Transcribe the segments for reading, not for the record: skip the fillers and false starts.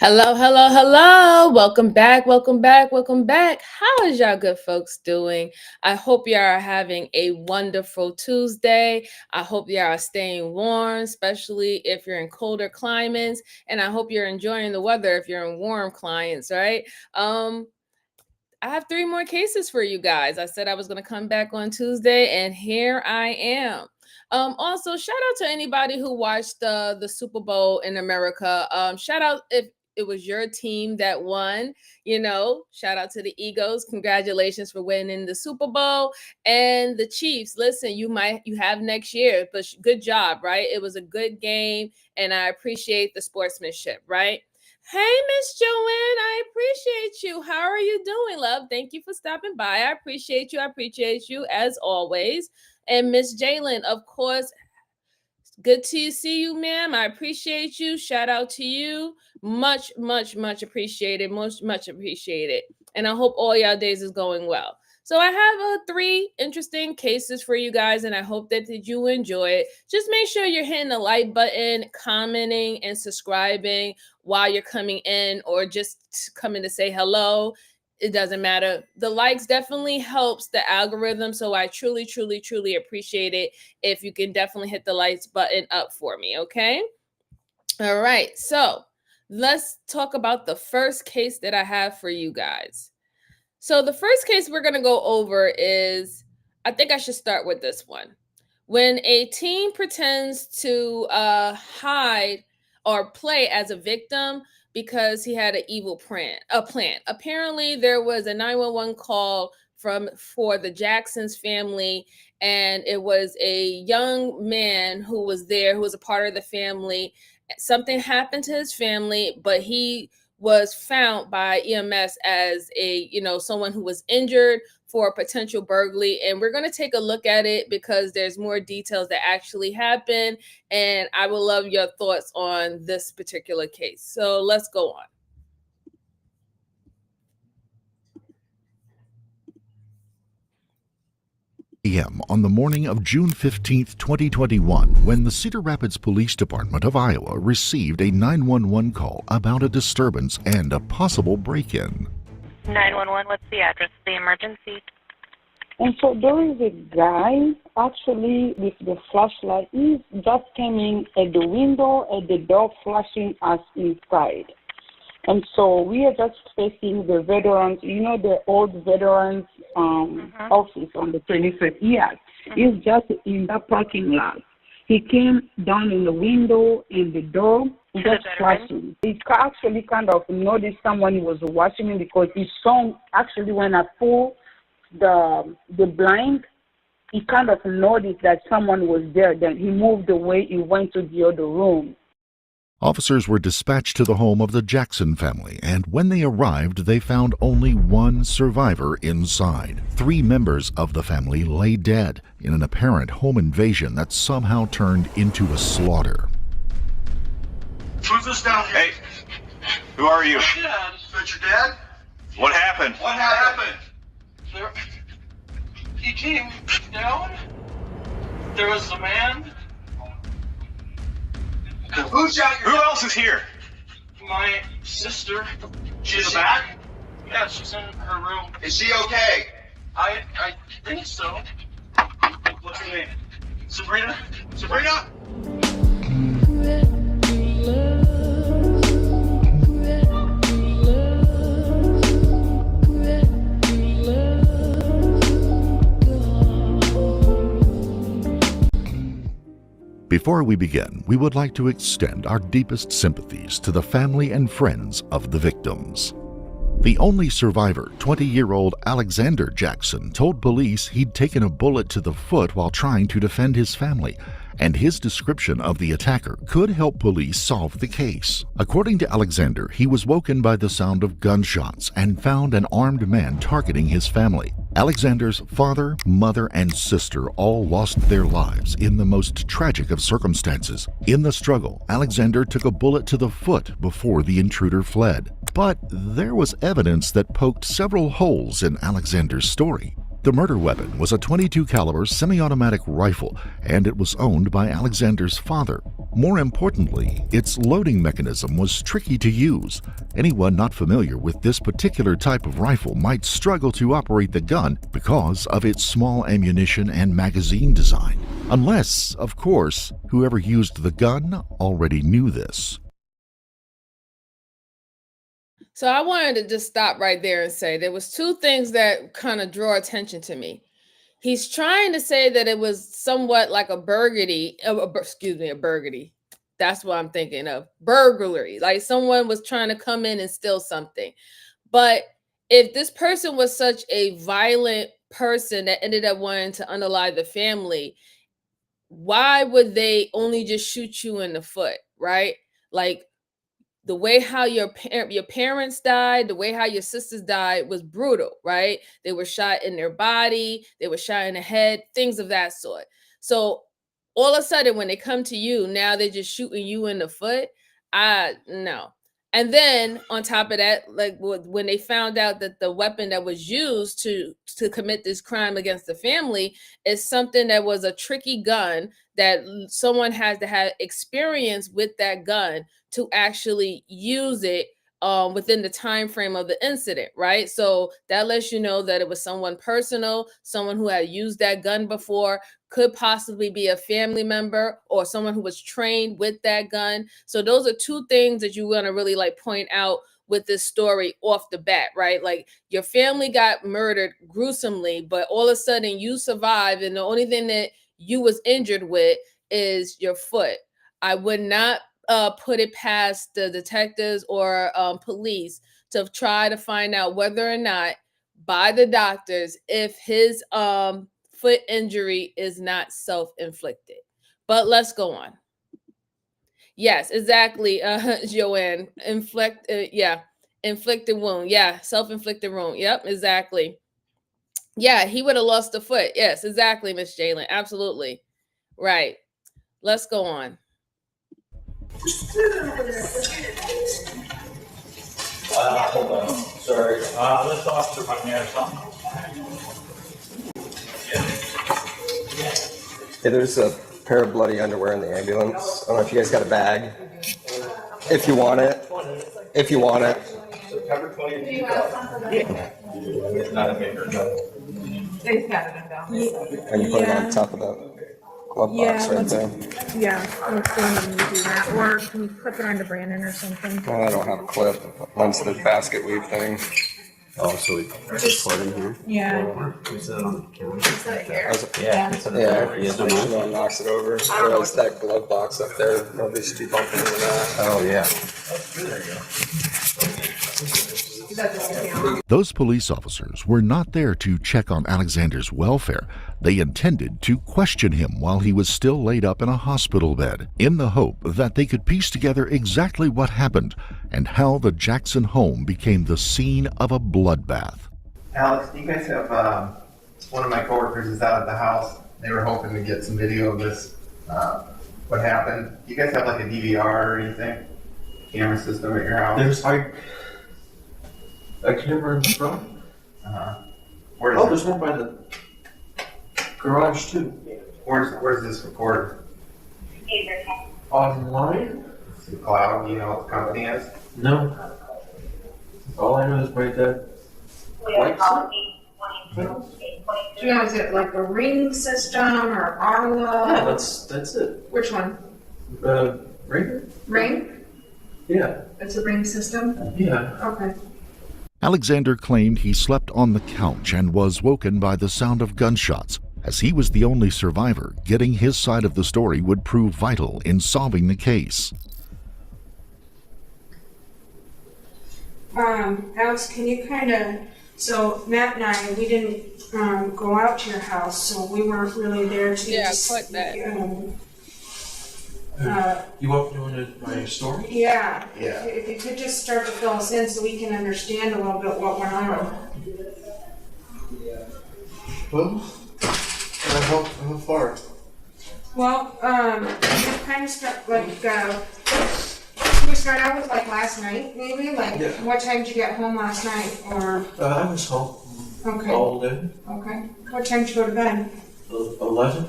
Hello, hello, hello. Welcome back, welcome back, welcome back. How is y'all good folks doing? I hope y'all are having a wonderful Tuesday. I hope y'all are staying warm, especially if you're in colder climates. And I hope you're enjoying the weather if you're in warm climates, right? Um, I have three more cases for you guys. I said I was going to come back on Tuesday, and here I am. Also, shout out to anybody who watched the Super Bowl in America. Shout out if it was your team that won. Shout out to the Eagles. Congratulations for winning the Super Bowl and the Chiefs. Listen, you have next year, but good job, right? It was a good game, and I appreciate the sportsmanship, right? Hey, Miss Joanne, I appreciate you. How are you doing, love? Thank you for stopping by. I appreciate you. I appreciate you as always. And Miss Jalen, of course, good to see you, ma'am. I appreciate you. Shout out to you. Much, much, much appreciated. Much appreciated. And I hope all y'all days is going well. So I have three interesting cases for you guys, and I hope that you enjoy it. Just make sure you're hitting the like button, commenting, and subscribing while you're coming in, or just coming to say hello. It doesn't matter. The likes definitely helps the algorithm, so I truly, truly, truly appreciate it if you can definitely hit the likes button up for me, okay? All right, so let's talk about the first case that I have for you guys. So the first case we're going to go over is, I think I should start with this one. When a teen pretends to hide or play as a victim because he had an evil plan. Apparently, there was a 911 call for the Jackson's family, and it was a young man who was there, who was a part of the family. Something happened to his family, but he was found by EMS as someone who was injured for a potential burglary, and we're going to take a look at it because there's more details that actually happened, and I would love your thoughts on this particular case. So let's go on. A.M. on the morning of June 15, 2021, when the Cedar Rapids Police Department of Iowa received a 911 call about a disturbance and a possible break-in. 911, what's the address of the emergency? And so there is a guy actually with the flashlight. He just came in at the window, at the door, flashing us inside. And so we are just facing the veterans, the old veterans office on the 25th. Yes, he's just in that parking lot. He came down in the window and the door, just flashing. He actually kind of noticed someone was watching him because he saw, actually when I pulled the blind, he kind of noticed that someone was there. Then he moved away, he went to the other room. Officers were dispatched to the home of the Jackson family, and when they arrived, they found only one survivor inside. 3 members of the family lay dead in an apparent home invasion that somehow turned into a slaughter. Who's this down here? Hey, who are you? My dad. Is that your dad? What happened? What happened? He came down. There was a man. Who shot your Who dad? else is here? My sister. She's back? Yeah, she's in her room. Is she okay? I think so. What's her name? Sabrina? Sabrina? Before we begin, we would like to extend our deepest sympathies to the family and friends of the victims. The only survivor, 20-year-old Alexander Jackson, told police he'd taken a bullet to the foot while trying to defend his family, and his description of the attacker could help police solve the case. According to Alexander, he was woken by the sound of gunshots and found an armed man targeting his family. Alexander's father, mother, and sister all lost their lives in the most tragic of circumstances. In the struggle, Alexander took a bullet to the foot before the intruder fled. But there was evidence that poked several holes in Alexander's story. The murder weapon was a .22 caliber semi-automatic rifle, and it was owned by Alexander's father. More importantly, its loading mechanism was tricky to use. Anyone not familiar with this particular type of rifle might struggle to operate the gun because of its small ammunition and magazine design. Unless, of course, whoever used the gun already knew this. So I wanted to just stop right there and say there was two things that kind of draw attention to me. He's trying to say that it was somewhat like a burglary. A burglary. That's what I'm thinking of. Burglary. Like someone was trying to come in and steal something. But if this person was such a violent person that ended up wanting to unalive the family, why would they only just shoot you in the foot, right? Like the way how your parents died, the way how your sisters died was brutal, right? They were shot in their body, they were shot in the head, things of that sort. So all of a sudden, when they come to you, now they're just shooting you in the foot. No. And then on top of that, like when they found out that the weapon that was used to commit this crime against the family is something that was a tricky gun that someone has to have experience with that gun to actually use it within the time frame of the incident, right? So that lets you know that it was someone personal, someone who had used that gun before, could possibly be a family member or someone who was trained with that gun. So those are two things that you want to really like point out with this story off the bat, right? Like your family got murdered gruesomely, but all of a sudden you survived, and the only thing that you was injured with is your foot. I would not put it past the detectives or police to try to find out whether or not by the doctors if his foot injury is not self-inflicted. But let's go on. Yes, exactly, Joanne. Inflicted wound. Yeah, self-inflicted wound. Yep, exactly. Yeah, he would have lost a foot. Yes, exactly, Miss Jalen. Absolutely. Right. Let's go on. Hold on. Sorry. This officer might have something. Yeah, there's a pair of bloody underwear in the ambulance. I don't know if you guys got a bag. If you want it. If you want it. September 20th. Not a bigger job. And you put it on top of the glove box right there. Yeah, let's go ahead and do that. Or can you clip it onto Brandon or something? Well, I don't have a clip. Mine's the basket weave thing. Oh, so we just put in here? Yeah. We set it on the counter. Yeah, someone knocks it over. Otherwise, that glove box up there, nobody should be bumping into that. Oh, yeah. Those police officers were not there to check on Alexander's welfare. They intended to question him while he was still laid up in a hospital bed, in the hope that they could piece together exactly what happened and how the Jackson home became the scene of a bloodbath. Alex, do you guys have, one of my coworkers is out at the house. They were hoping to get some video of this, what happened. Do you guys have like a DVR or anything? Camera system at your house? There's a camera in the front. There's one by the garage too. Where's this recorded? Online? The cloud, you know what the company is? No. All I know is right there. Is it like a ring system or Arlo? Yeah, that's it. Which one? Ring? Ring? Yeah. It's a ring system? Yeah. Okay. Alexander claimed he slept on the couch and was woken by the sound of gunshots. As he was the only survivor, getting his side of the story would prove vital in solving the case. Alex, can you so Matt and I, we didn't go out to your house, so we weren't really there to Put that. You want to do my story? Yeah. Yeah. If you could just start to fill us in so we can understand a little bit what went on. Well, how far? Well, you kind of start can we start out with like last night, maybe? Like, Yeah. what time did you get home last night? Or I was home Okay. all day. Okay. What time did you go to bed? 11,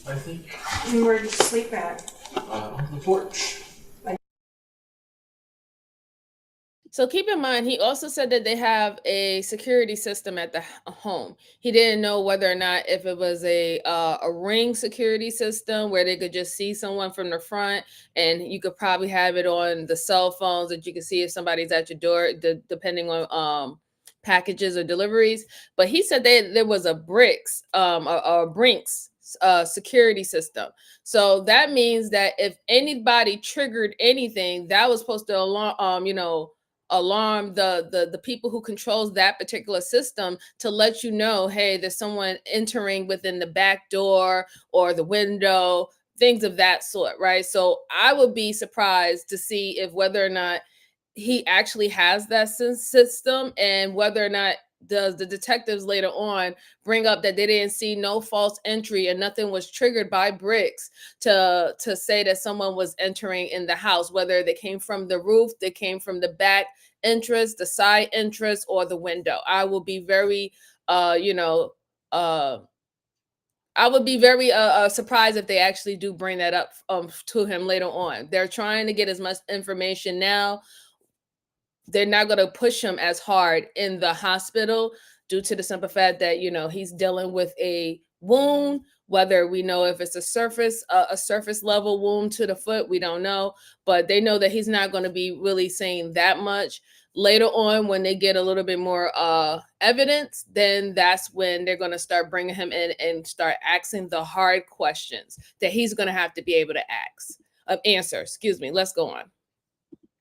I think. And where did you sleep at? On the porch. So keep in mind, he also said that they have a security system at the home. He didn't know whether or not if it was a ring security system where they could just see someone from the front, and you could probably have it on the cell phones that you can see if somebody's at your door, depending on packages or deliveries. But he said there was a Brinks security system. So that means that if anybody triggered anything, that was supposed to alarm the people who controls that particular system to let you know, hey, there's someone entering within the back door or the window, things of that sort, right? So I would be surprised to see if whether or not he actually has that system, and whether or not does the detectives later on bring up that they didn't see no false entry and nothing was triggered by bricks to say that someone was entering in the house, whether they came from the roof, they came from the back entrance, the side entrance, or the window. I will be very I would be very surprised if they actually do bring that up to him later on. They're trying to get as much information now. They're not going to push him as hard in the hospital due to the simple fact that he's dealing with a wound. Whether we know if it's a surface level wound to the foot, we don't know, but they know that he's not going to be really saying that much. Later on, when they get a little bit more evidence, then that's when they're going to start bringing him in and start asking the hard questions that he's going to have to be able to answer. Excuse me. Let's go on.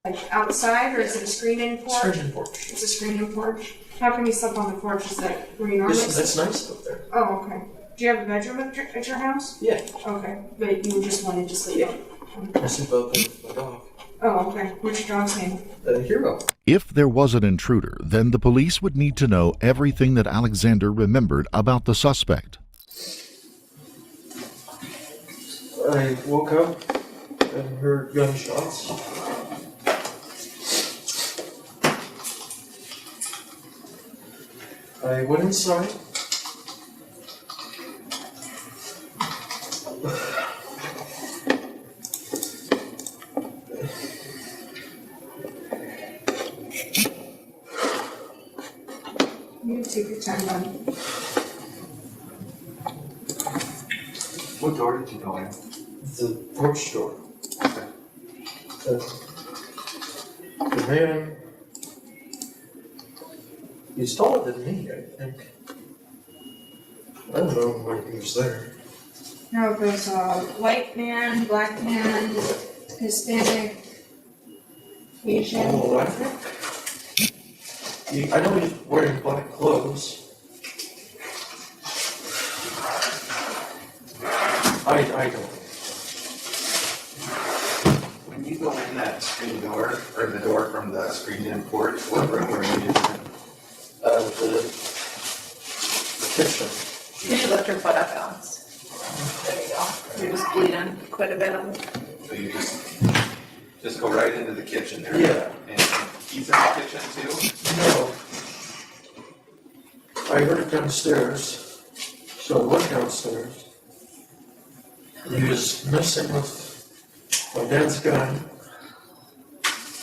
Like outside, or is it a screen-in porch? Screen-in porch. It's a screen-in porch. How come you slept on the porch? Is that where you normally sleep? That's nice up there. Oh, okay. Do you have a bedroom at your house? Yeah. Okay, but you just wanted to sleep. I sleep up with my dog. Oh, okay. What's your dog's name? Hero. If there was an intruder, then the police would need to know everything that Alexander remembered about the suspect. I woke up and heard gunshots. I went inside. You take your time, buddy. What door did you go in? The porch door. Okay. The man, he's taller than me, I think. I don't know when he was there. No, there's a white man, black man, Hispanic, Asian. Oh, I think. I know he's wearing black clothes. I don't. When you go in that screen door, or the door from the screen-in porch, what room were you in? The kitchen. You should lift your foot up, Alex. There you go. You're just bleeding quite a bit on it. So you just go right into the kitchen there? Yeah. And he's in the kitchen too? No. I heard it downstairs, so I went downstairs. He was messing with my dad's gun.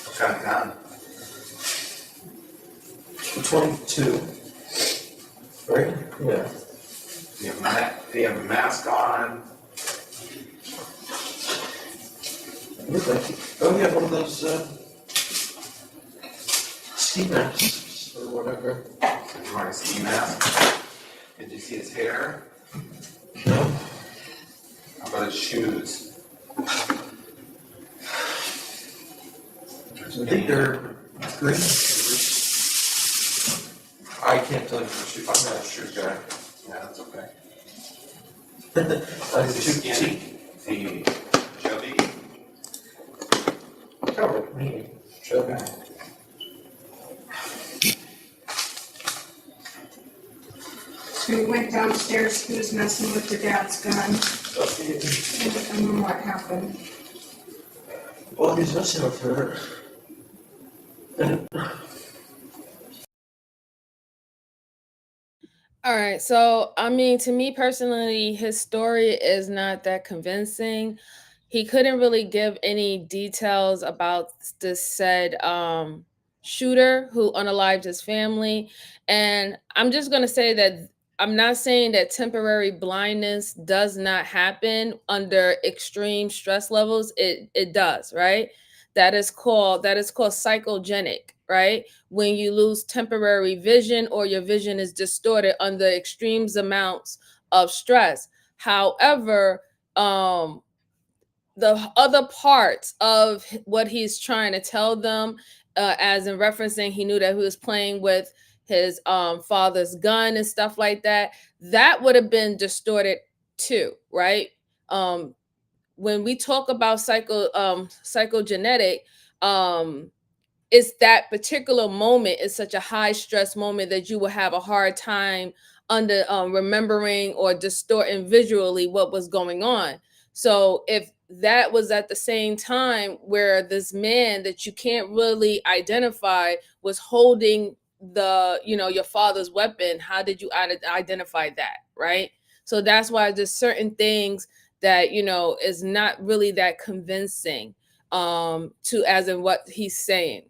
What kind of gun? The 22. Right? Yeah. Do you have a mask on? Oh, yeah, one of those ski masks or whatever. He's wearing a ski mask. Did you see his hair? No. How about his shoes? I think they're green shoes. I can't tell you for sure. I'm not a shoe guy. Yeah, that's okay. I'm Is too he skinny? cheap. Is he chubby? Kind of like me. Chubby. So you went downstairs, he was messing with your dad's gun, and then what happened? Well, he's messing with her. And All right. So, I mean, to me personally, his story is not that convincing. He couldn't really give any details about this said shooter who unalived his family. And I'm just going to say that I'm not saying that temporary blindness does not happen under extreme stress levels. It does, right? That is called psychogenic, right? When you lose temporary vision or your vision is distorted under extremes amounts of stress. However, the other parts of what he's trying to tell them, as in referencing, he knew that he was playing with his father's gun and stuff like that. That would have been distorted too, right? Um, when we talk about psychogenetic, um, it's that particular moment is such a high stress moment that you will have a hard time under remembering or distorting visually what was going on. So if that was at the same time where this man that you can't really identify was holding your father's weapon, how did you identify that, right? So that's why there's certain things that is not really that convincing, to as in what he's saying.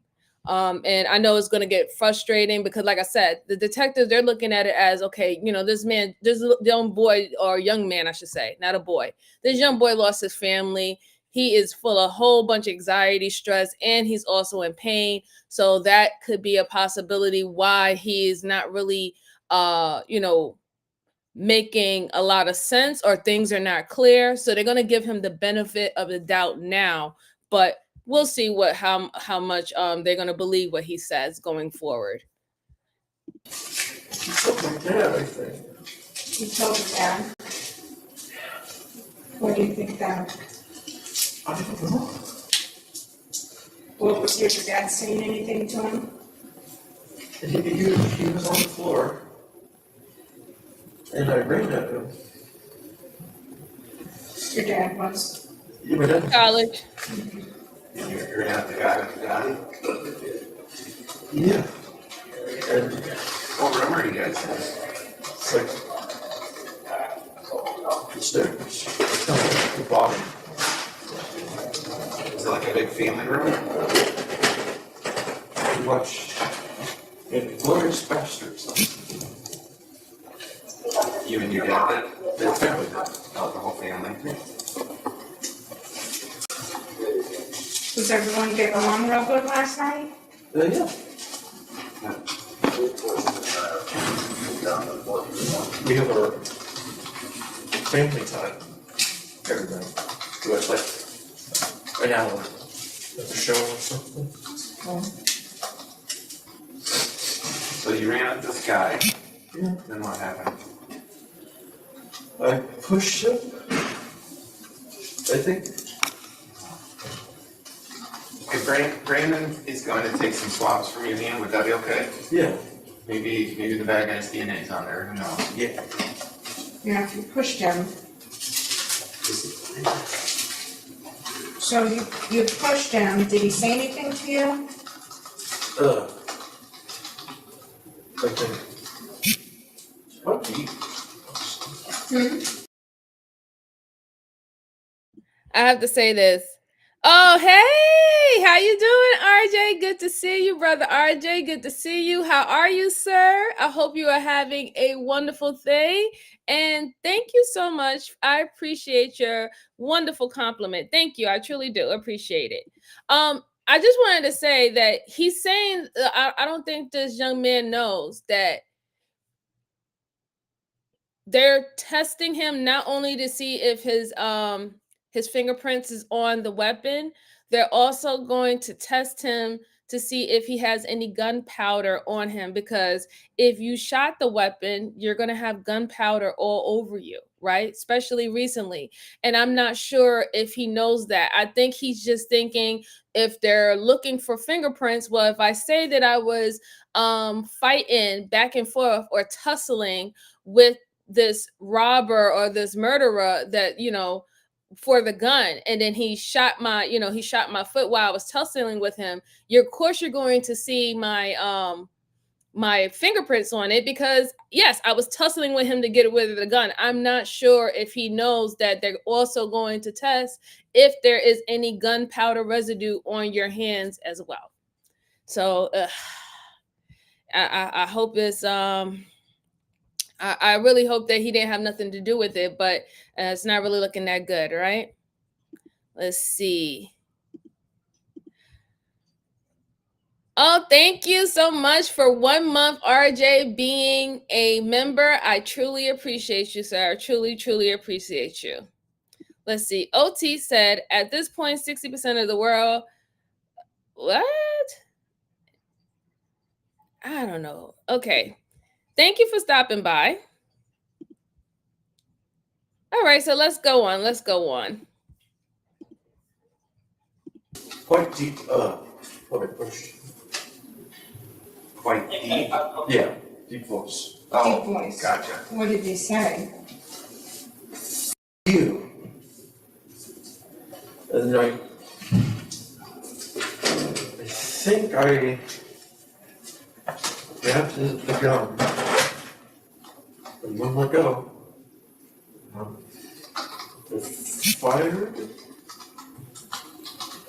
And I know it's going to get frustrating because, like I said, the detectives, they're looking at it as, okay, this man, this young boy, or young man, I should say, not a boy. This young boy lost his family. He is full of a whole bunch of anxiety, stress, and he's also in pain. So that could be a possibility why he is not really, making a lot of sense, or things are not clear. So they're going to give him the benefit of the doubt now, but we'll see how much they're going to believe what he says going forward. Yeah, I think. You told your dad. What do you think, Dad? I don't know. Well, did your dad saying anything to him? He was on the floor, and I ran at him. Your dad was. You went in College. You're at the guy with the gun? Yeah. And What room are you guys in? it's like the stairs, the bottom. Is it like a big family room? We watched Glorious Bastards. You and your dad did? Their family did. Oh, the whole family? Was everyone getting along real good last night? Yeah. We have our family time every night. We watch like an hour of the show or something. So you ran at this guy, Yeah. then what happened? I pushed him. I think. Okay, Brandon is going to take some swabs from your hand. Would that be okay? Yeah. Maybe the bad guy's DNA's on there. Who knows? Yeah. Yeah, if you pushed him. So you pushed him. Did he say anything to you? I think. What deep? I have to say this. Oh, hey, how you doing, RJ? Good to see you, brother RJ. Good to see you. How are you, sir? I hope you are having a wonderful day. And thank you so much. I appreciate your wonderful compliment. Thank you. I truly do appreciate it. I just wanted to say that he's saying, I don't think this young man knows that they're testing him not only to see if his fingerprints is on the weapon, they're also going to test him to see if he has any gunpowder on him, because if you shot the weapon, you're going to have gunpowder all over you, right? Especially recently. And I'm not sure if he knows that. I think he's just thinking, if they're looking for fingerprints, well, if I say that I was fighting back and forth or tussling with this robber or this murderer that for the gun, and then he shot my foot while I was tussling with him, of course you're going to see my my fingerprints on it because yes, I was tussling with him to get rid of the gun. I'm not sure if he knows that they're also going to test if there is any gunpowder residue on your hands as well. So I hope it's I really hope that he didn't have nothing to do with it, but it's not really looking that good, right? Let's see. Oh, thank you so much for 1 month, RJ, being a member. I truly appreciate you, sir. I truly, truly appreciate you. Let's see. OT said, at this point, 60% of the world. What? I don't know. Okay. Thank you for stopping by. All right, so let's go on. Let's go on. Quite deep, push. Quite deep. Yeah, deep voice. Deep voice. Gotcha. What did he say? You. And I think I grabbed the gun and wouldn't let go. I fired,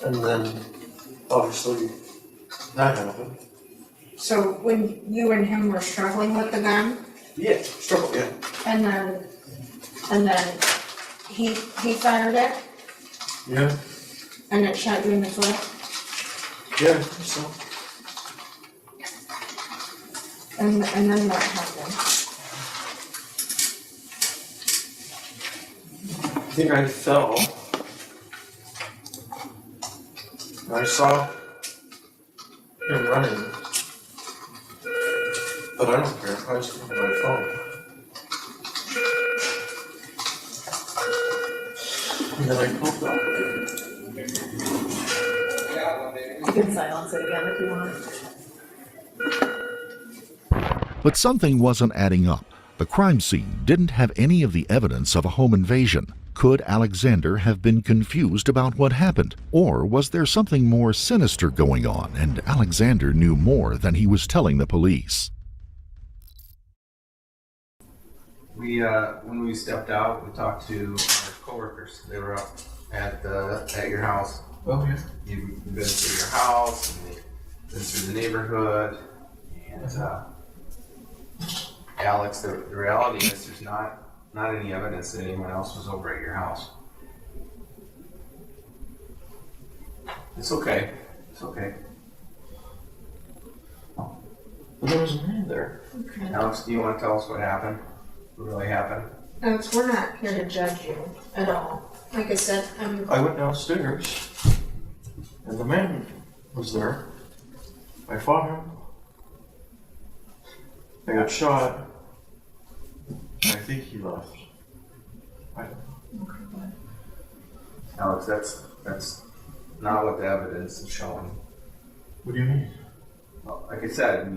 and then obviously that happened. So when you and him were struggling with the gun, Yeah, struggle, yeah. and then he fired it, Yeah, and it shot you in the foot. yeah, so. And then what happened? I think I fell. I saw him running, but I don't care. I was on my phone. And then I pulled up. You can silence it again if you want. But something wasn't adding up. The crime scene didn't have any of the evidence of a home invasion. Could Alexander have been confused about what happened? Or was there something more sinister going on and Alexander knew more than he was telling the police? When we stepped out, we talked to our coworkers. They were up at your house. Oh, yeah. You've been through your house, and they've been through the neighborhood, and Alex, the reality is there's not any evidence that anyone else was over at your house. It's okay. It's okay. But there was a man there. Okay. Alex, do you want to tell us what happened? What really happened? Alex, we're not here to judge you at all. Like I said, I went downstairs, and the man was there. I fought him. I got shot. I think he left. I don't know. Alex, that's not what the evidence is showing. What do you mean? Well, like I said,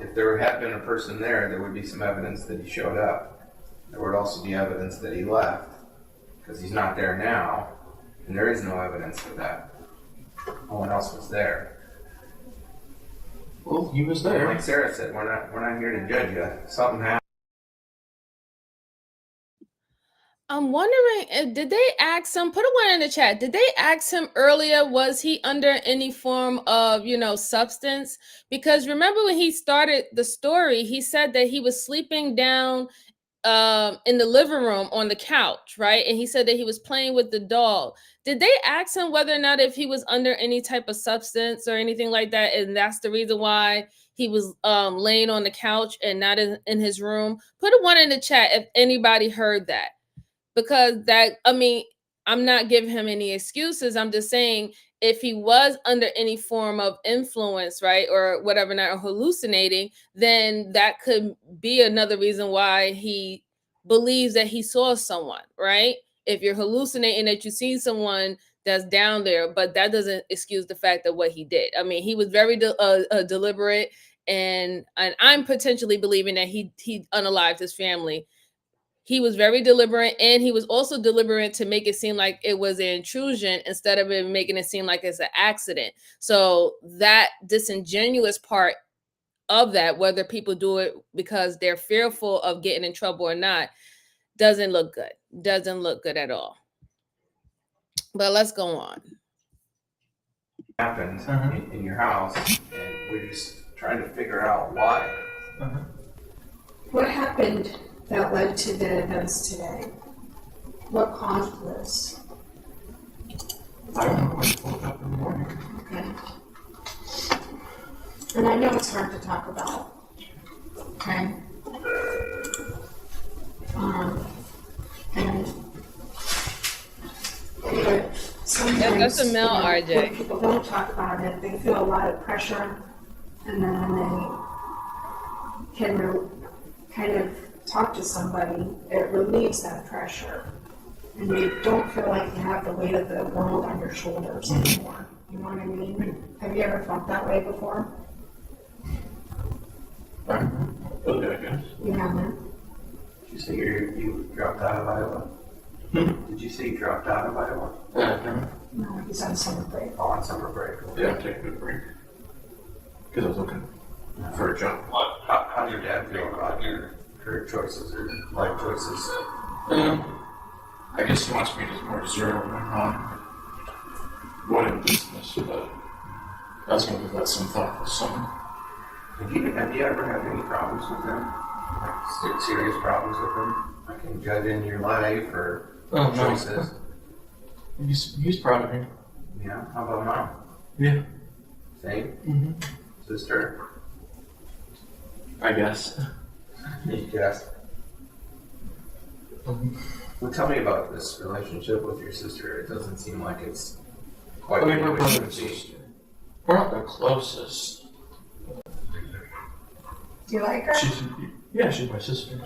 if there had been a person there would be some evidence that he showed up. There would also be evidence that he left, because he's not there now, and there is no evidence for that. No one else was there. Well, he was there. Like Sarah said, we're not here to judge you. Something happened. I'm wondering, did they ask him, put a one in the chat, did they ask him earlier, was he under any form of, substance? Because remember when he started the story, he said that he was sleeping down in the living room on the couch, right? And he said that he was playing with the doll. Did they ask him whether or not if he was under any type of substance or anything like that? And that's the reason why he was laying on the couch and not in his room? Put a one in the chat if anybody heard that. Because I'm not giving him any excuses. I'm just saying if he was under any form of influence, right, or whatever, not hallucinating, then that could be another reason why he believes that he saw someone, right? If you're hallucinating that you see someone that's down there, but that doesn't excuse the fact of what he did. I mean, he was very deliberate, and I'm potentially believing that he unalived his family. He was very deliberate, and he was also deliberate to make it seem like it was an intrusion instead of it making it seem like it's an accident. So that disingenuous part of that, whether people do it because they're fearful of getting in trouble or not, doesn't look good. Doesn't look good at all. But let's go on. Happened in your house, and we're just trying to figure out why. What happened that led to the events today? What caused this? I don't know when I woke up in the morning. Okay. And I know it's hard to talk about. Okay. And but sometimes That's a male, when RJ. people don't talk about it, they feel a lot of pressure, and then when they can kind of talk to somebody, it relieves that pressure, and you don't feel like you have the weight of the world on your shoulders anymore. You know what I mean? Have you ever felt that way before? Okay, I guess. You haven't? Did you say you dropped out of Iowa? Did you say you dropped out of Iowa? Yeah, No, he's on summer break. Oh, on summer break. yeah, I'm taking a break. Because I was looking for a job. How does your dad feel about your career choices or life choices? I guess he wants me to more zero in on what in business, but I was going to give that some thought this summer. Have you ever had any problems with them? Like serious problems with them? Like in judging your life or choices? He's proud of me. Yeah. How about mom? Yeah. Same? Sister? I guess. Yes. Well, tell me about this relationship with your sister. It doesn't seem like it's quite I mean, we're what it brother should and be. sister. We're not the closest. Do you like her? She's my sister.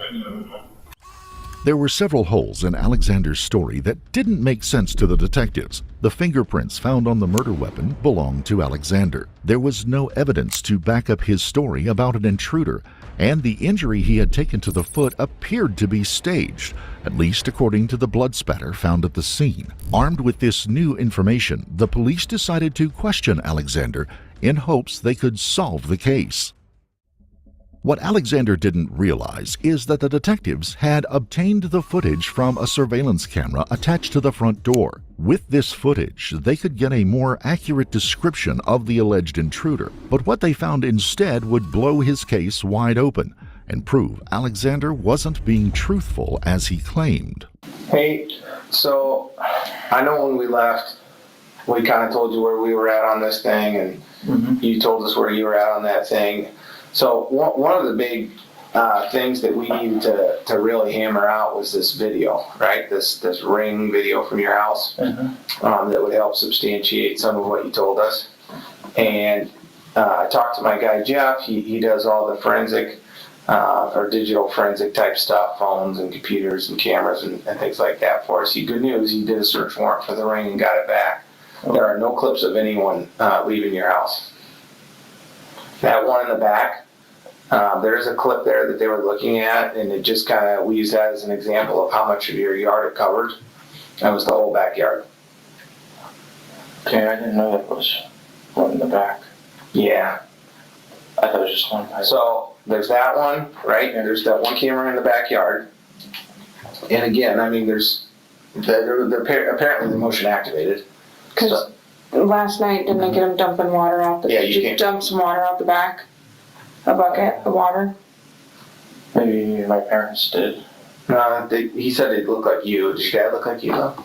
There were several holes in Alexander's story that didn't make sense to the detectives. The fingerprints found on the murder weapon belonged to Alexander. There was no evidence to back up his story about an intruder, and the injury he had taken to the foot appeared to be staged, at least according to the blood spatter found at the scene. Armed with this new information, the police decided to question Alexander in hopes they could solve the case. What Alexander didn't realize is that the detectives had obtained the footage from a surveillance camera attached to the front door. With this footage, they could get a more accurate description of the alleged intruder, but what they found instead would blow his case wide open and prove Alexander wasn't being truthful as he claimed. Hey, so I know when we left, we kind of told you where we were at on this thing, and you told us where you were at on that thing. So one of the big things that we needed to really hammer out was this video, right? This ring video from your house that would help substantiate some of what you told us. And I talked to my guy Jeff. He does all the forensic or digital forensic type stuff, phones and computers and cameras and things like that for us. Good news, he did a search warrant for the ring and got it back. There are no clips of anyone leaving your house. That one in the back, there's a clip there that they were looking at, and it just kind of, we use that as an example of how much of your yard it covered. That was the whole backyard. Okay, I didn't know that was one in the back. Yeah. I thought it was just one. So there's that one, right? And there's that one camera in the backyard. And again, I mean, they're apparently the motion activated. Because last night, didn't I get him dumping water out Yeah, you can't dump some water out the back? A bucket of water? Maybe my parents did. No, he said they look like you. Does your dad look like you though?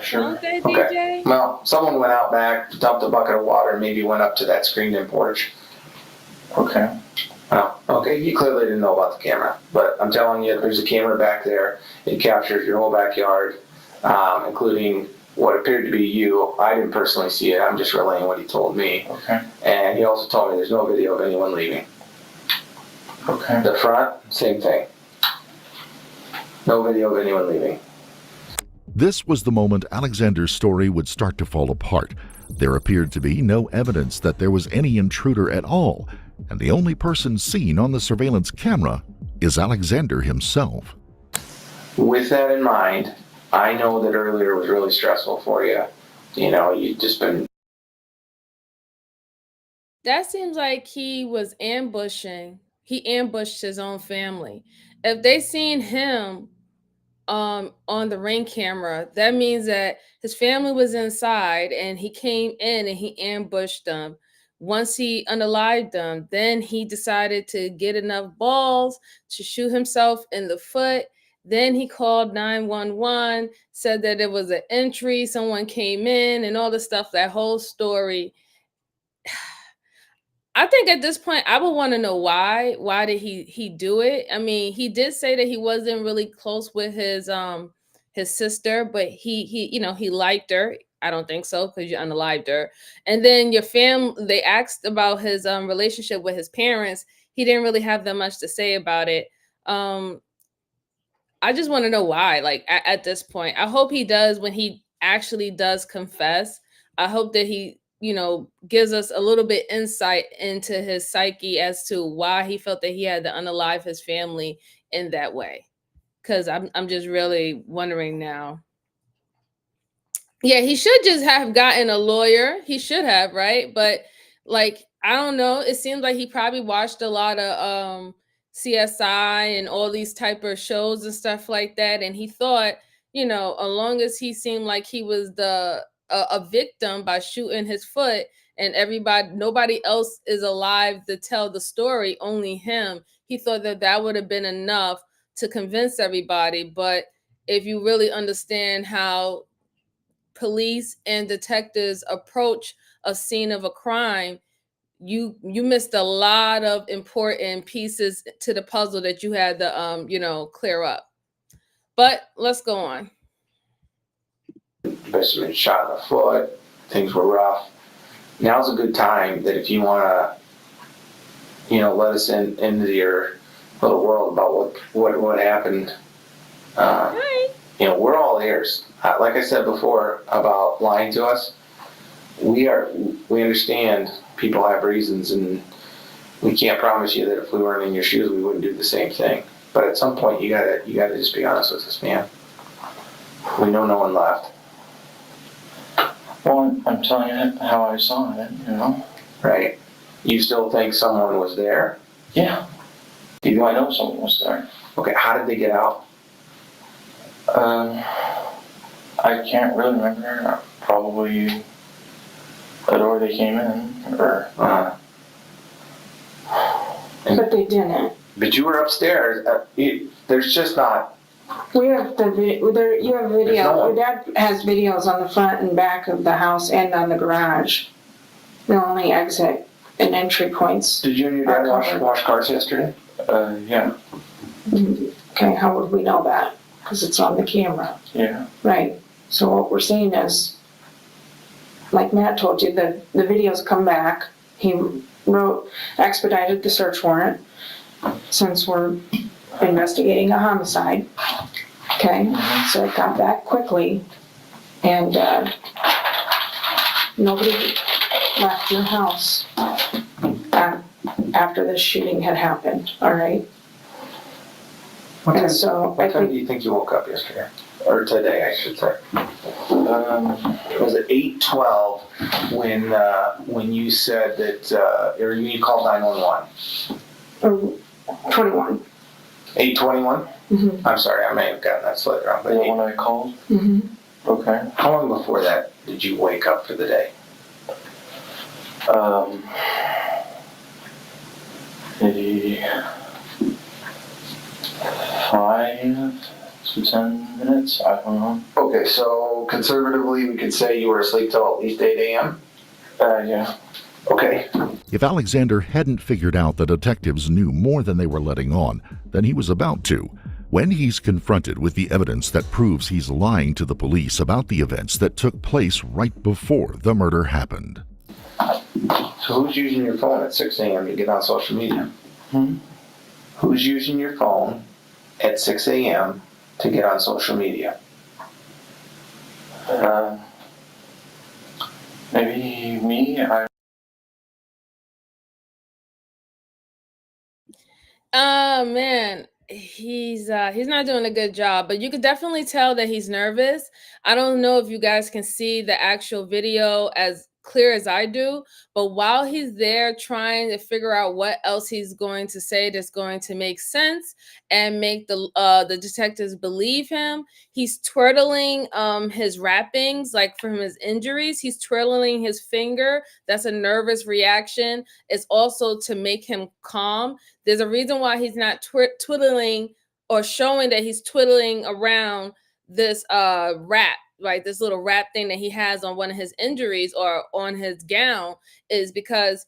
Sure. Don't they, Okay. DJ? Well, someone went out back, dumped a bucket of water, and maybe went up to that screened-in porch. Okay. Oh, okay. You clearly didn't know about the camera, but I'm telling you, there's a camera back there. It captures your whole backyard, including what appeared to be you. I didn't personally see it. I'm just relaying what he told me. Okay. And he also told me there's no video of anyone leaving. Okay. The front, same thing. No video of anyone leaving. This was the moment Alexander's story would start to fall apart. There appeared to be no evidence that there was any intruder at all, and the only person seen on the surveillance camera is Alexander himself. With that in mind, I know that earlier was really stressful for you. You know, you've just been That seems like he was ambushing. He ambushed his own family. If they seen him on the ring camera, that means that his family was inside and he came in and he ambushed them. Once he unalived them, then he decided to get enough balls to shoot himself in the foot. Then he called 911, said that it was an entry, someone came in, and all the stuff, that whole story. I think at this point I would want to know why. Why did he do it? I mean, he did say that he wasn't really close with his sister, but he he liked her. I don't think so because you unalived her. And then your they asked about his relationship with his parents. He didn't really have that much to say about it. Um I just want to know why. Like at this point, I hope he does when he actually does confess. I hope that he, gives us a little bit insight into his psyche as to why he felt that he had to unalive his family in that way. Because I'm just really wondering now. Yeah, he should just have gotten a lawyer. He should have, right? But like, I don't know. It seems like he probably watched a lot of CSI and all these type of shows and stuff like that. And he thought, as long as he seemed like he was a victim by shooting his foot, and nobody else is alive to tell the story, only him. He thought that that would have been enough to convince everybody. But if you really understand how police and detectives approach a scene of a crime, you missed a lot of important pieces to the puzzle that you had to clear up. But let's go on. Basically shot in the foot, things were rough. Now's a good time that if you want to, let us into your little world about what happened. We're all ears. Like I said before about lying to us, we understand people have reasons, and we can't promise you that if we weren't in your shoes, we wouldn't do the same thing. But at some point, you gotta just be honest with us, man. We know no one left. Well, I'm telling you how I saw it, Right. You still think someone was there? Yeah. I know someone was there. Okay, how did they get out? I can't really remember. Probably the door they came in, or. But they didn't. But you were upstairs. There's just not. We have you have video. Your dad has videos on the front and back of the house and on the garage. The only exit and entry points. Did you and your dad wash cars yesterday? Yeah. Okay, how would we know that? Because it's on the camera. Yeah. Right. So what we're seeing is, like Matt told you, the videos come back. He expedited the search warrant since we're investigating a homicide. Okay, so it got back quickly, and nobody left your house after this shooting had happened. All right. What time do you think you woke up yesterday? Or today, I should say. Was it 8:12 when you said that, or you called 911? 21. 8:21? Mm-hmm. I'm sorry, I may have gotten that slightly wrong. But when I called? Mm-hmm. Okay. How long before that did you wake up for the day? Maybe 5 to 10 minutes, I don't know. Okay, so conservatively we could say you were asleep till at least 8 a.m.? Yeah. Okay. If Alexander hadn't figured out the detectives knew more than they were letting on, then he was about to, when he's confronted with the evidence that proves he's lying to the police about the events that took place right before the murder happened. So who's using your phone at 6 a.m. to get on social media? Who's using your phone at 6 a.m. to get on social media? Maybe me. Oh man, he's not doing a good job, but you could definitely tell that he's nervous. I don't know if you guys can see the actual video as clear as I do. But while he's there trying to figure out what else he's going to say that's going to make sense and make the detectives believe him, he's twirling his wrappings, like from his injuries. He's twirling his finger. That's a nervous reaction. It's also to make him calm. There's a reason why he's not twiddling or showing that he's twiddling around this wrap, right? This little wrap thing that he has on one of his injuries or on his gown, is because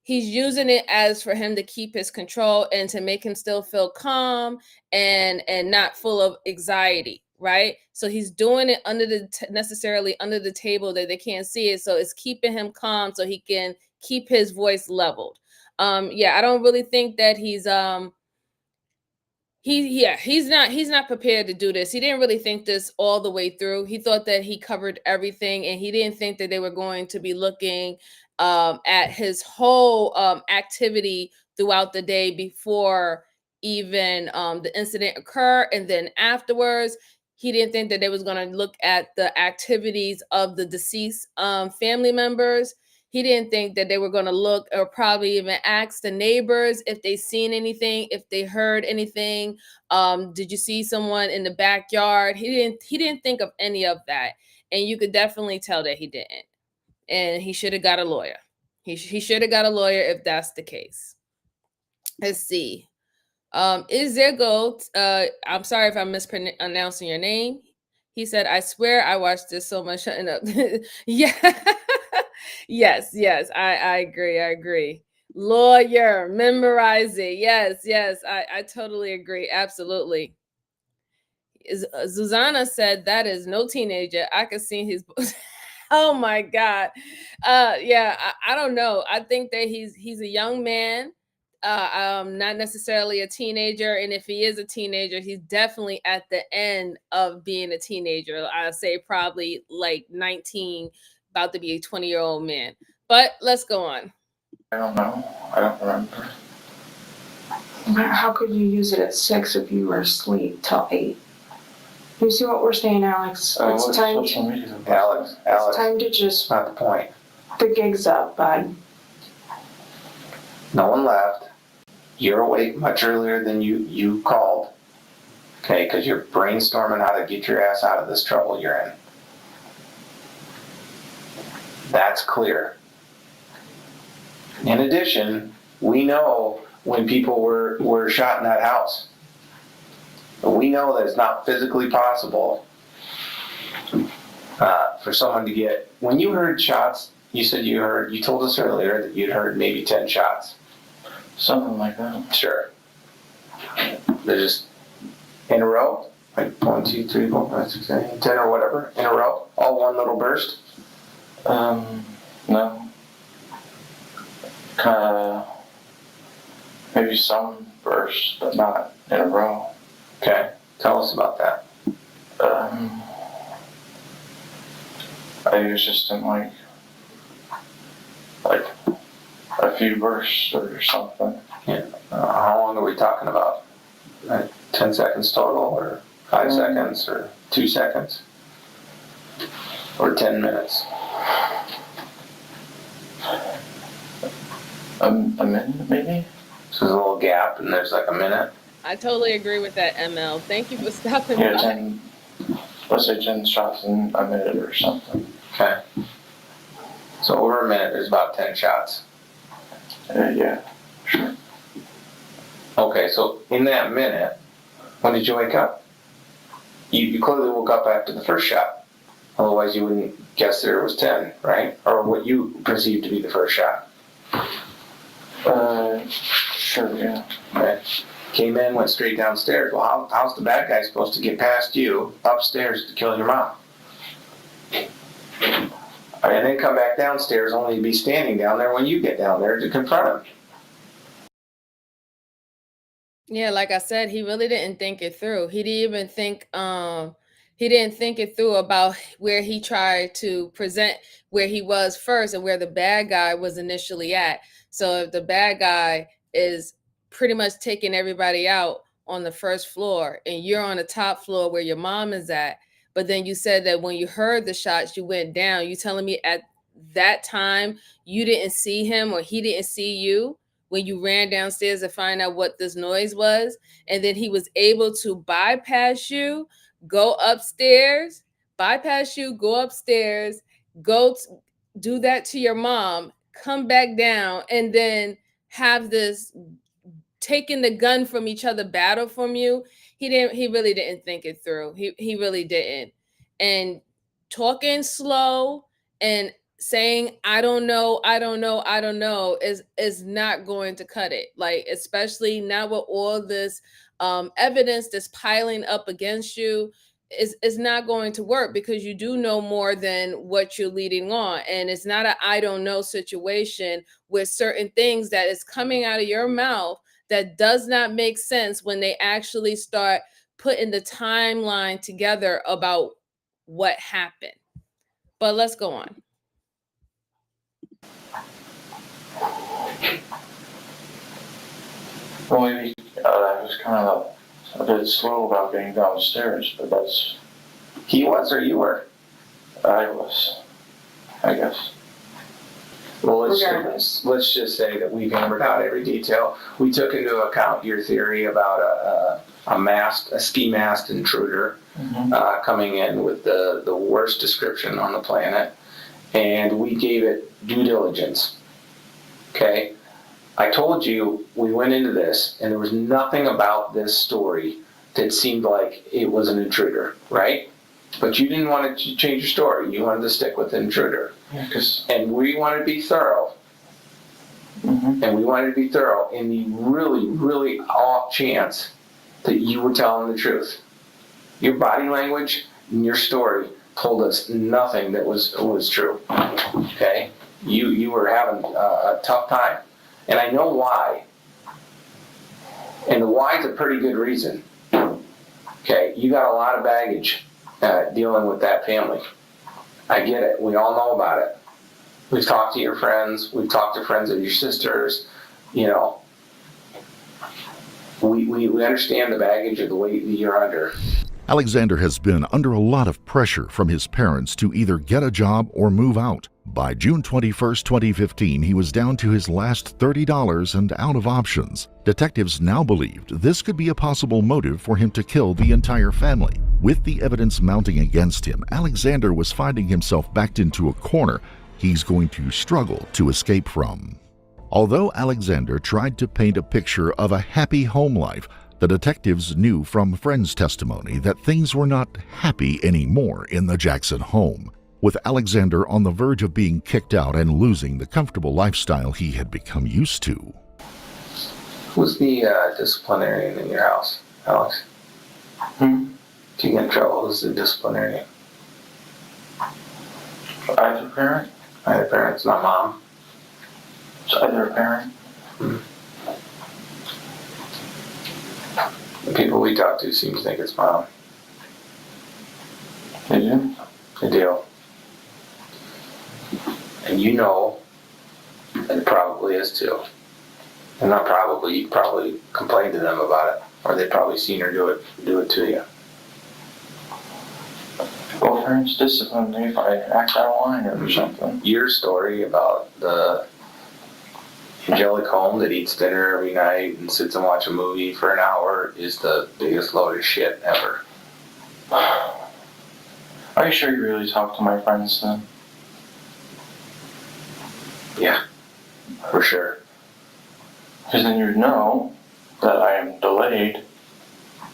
he's using it as for him to keep his control and to make him still feel calm and not full of anxiety, right? So he's doing it under necessarily under the table that they can't see it, so it's keeping him calm so he can keep his voice leveled. I don't really think that he's he's not prepared to do this. He didn't really think this all the way through. He thought that he covered everything, and he didn't think that they were going to be looking at his whole activity throughout the day before even the incident occurred, and then afterwards. He didn't think that they was going to look at the activities of the deceased family members. He didn't think that they were going to look or probably even ask the neighbors if they seen anything, if they heard anything. Did you see someone in the backyard? He didn't think of any of that. And you could definitely tell that he didn't. And he should have got a lawyer. He should have got a lawyer if that's the case. Let's see. Is there gold? I'm sorry if I'm mispronouncing your name. He said, I swear I watched this so much. Shutting up. Yeah. yes. I agree. Lawyer, memorize it. Yes. I totally agree. Absolutely. Zuzana said that is no teenager. I could see his. Oh my God. I don't know. I think that he's a young man. Not necessarily a teenager, and if he is a teenager, he's definitely at the end of being a teenager. I'd say probably like 19, about to be a 20-year-old man. But let's go on. I don't know. I don't remember. How could you use it at 6 if you were asleep till 8? You see what we're saying, Alex? It's time. Alex. It's time to just. Not the point. The gig's up, bud. No one left. You're awake much earlier than you called. Okay, because you're brainstorming how to get your ass out of this trouble you're in. That's clear. In addition, we know when people were shot in that house. We know that it's not physically possible for someone to get. When you heard shots, you said you told us earlier that you'd heard maybe 10 shots. Something like that. Sure. They're just in a row, like 1, 2, 3, 4, 5, 6, 7, 8, 10 or whatever, in a row, all one little burst. No. Maybe some bursts, but not in a row. Okay, tell us about that. I was just in like a few bursts or something. Yeah. How long are we talking about? 10 seconds total, or 5 seconds, or 2 seconds, or 10 minutes? A minute, maybe? So there's a little gap, and there's like a minute. I totally agree with that, ML. Thank you for stopping Yeah, by. let's say 10 shots in a minute or something. Okay. So over a minute, there's about 10 shots. Yeah, sure. Okay, so in that minute, when did you wake up? You clearly woke up after the first shot. Otherwise, you wouldn't guess there was 10, right? Or what you perceived to be the first shot. Sure, yeah. Okay. Came in, went straight downstairs. Well, how's the bad guy supposed to get past you upstairs to kill your mom? And then come back downstairs only to be standing down there when you get down there to confront him. Yeah, like I said, he really didn't think it through. He didn't even think he didn't think it through about where he tried to present where he was first and where the bad guy was initially at. So if the bad guy is pretty much taking everybody out on the first floor and you're on the top floor where your mom is at, but then you said that when you heard the shots, you went down. You telling me at that time you didn't see him or he didn't see you when you ran downstairs to find out what this noise was, and then he was able to bypass you, go upstairs, do that to your mom, come back down, and then have this taking the gun from each other battle from you. He really didn't think it through. He really didn't. And talking slow and saying I don't know is not going to cut it. Like, especially now with all this evidence that's piling up against you, is not going to work, because you do know more than what you're leading on. And it's not a I don't know situation with certain things that is coming out of your mouth that does not make sense when they actually start putting the timeline together about what happened. But let's go on. Well, maybe I was kind of a bit slow about getting downstairs, but that's... He was or you were? I was, I guess. Well, let's just say that we've hammered out every detail. We took into account your theory about a ski masked intruder coming in with the worst description on the planet, and we gave it due diligence. Okay? I told you we went into this, and there was nothing about this story that seemed like it was an intruder, right? But you didn't want to change your story. You wanted to stick with the intruder. Yeah, and we wanted to be thorough. And we wanted to be thorough in the really, really off chance that you were telling the truth. Your body language and your story told us nothing that was true. Okay? You were having a tough time. And I know why. And the why's a pretty good reason. Okay? You got a lot of baggage dealing with that family. I get it. We all know about it. We've talked to your friends. We've talked to friends of your sisters. You know, we understand the baggage of the weight that you're under. Alexander has been under a lot of pressure from his parents to either get a job or move out. By June 21, 2015, he was down to his last $30 and out of options. Detectives now believed this could be a possible motive for him to kill the entire family. With the evidence mounting against him, Alexander was finding himself backed into a corner he's going to struggle to escape from. Although Alexander tried to paint a picture of a happy home life, the detectives knew from friends' testimony that things were not happy anymore in the Jackson home, with Alexander on the verge of being kicked out and losing the comfortable lifestyle he had become used to. Who's the disciplinarian in your house, Alex? If you get in trouble, who's the disciplinarian? Either parent? Either parent, it's not mom. It's either a parent. The people we talk to seem to think it's mom. They do? They do. And you know it probably is too. And not probably, you probably complained to them about it. Or they've probably seen her do it to you. Well, parents discipline me if I act out of line or something. Your story about the angelic home that eats dinner every night and sits and watches a movie for an hour is the biggest load of shit ever. Are you sure you really talk to my friends then? Yeah, for sure. Because then you'd know that I am delayed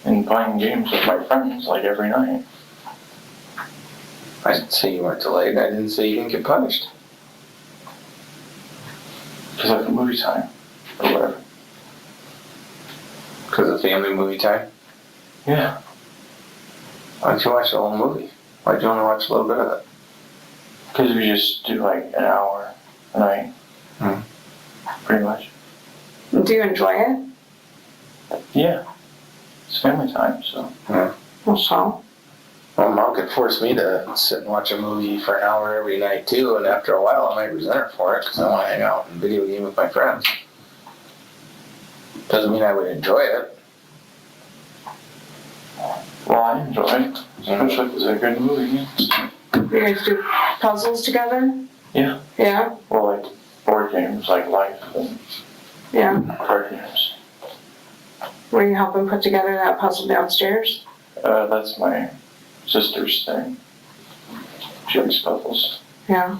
in playing games with my friends like every night. I didn't say you weren't delayed. I didn't say you didn't get punished. Because of movie time, or whatever. Because of family movie time? Yeah. Why don't you watch the whole movie? Why'd you only watch a little bit of it? Because we just do like an hour a night. Pretty much. Do you enjoy it? Yeah. It's family time, so. Well, so? Well, Mom could force me to sit and watch a movie for an hour every night too, and after a while I might resent her for it because I want to hang out and video game with my friends. Doesn't mean I would enjoy it. Well, I enjoy it, especially if it's a good movie. You guys do puzzles together? Yeah. Yeah? Well, like board games, like Life and Yeah. card games. Were you helping put together that puzzle downstairs? That's my sister's thing. She likes puzzles. Yeah.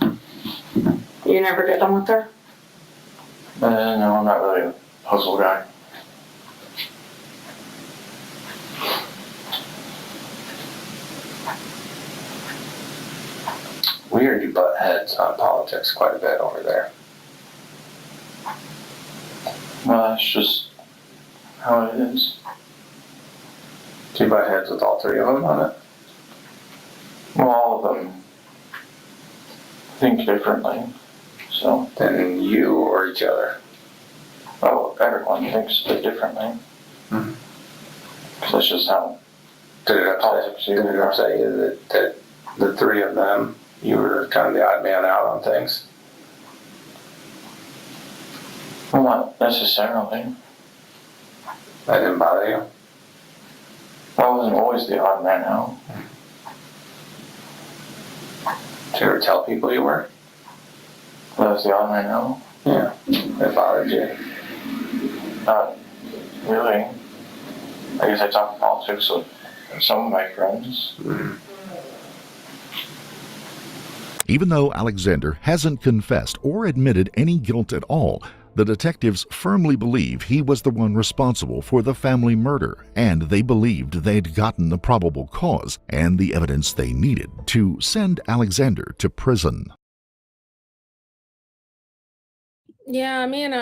You never did them with her? No, I'm not really a puzzle guy. We heard you butt heads on politics quite a bit over there. Well, that's just how it is. Do you butt heads with all three of them on it? Well, all of them think differently, so. Than you or each other? Oh, everyone thinks a bit differently. Mm-hmm. That's just how. Did it upset you that the three of them, you were kind of the odd man out on things? Well, not necessarily. That didn't bother you? I wasn't always the odd man out. Did you ever tell people you were? That was the odd man out? Yeah. It bothered you? Not really. I guess I talk politics with some of my friends. Mm-hmm. Even though Alexander hasn't confessed or admitted any guilt at all, the detectives firmly believe he was the one responsible for the family murder, and they believed they'd gotten the probable cause and the evidence they needed to send Alexander to prison. Yeah, I mean,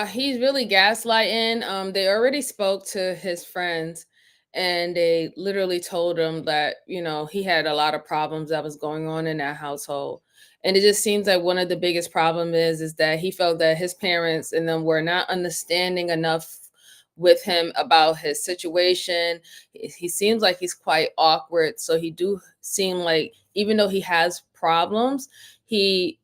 he's really gaslighting. They already spoke to his friends, and they literally told him that he had a lot of problems that was going on in that household, and it just seems like one of the biggest problem is that he felt that his parents and them were not understanding enough with him about his situation. He seems like he's quite awkward, so he do seem like even though he has problems, he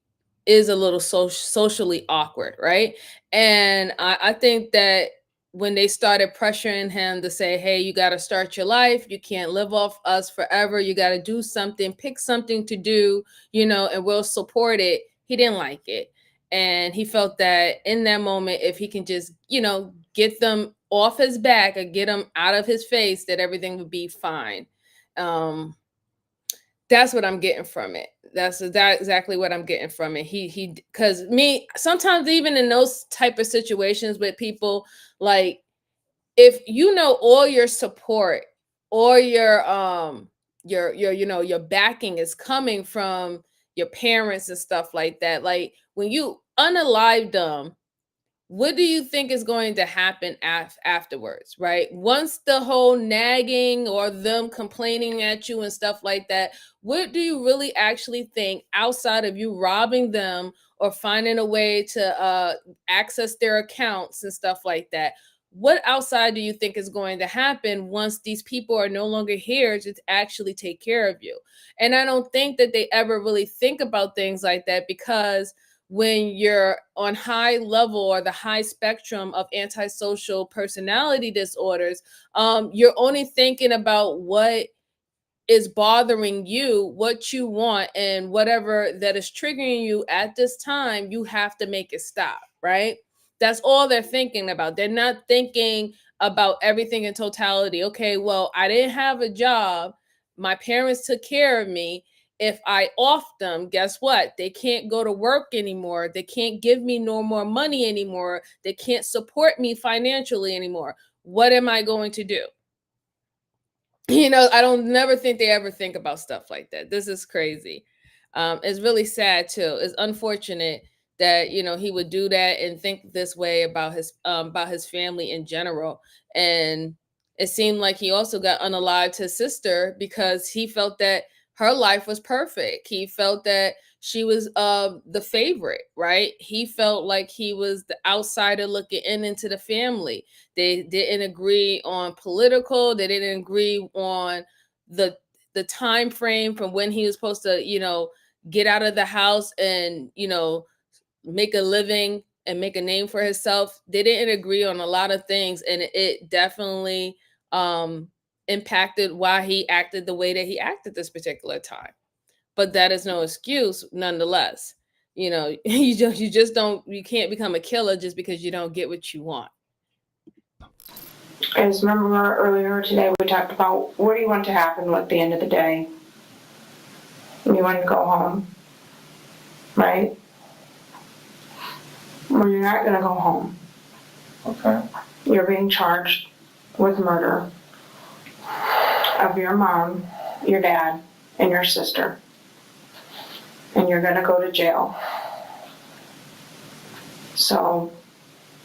is a little socially awkward, right? And I think that when they started pressuring him to say, hey, you got to start your life, you can't live off us forever, you got to do something, pick something to do, and we'll support it, he didn't like it. And he felt that in that moment, if he can just, get them off his back or get them out of his face, that everything would be fine. That's what I'm getting from it. That's exactly what I'm getting from it. Because me, sometimes even in those type of situations with people, like if all your support or your backing is coming from your parents and stuff like that, like when you unalive them, what do you think is going to happen afterwards, right? Once the whole nagging or them complaining at you and stuff like that, what do you really actually think outside of you robbing them or finding a way to access their accounts and stuff like that? What outside do you think is going to happen once these people are no longer here to actually take care of you? And I don't think that they ever really think about things like that, because when you're on high level or the high spectrum of antisocial personality disorders, you're only thinking about what is bothering you, what you want, and whatever that is triggering you at this time, you have to make it stop, right? That's all they're thinking about. They're not thinking about everything in totality. Okay, well, I didn't have a job. My parents took care of me. If I off them, guess what? They can't go to work anymore. They can't give me no more money anymore. They can't support me financially anymore. What am I going to do? I don't never think they ever think about stuff like that. This is crazy. It's really sad too. It's unfortunate that he would do that and think this way about his family in general. And it seemed like he also got unalived his sister because he felt that her life was perfect. He felt that she was the favorite, right? He felt like he was the outsider looking into the family. They didn't agree on political. They didn't agree on the time frame from when he was supposed to, get out of the house and, make a living and make a name for himself. They didn't agree on a lot of things, and it definitely impacted why he acted the way that he acted this particular time. But that is no excuse nonetheless. you can't become a killer just because you don't get what you want. I just remember earlier today we talked about what do you want to happen at the end of the day? You want to go home, right? Well, you're not going to go home. Okay. You're being charged with murder of your mom, your dad, and your sister. And you're going to go to jail. So,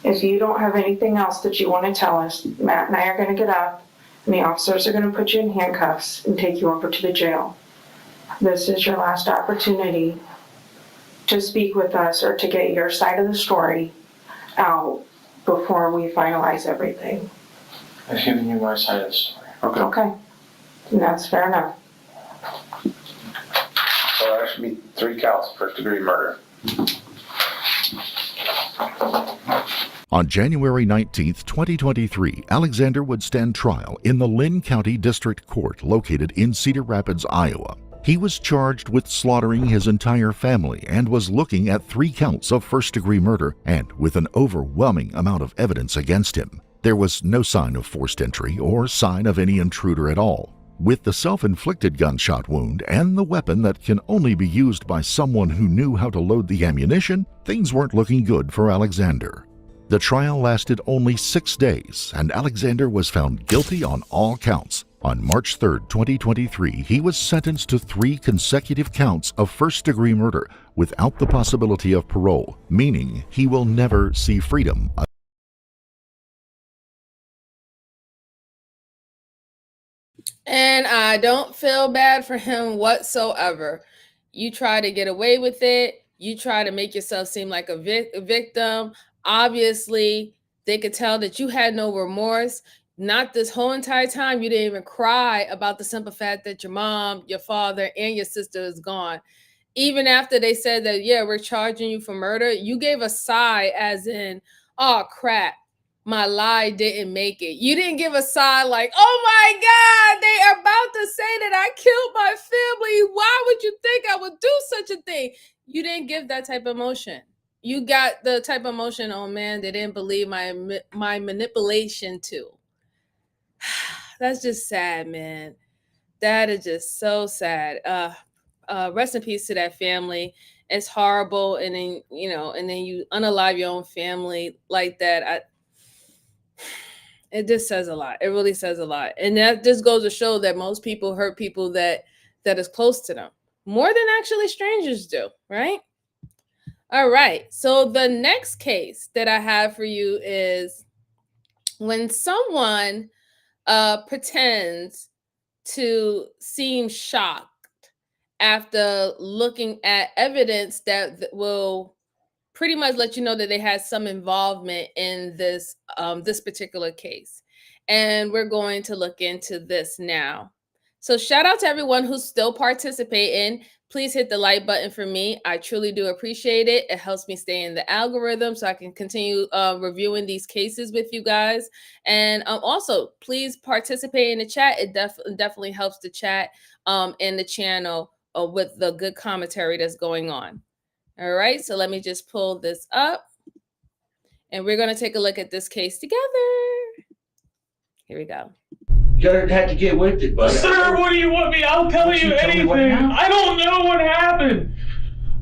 if you don't have anything else that you want to tell us, Matt and I are going to get up, and the officers are going to put you in handcuffs and take you over to the jail. This is your last opportunity to speak with us or to get your side of the story out before we finalize everything. I've given you my side of the story. Okay. And that's fair enough. So that should be 3 counts of first-degree murder. On January 19, 2023, Alexander would stand trial in the Lynn County District Court located in Cedar Rapids, Iowa. He was charged with slaughtering his entire family and was looking at 3 counts of first-degree murder and with an overwhelming amount of evidence against him. There was no sign of forced entry or sign of any intruder at all. With the self-inflicted gunshot wound and the weapon that can only be used by someone who knew how to load the ammunition, things weren't looking good for Alexander. The trial lasted only 6 days, and Alexander was found guilty on all counts. On March 3, 2023, he was sentenced to 3 consecutive counts of first-degree murder without the possibility of parole, meaning he will never see freedom. And I don't feel bad for him whatsoever. You try to get away with it. You try to make yourself seem like a victim. Obviously, they could tell that you had no remorse. Not this whole entire time. You didn't even cry about the simple fact that your mom, your father, and your sister is gone. Even after they said that, yeah, we're charging you for murder, you gave a sigh as in, oh, crap. My lie didn't make it. You didn't give a sigh like, oh my God, they are about to say that I killed my family. Why would you think I would do such a thing? You didn't give that type of emotion. You got the type of emotion, oh man, they didn't believe my manipulation too. That's just sad, man. That is just so sad. Rest in peace to that family. It's horrible. And then, and then you unalive your own family like that. It just says a lot. It really says a lot. And that just goes to show that most people hurt people that is close to them more than actually strangers do, right? All right. So the next case that I have for you is when someone pretends to seem shocked after looking at evidence that will pretty much let you know that they had some involvement in this this particular case. And we're going to look into this now. So shout out to everyone who's still participating. Please hit the like button for me. I truly do appreciate it. It helps me stay in the algorithm so I can continue reviewing these cases with you guys. And also, please participate in the chat. It definitely helps the chat in the channel with the good commentary that's going on. All right, so let me just pull this up and we're going to take a look at this case together. Here we go. You had to get with it, buddy. Sir, what do you want me? I'll tell you anything. I don't know what happened.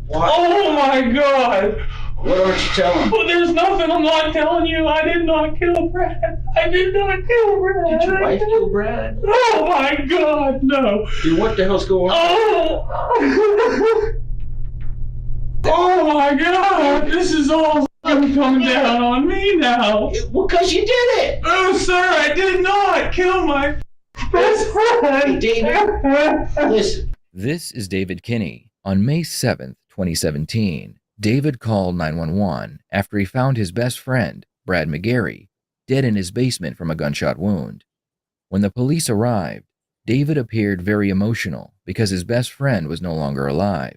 What? Oh my God. What aren't you telling? Well, there's nothing I'm not telling you. I did not kill Brad. I did not kill Brad. Did your wife kill Brad? Oh my God, no. Dude, what the hell's going on? Oh. Oh my God, this is all coming down on me now. Well, because you did it. Oh, sir, I did not kill my best friend. Hey, David, listen. This is David Kinney. On May 7th, 2017, David called 911 after he found his best friend, Brad McGarry, dead in his basement from a gunshot wound. When the police arrived, David appeared very emotional because his best friend was no longer alive.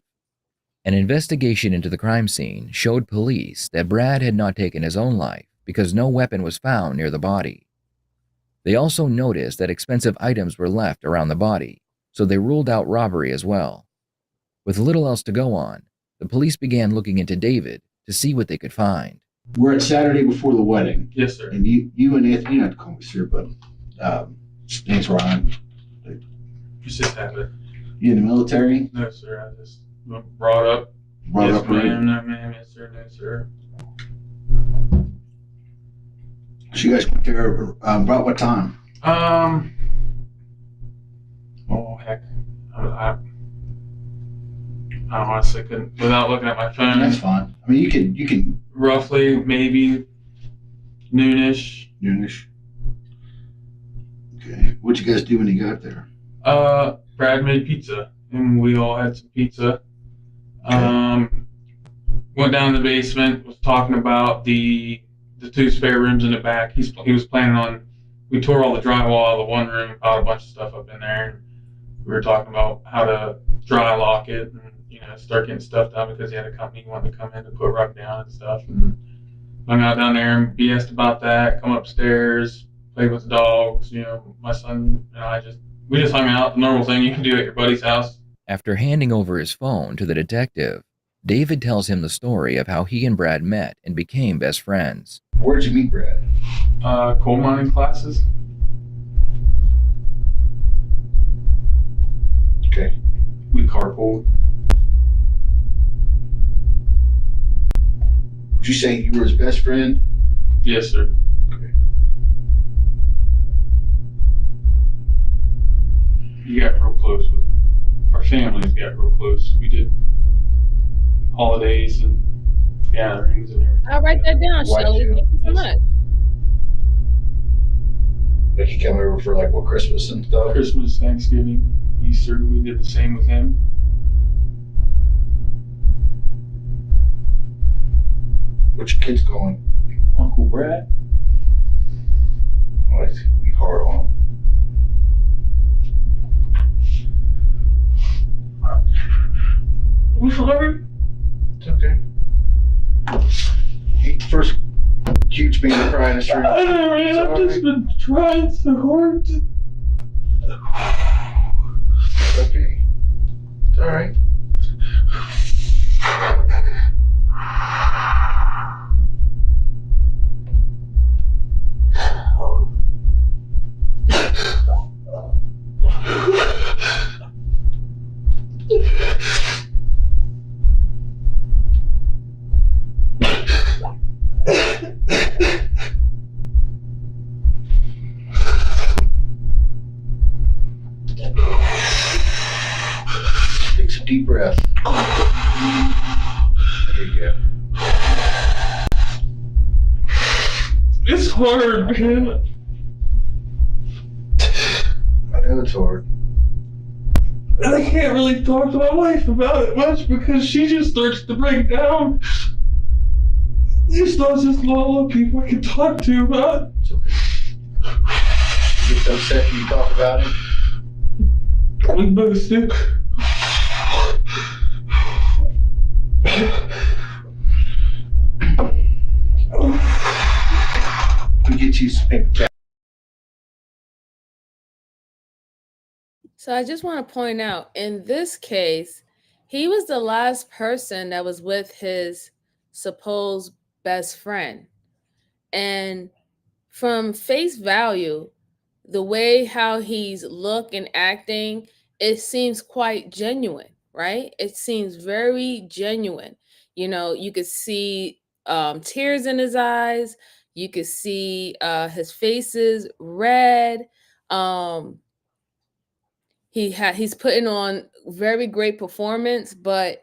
An investigation into the crime scene showed police that Brad had not taken his own life because no weapon was found near the body. They also noticed that expensive items were left around the body, so they ruled out robbery as well. With little else to go on, The police began looking into David to see what they could find. We're at Saturday before the wedding. Yes, sir. And you and Anthony, you don't have to call me sir, but name's Ron. You just have it. You in the military? No, sir. I just brought up. Brought yes, up right? No, ma'am. Yes, sir. No, sir. So you guys went there about what time? Oh heck, I honestly couldn't without looking at my phone. That's fine. I mean, you can roughly maybe noonish. Noonish. Okay. What'd you guys do when you got there? Brad made pizza, and we all had some pizza. Okay. Went down to the basement. Was talking about the 2 spare rooms in the back. He was planning on. We tore all the drywall out of the one room, piled a bunch of stuff up in there, and we were talking about how to dry lock it and start getting stuff done because he had a company wanting to come in to put rug down and stuff. And hung out down there and BS'd about that. Come upstairs, played with the dogs. My son and we just hung out. Normal thing you can do at your buddy's house. After handing over his phone to the detective, David tells him the story of how he and Brad met and became best friends. Where'd you meet Brad? Coal mining classes. Okay. We carpooled. Would you say you were his best friend? Yes, sir. Okay. You got real close with him. Our families got real close. We did holidays and gatherings and everything. I'll write that down, Shelly. Thank you so much. Like he came over for what, Christmas and stuff? Christmas, Thanksgiving, Easter, we did the same with him. What's your kids calling? Uncle Brad. Oh, it's gonna be hard on him. We sorry? It's okay. First huge baby cry in the street. I know, man. I've just been trying so hard to. It's okay. It's all right. Take some deep breath. There you go. It's hard, man. I know it's hard. And I can't really talk to my wife about it much because she just starts to break down. There's not just a lot of people I can talk to about it. It's okay. You get upset when you talk about it? We both do. We get you spectacular. So I just want to point out, in this case, he was the last person that was with his supposed best friend. And from face value, the way how he's look and acting, it seems quite genuine, right? It seems very genuine. You could see tears in his eyes. You could see his face is red. He's putting on very great performance, but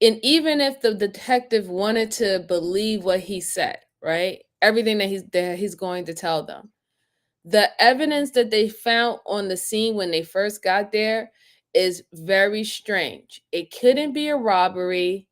even if the detective wanted to believe what he said, right? Everything that he's going to tell them. The evidence that they found on the scene when they first got there is very strange. It couldn't be a robbery.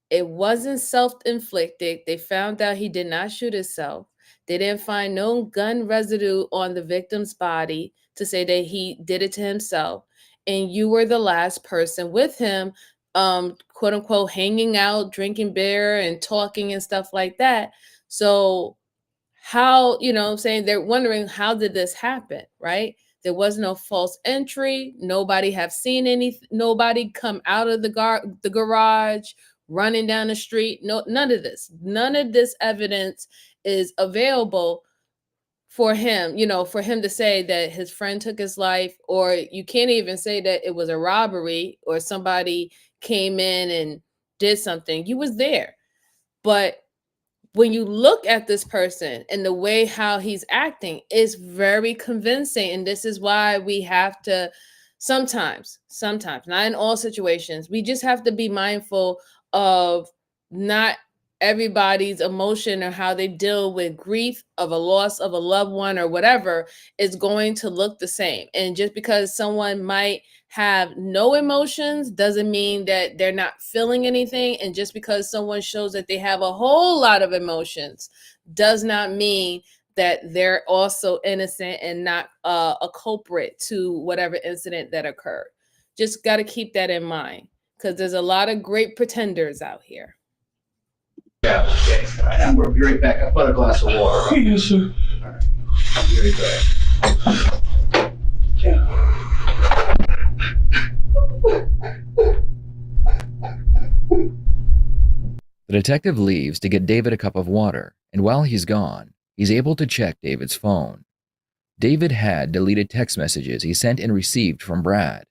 It wasn't self-inflicted. They found out he did not shoot himself. They didn't find no gun residue on the victim's body to say that he did it to himself. And you were the last person with him, quote unquote, hanging out, drinking beer and talking and stuff like that. So how, what I'm saying, they're wondering, how did this happen, right? There was no false entry. Nobody have seen nobody come out of the garage, running down the street. No, none of this. None of this evidence is available for him, for him to say that his friend took his life, or you can't even say that it was a robbery or somebody came in and did something. You was there. But when you look at this person and the way how he's acting is very convincing. And this is why we have to sometimes, not in all situations, we just have to be mindful of not everybody's emotion or how they deal with grief of a loss of a loved one or whatever is going to look the same. And just because someone might have no emotions doesn't mean that they're not feeling anything. And just because someone shows that they have a whole lot of emotions does not mean that they're also innocent and not a culprit to whatever incident that occurred. Just got to keep that in mind, because there's a lot of great pretenders out here. Yeah, okay. All right, I'm going to be right back. I bought a glass of water. Yes, sir. All right. I'll be right back. Yeah. The detective leaves to get David a cup of water, and while he's gone, he's able to check David's phone. David had deleted text messages he sent and received from Brad.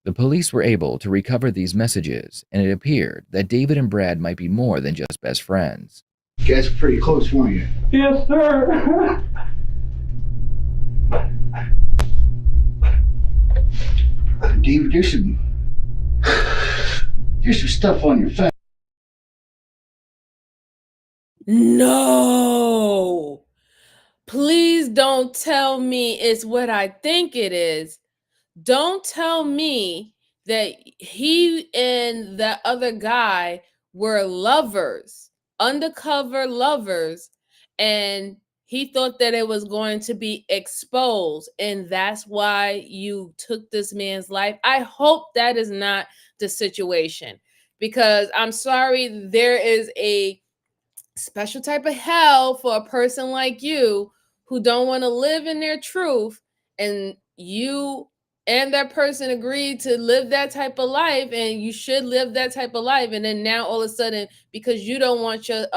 The police were able to recover these messages, and it appeared that David and Brad might be more than just best friends. You guys are pretty close, weren't you? Yes, sir. David, there's some stuff on your phone. No, please don't tell me it's what I think it is. Don't tell me that he and that other guy were lovers, undercover lovers, and he thought that it was going to be exposed, and that's why you took this man's life. I hope that is not the situation, because I'm sorry, there is a special type of hell for a person like you who don't want to live in their truth, and you and that person agreed to live that type of life, and you should live that type of life, and then now all of a sudden, because you don't want your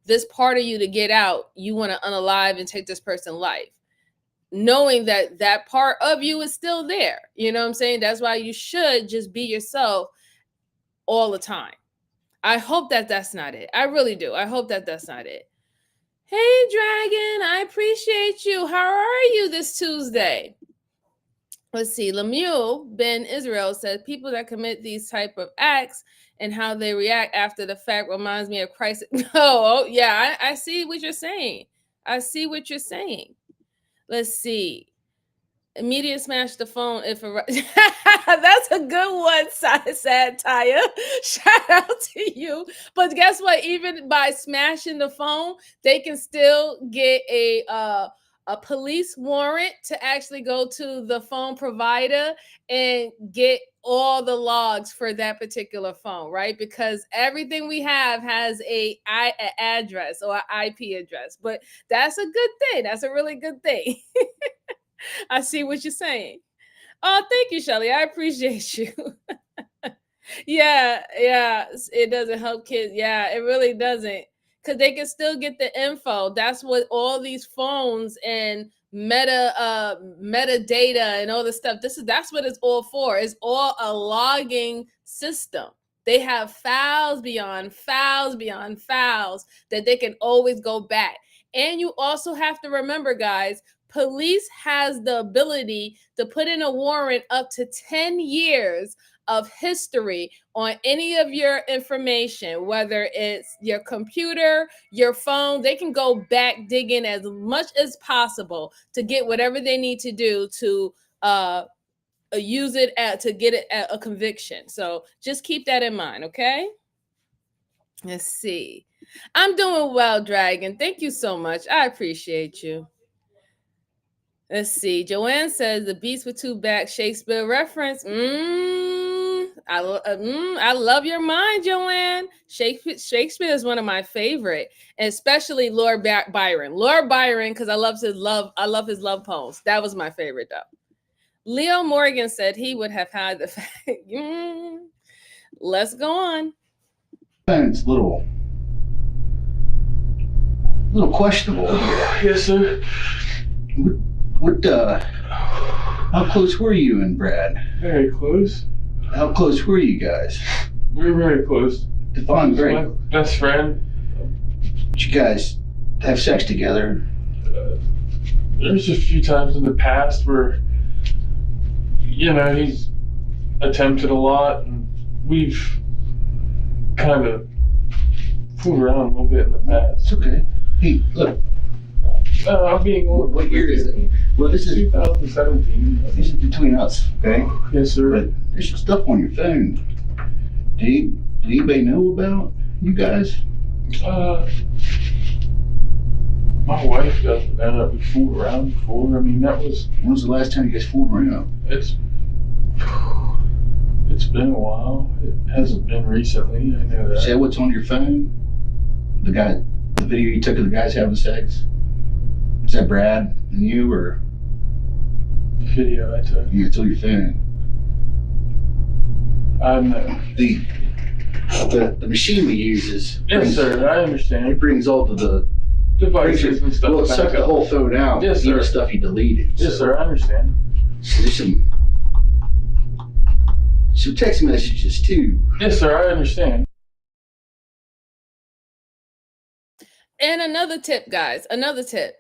this part of you to get out, you want to unalive and take this person's life, knowing that that part of you is still there. You know what I'm saying? That's why you should just be yourself all the time. I hope that that's not it. I really do. I hope that that's not it. Hey, Dragon, I appreciate you. How are you this Tuesday? Let's see. Lemieux Ben Israel said people that commit these type of acts and how they react after the fact reminds me of Christ. Oh, yeah, I see what you're saying. I see what you're saying. Let's see. Immediate smash the phone if a that's a good one, sad Taya. Shout out to you. But guess what? Even by smashing the phone, they can still get a police warrant to actually go to the phone provider and get all the logs for that particular phone, right? Because everything we have has a address or an IP address. But that's a good thing. That's a really good thing. I see what you're saying. Oh, thank you, Shelly. I appreciate you. Yeah, it doesn't help kids. Yeah, it really doesn't. Because they can still get the info. That's what all these phones and metadata and all this stuff. That's what it's all for. It's all a logging system. They have files beyond files beyond files that they can always go back. And you also have to remember, guys, police has the ability to put in a warrant up to 10 years of history on any of your information, whether it's your computer, your phone. They can go back digging as much as possible to get whatever they need to do to use it to get it at a conviction. So just keep that in mind, okay? Let's see. I'm doing well, Dragon. Thank you so much. I appreciate you. Let's see. Joanne says the Beast with Two Backs Shakespeare reference. I love your mind, Joanne. Shakespeare is one of my favorite, and especially Lord Byron. Lord Byron, because I love his love poems. That was my favorite though. Leo Morgan said he would have had the fact. Let's go on. It's a little questionable here. Yes, sir. How close were you and Brad? Very close. How close were you guys? We were very close. Define very. My best friend. Did you guys have sex together? There's a few times in the past where, he's attempted a lot, and we've kind of fooled around a little bit in the past. It's okay. Hey, look. I'm being old. What year is it? Well, this is 2017. This is between us, okay? Yes, sir. But there's some stuff on your phone. Did anybody know about you guys? My wife doesn't know that we fooled around before. I mean, that was. When was the last time you guys fooled around? It's been a while. It hasn't been recently. I know that. Is that what's on your phone? The video you took of the guys having sex? Is that Brad and you, or? The video I took. Yeah, it's on your phone. I know. The machine we use is. Yes, sir. I understand. It brings all of the devices and stuff. Well, it sucked the whole phone out. Yes, sir. Even stuff you deleted. Yes, sir. I understand. So there's some text messages too. Yes, sir. I understand. And another tip, guys. Another tip.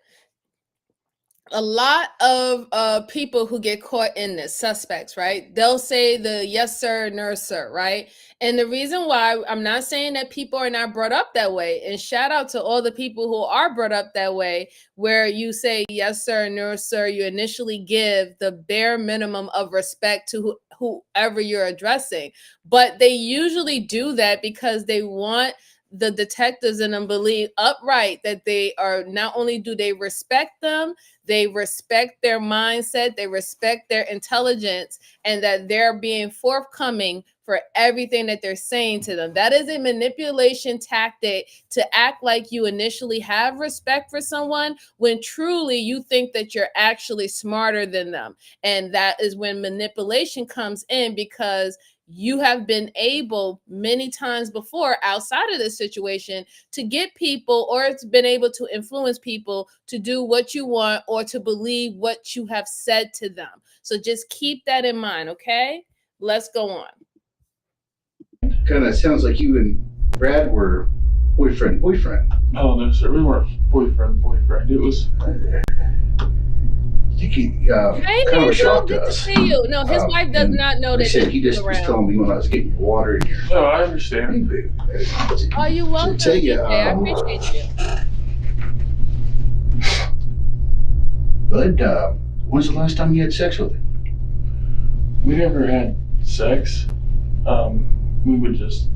A lot of people who get caught in this, suspects, right? They'll say the yes sir, no sir, right? And the reason why, I'm not saying that people are not brought up that way, and shout out to all the people who are brought up that way, where you say yes sir, no sir, you initially give the bare minimum of respect to whoever you're addressing. But they usually do that because they want the detectives in them believe upright that they are, not only do they respect them, they respect their mindset, they respect their intelligence, and that they're being forthcoming for everything that they're saying to them. That is a manipulation tactic to act like you initially have respect for someone when truly you think that you're actually smarter than them. And that is when manipulation comes in, because you have been able many times before outside of this situation to get people, or it's been able to influence people to do what you want or to believe what you have said to them. So just keep that in mind, okay? Let's go on. Kind of sounds like you and Brad were boyfriend. Oh, no, sir. We weren't boyfriend. It was. Hey, kind of a shock to us. See you. No, his wife does not know that. He just was telling me when I was getting your water in here. No, I understand. Oh, you welcome. Tell you, I appreciate you. Bud, when's the last time you had sex with him? We never had sex. We would just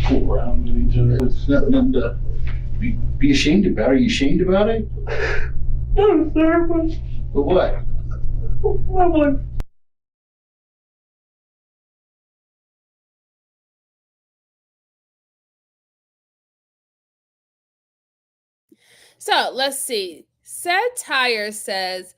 fool around with each other. It's nothing to be ashamed about. Are you ashamed about it? No, sir. But what? Well, So let's see. Satire says,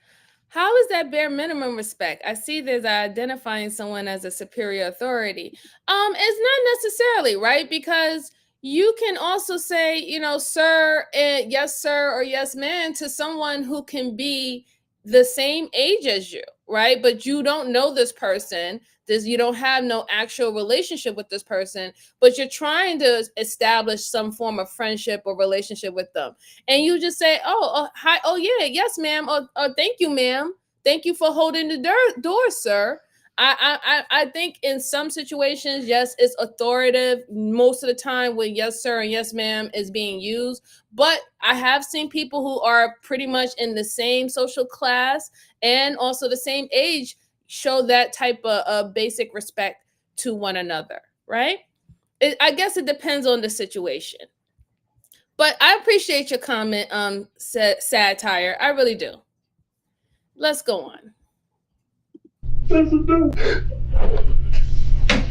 how is that bare minimum respect? I see there's identifying someone as a superior authority. It's not necessarily, right? Because you can also say, sir, and yes, sir, or yes, ma'am, to someone who can be the same age as you, right? But you don't know this person. You don't have no actual relationship with this person, but you're trying to establish some form of friendship or relationship with them. And you just say, hi, oh yeah, yes, ma'am. Oh, thank you, ma'am. Thank you for holding the door, sir. I think in some situations, yes, it's authoritative most of the time when yes, sir, and yes, ma'am is being used. But I have seen people who are pretty much in the same social class and also the same age show that type of basic respect to one another, right? I guess it depends on the situation. But I appreciate your comment, Satire. I really do. Let's go on.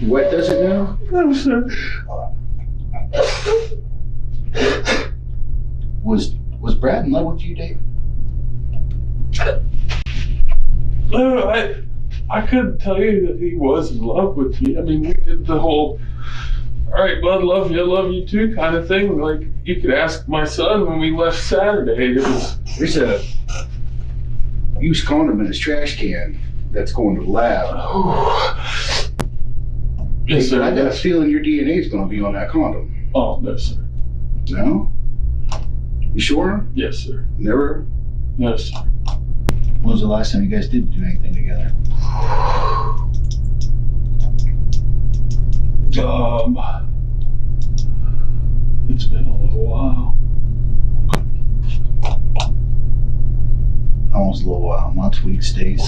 What does it now? No, sir. Was Brad in love with you, David? No, I couldn't tell you that he was in love with me. I mean, we did the whole, all right, bud, love you too kind of thing. Like, you could ask my son when we left Saturday. It was... There's a used condom in his trash can that's going to the lab. Yes, sir. I got a feeling your DNA is going to be on that condom. Oh, no, sir. No? You sure? Yes, sir. Never? No, sir. When was the last time you guys did do anything together? It's been a little while. Almost a little while. Months, weeks, days?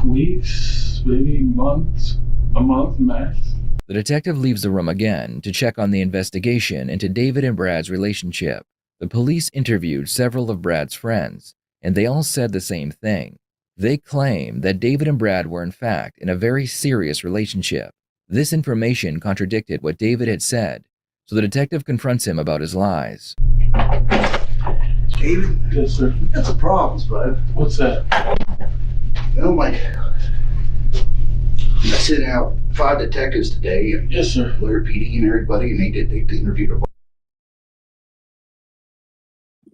Weeks, maybe months. A month max. The detective leaves the room again to check on the investigation into David and Brad's relationship. The police interviewed several of Brad's friends, and they all said the same thing. They claim that David and Brad were in fact in a very serious relationship. This information contradicted what David had said, so the detective confronts him about his lies. David? Yes, sir. We got some problems, bud. What's that? You know, I sent out 5 detectives today, and yes, sir. Larry PD and everybody, and they interviewed a bunch.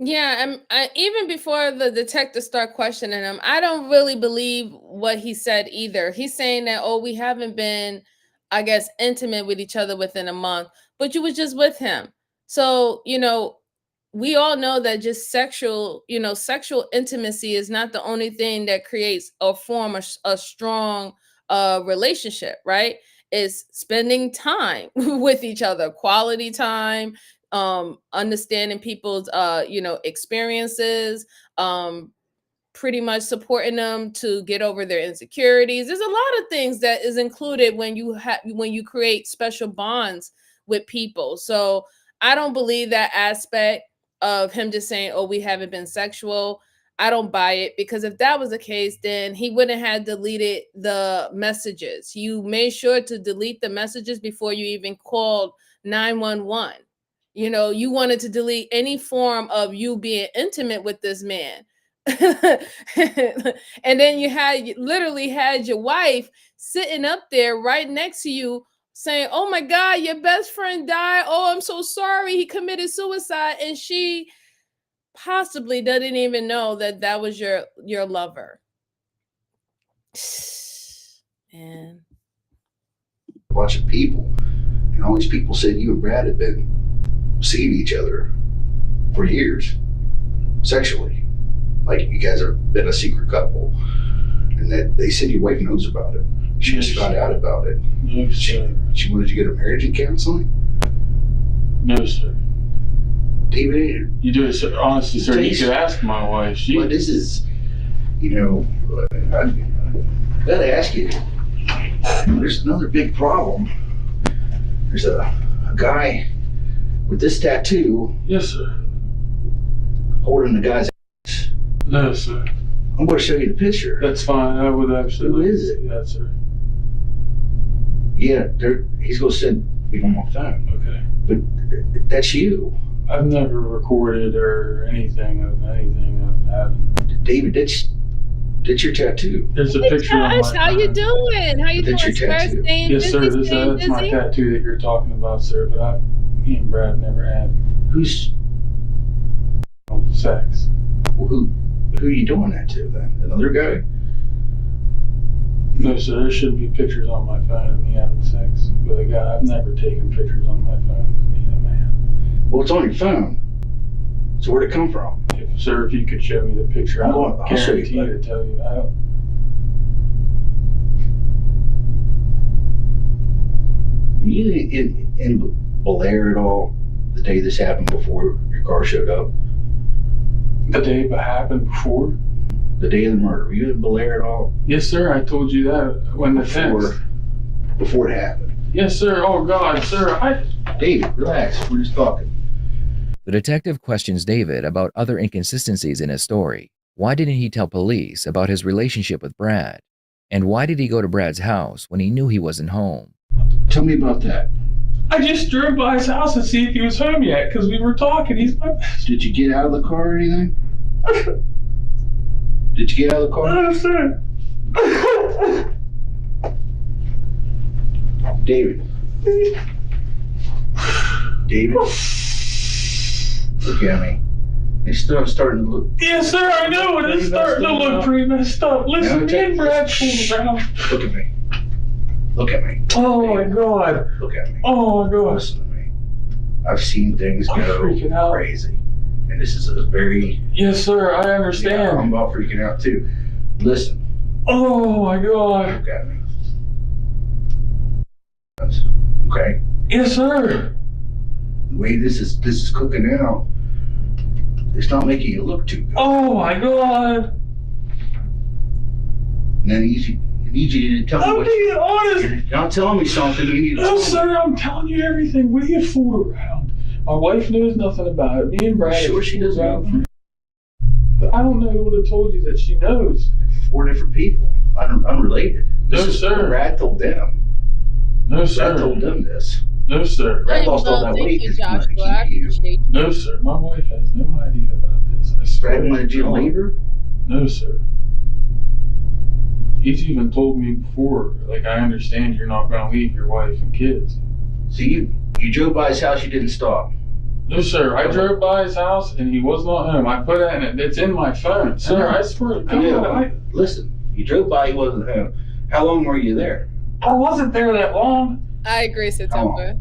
Yeah, even before the detectives start questioning him, I don't really believe what he said either. He's saying that, oh, we haven't been, I guess, intimate with each other within a month, but you was just with him. So, we all know that just sexual intimacy is not the only thing that creates or form a strong relationship, right? It's spending time with each other, quality time, understanding people's experiences, pretty much supporting them to get over their insecurities. There's a lot of things that is included when you create special bonds with people. So I don't believe that aspect of him just saying, oh, we haven't been sexual. I don't buy it, because if that was the case, then he wouldn't have deleted the messages. You made sure to delete the messages before you even called 911. You wanted to delete any form of you being intimate with this man. And then you literally had your wife sitting up there right next to you saying, oh my God, your best friend died. Oh, I'm so sorry. He committed suicide. And she possibly doesn't even know that that was your lover. Man. A bunch of people, and all these people said you and Brad had been seeing each other for years, sexually. Like you guys have been a secret couple, and that they said your wife knows about it. She just found out about it. No, sir. She wanted to get a marriage and counseling? No, sir. David, you do it, sir. Honestly, sir, you could ask my wife. But this is, I gotta ask you, there's another big problem. There's a guy with this tattoo. Yes, sir. Holding the guy's ass. No, sir. I'm going to show you the picture. That's fine. I would actually. Who is it? Yes, sir. Yeah, he's going to send me on my phone. Okay. But that's you. I've never recorded or anything of anything I've had. David, that's your tattoo. There's a picture on my phone. How you doing? How you That's doing? your tattoo. Yes, sir. That's my tattoo that you're talking about, sir. But me and Brad never had. Who's sex? Well, who are you doing that to then? Another guy? No, sir. There should be pictures on my phone of me having sex with a guy. I've never taken pictures on my phone with me and a man. Well, it's on your phone. So where'd it come from? Sir, if you could show me the picture, I'll guarantee you to tell you. Were you in Belair at all the day this happened before your car showed up? The day it happened before? The day of the murder. Were you in Belair at all? Yes, sir. I told you that when the text. Before it happened? Yes, sir. Oh, God, sir. David, relax. We're just talking. The detective questions David about other inconsistencies in his story. Why didn't he tell police about his relationship with Brad? And why did he go to Brad's house when he knew he wasn't home? Tell me about that. I just drove by his house to see if he was home yet, because we were talking. Did you get out of the car or anything? Did you get out of the car? No, sir. David. David. Look at me. It's still starting to look. Yes, sir, I know it is starting to look pretty messed up. Listen, me and Brad pulled around. Look at me. Look at me. Oh my God. Look at me. Oh my God. Listen to me. I've seen things go crazy. And this is a very... Yes, sir, I understand. Yeah, I'm about freaking out too. Listen. Oh my God. Look at me. Okay? Yes, sir. The way this is cooking out, it's not making you look too good. Oh my God. And then I need you to tell me I'm being honest. You're not telling me something. You need to No, sir, I'm telling you everything. We have fooled around. My wife knows nothing about it. Me and Brad. Sure, she doesn't know. But I don't know who would have told you that she knows. 4 different people, unrelated. No, sir. Brad told them. No, sir. Brad told them this. No, sir. Brad lost all that weight because he wanted to keep you. No, sir. My wife has no idea about this. I swear. Brad wanted you to leave her? No, sir. He's even told me before, like, I understand you're not going to leave your wife and kids. So you drove by his house, you didn't stop? No, sir. I drove by his house and he was not home. I put it in it. It's in my phone. Sir, I swear to God. Listen, you drove by, he wasn't home. How long were you there? I wasn't there that long. I agree, September.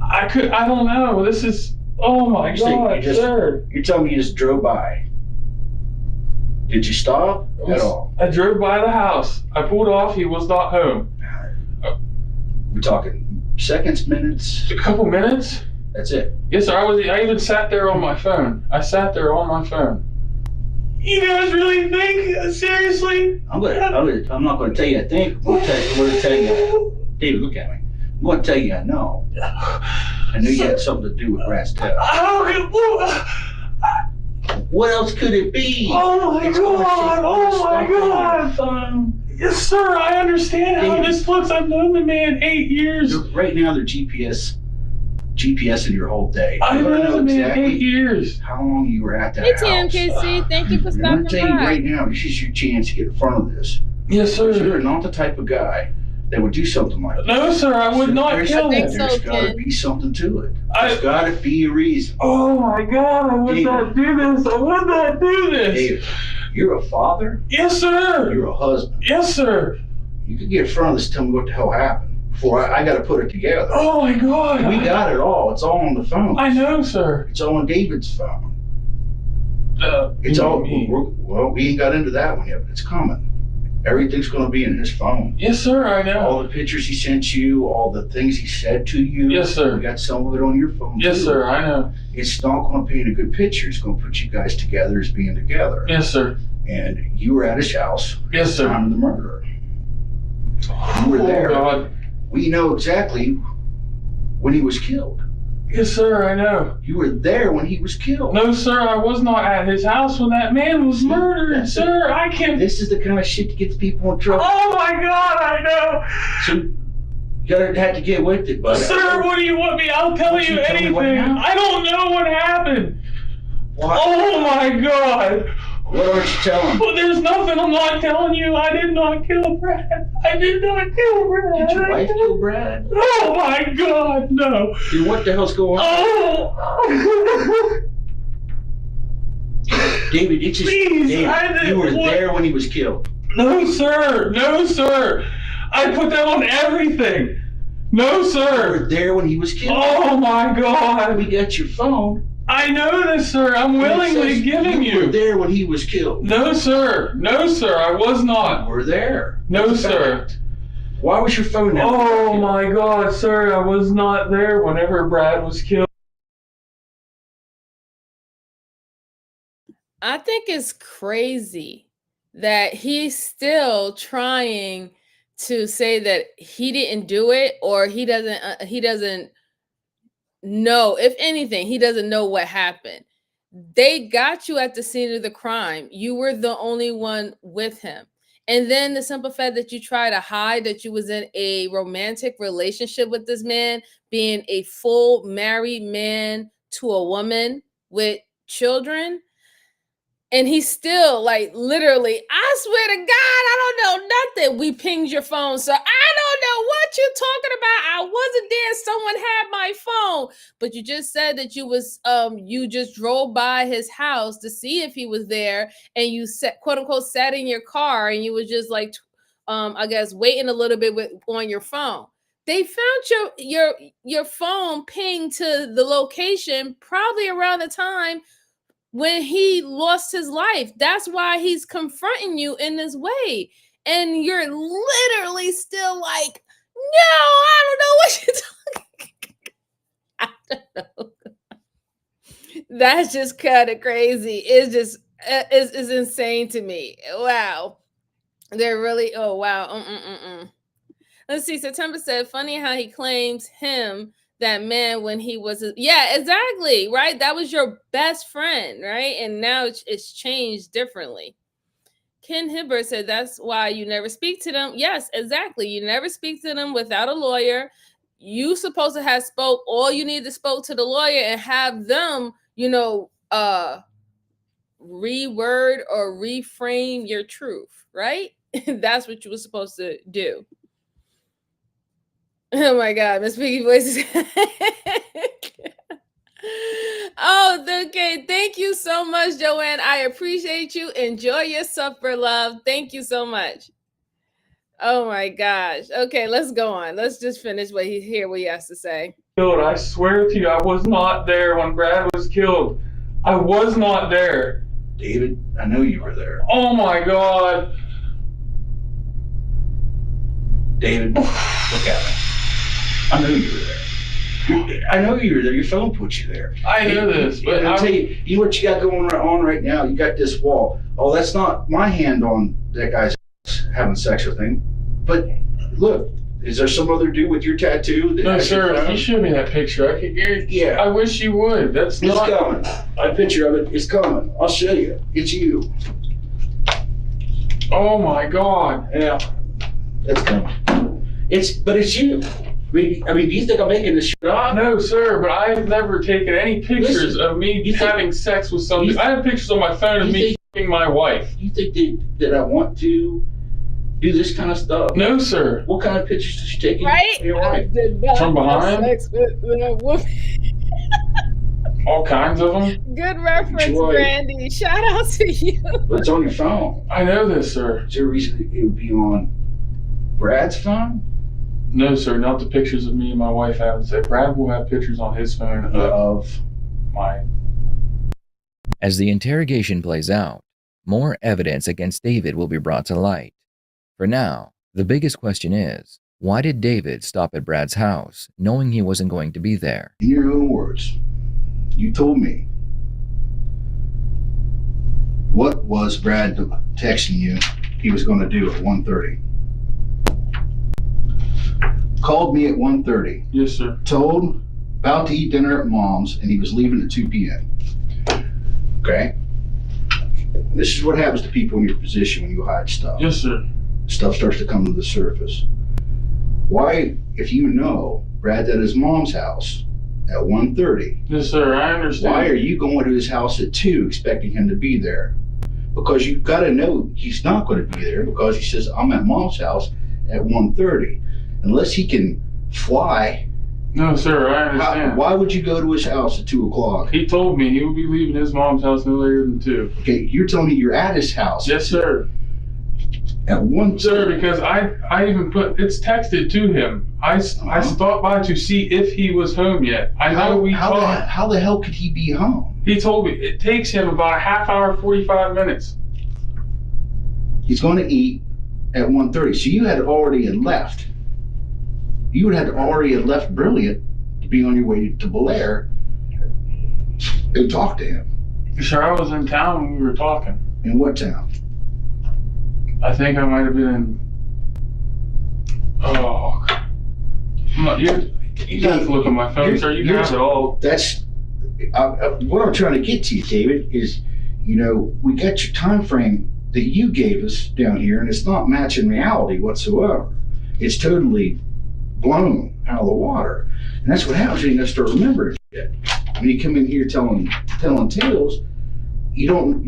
I don't know. This is, oh my God, sir. You're telling me you just drove by. Did you stop at all? I drove by the house. I pulled off. He was not home. We're talking seconds, minutes? A couple minutes. That's it. Yes, sir. I even sat there on my phone. I sat there on my phone. You guys really think? Seriously? I'm not going to tell you I think. I'm going to tell you. David, look at me. I'm going to tell you I know. I knew you had something to do with Brad's death. What else could it be? Oh my God! Oh my God! Yes, sir. I understand how this looks. I've known the man 8 years. Right now, they're GPS in your whole day. I've known the man 8 years. How long you were at that Hey, house. TMKC, thank you for I'm stopping going to tell you by. right now, this is your chance to get in front of this. Yes, sir. You're not the type of guy that would do something like that. No, sir. I would not kill him. There's got to be something to it. There's got to be a reason. Oh my God! I would not do this. I would not do this. David, you're a father? Yes, sir. You're a husband? Yes, sir. You can get in front of this and tell me what the hell happened before I got to put it together. Oh my God! We got it all. It's all on the phone. I know, sir. It's all on David's phone. It's all. Well, we ain't got into that one yet, but it's coming. Everything's going to be in his phone. Yes, sir, I know. All the pictures he sent you, all the things he said to you. Yes, sir. You got some of it on your phone, Yes, too. sir, I know. It's not going to paint a good picture. It's going to put you guys together as being together. Yes, sir. And you were at his house. Yes, sir. At the time of the murder. You were there. Oh, God. We know exactly when he was killed. Yes, sir, I know. You were there when he was killed. No, sir, I was not at his house when that man was murdered, sir. I can't. This is the kind of shit that gets people in trouble. Oh my God, I know. So you had to get with it, buddy. Sir, what do you want me? I'll tell you anything. I don't know what happened. What? Oh my God. What aren't you telling me? Well, there's nothing I'm not telling you. I did not kill Brad. I did not kill Brad. Did your wife kill Brad? Oh my God, no. Dude, what the hell's going on? Oh. David, it's just David, you were there when he was killed. No, sir. No, sir. I put that on everything. No, sir. You were there when he was killed. Oh my God. We got your phone. I know this, sir. I'm willingly giving you. You were there when he was killed. No, sir. No, sir. I was not. You were there. No, sir. Why was your phone there? Oh my God, sir. I was not there whenever Brad was killed. I think it's crazy that he's still trying to say that he didn't do it, or he doesn't know. If anything, he doesn't know what happened. They got you at the scene of the crime. You were the only one with him. And then the simple fact that you try to hide that you was in a romantic relationship with this man, being a full married man to a woman with children. And he's still like, literally, I swear to God, I don't know nothing. We pinged your phone, so I don't know what you're talking about. I wasn't there. Someone had my phone. But you just said that you just drove by his house to see if he was there, and you quote unquote sat in your car, and you was just like, I guess waiting a little bit on your phone. They found your phone pinged to the location probably around the time when he lost his life. That's why he's confronting you in this way. And you're literally still like, no, I don't know what you're talking. I don't know. That's just kind of crazy. It's just is insane to me. Wow. They're really, oh wow. Let's see. September said, funny how he claims him, that man, when he was yeah, exactly, right? That was your best friend, right? And now it's changed differently. Ken Hibbert said, that's why you never speak to them. Yes, exactly. You never speak to them without a lawyer. You supposed to have spoke, all you need to spoke to the lawyer and have them, reword or reframe your truth, right? That's what you were supposed to do. Oh my God, Miss Piggy Voices. Oh, okay. Thank you so much, Joanne. I appreciate you. Enjoy your supper, love. Thank you so much. Oh my gosh. Okay, let's go on. Let's just finish what he has to say. I swear to you, I was not there when Brad was killed. I was not there. David, I know you were there. Oh my God. David, look at me. I know you were there. I know you were there. Your phone put you there. I know this, but I'll tell you, what you got going on right now. You got this wall. Oh, that's not my hand on that guy's having sex with him. But look, is there some other dude with your tattoo? No, sir. If you show me that picture, I could guarantee. Yeah. I wish you would. It's coming. A picture of it. It's coming. I'll show you. It's you. Oh my God. Yeah. That's coming. But it's you. I mean, do you think I'm making this shit up? No, sir, but I've never taken any pictures of me having sex with somebody. I have pictures on my phone of me fucking my wife. You think that I want to do this kind of stuff? No, sir. What kind of pictures did you take? Right? From behind? Sex with a woman. All kinds of them. Good reference, Brandy. Shout out to you. But it's on your phone. I know this, sir. Is there a reason it would be on Brad's phone? No, sir, not the pictures of me and my wife having sex. Brad will have pictures on his phone of my. As the interrogation plays out, more evidence against David will be brought to light. For now, the biggest question is, why did David stop at Brad's house, knowing he wasn't going to be there? In your own words, you told me. What was Brad texting you he was going to do at 1:30? Called me at 1:30. Yes, sir. Told about to eat dinner at Mom's, and he was leaving at 2 p.m. Okay? This is what happens to people in your position when you hide stuff. Yes, sir. Stuff starts to come to the surface. Why, if you know Brad's at his mom's house at 1:30. Yes, sir, I understand. Why are you going to his house at 2 expecting him to be there? Because you've got to know he's not going to be there, because he says, I'm at Mom's house at 1:30. Unless he can fly. No, sir, I understand. Why would you go to his house at 2 o'clock? He told me he would be leaving his mom's house no later than 2. Okay, you're telling me you're at his house? Yes, sir. At 1? Sir, because I even it's texted to him. I stopped by to see if he was home yet. I know we talked. How the hell could he be home? He told me it takes him about a half hour, 45 minutes. He's going to eat at 1:30. So you had already left. You would have already left Brilliant to be on your way to Bel Air and talk to him. Sir, I was in town when we were talking. In what town? I think I might have been in. Oh, you have to look at my phone, sir. You can have it all. That's what I'm trying to get to you, David. Is we got your time frame that you gave us down here, and it's not matching reality whatsoever. It's totally blown out of the water, and that's what happens when you start remembering shit. When you come in here telling tales, you don't,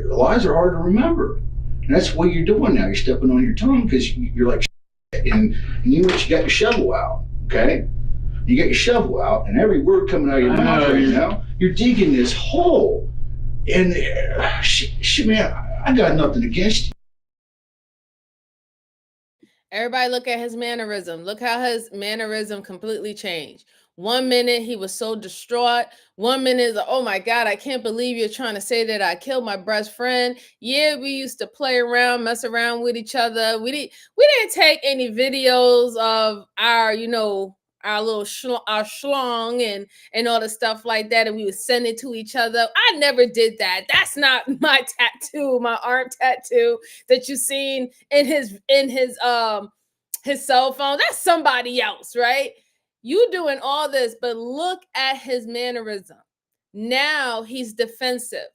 lies are hard to remember. And that's what you're doing now. You're stepping on your tongue because you're like, and you know what? You got your shovel out, okay? You got your shovel out, and every word coming out of your mouth right now, you're digging this hole. And shit, man, I got nothing against you. Everybody look at his mannerism. Look how his mannerism completely changed. 1 minute he was so distraught. 1 minute, oh my God, I can't believe you're trying to say that I killed my best friend. Yeah, we used to play around, mess around with each other. We didn't take any videos of our, our little our schlong and all the stuff like that, and we would send it to each other. I never did that. That's not my tattoo, my arm tattoo that you seen in his cell phone. That's somebody else, right? You doing all this, but look at his mannerism. Now he's defensive.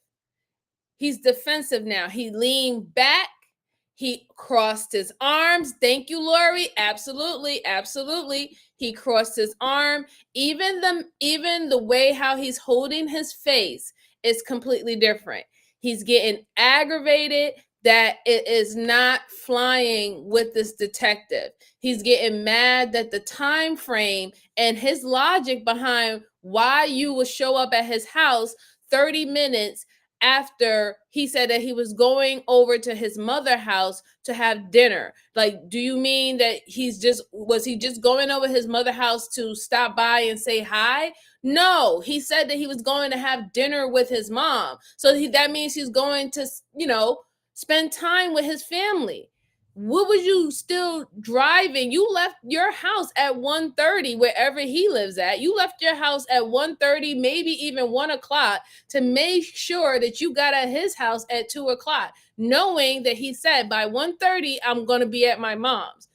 He's defensive now. He leaned back. He crossed his arms. Thank you, Lori. Absolutely, absolutely. He crossed his arm. Even the way how he's holding his face is completely different. He's getting aggravated that it is not flying with this detective. He's getting mad that the time frame and his logic behind why you would show up at his house 30 minutes after he said that he was going over to his mother's house to have dinner. Like, do you mean that was he just going over his mother's house to stop by and say hi? No, he said that he was going to have dinner with his mom. So that means he's going to, spend time with his family. What was you still driving? You left your house at 1:30, wherever he lives at. You left your house at 1:30, maybe even 1 o'clock, to make sure that you got at his house at 2 o'clock, knowing that he said by 1:30, I'm going to be at my mom's.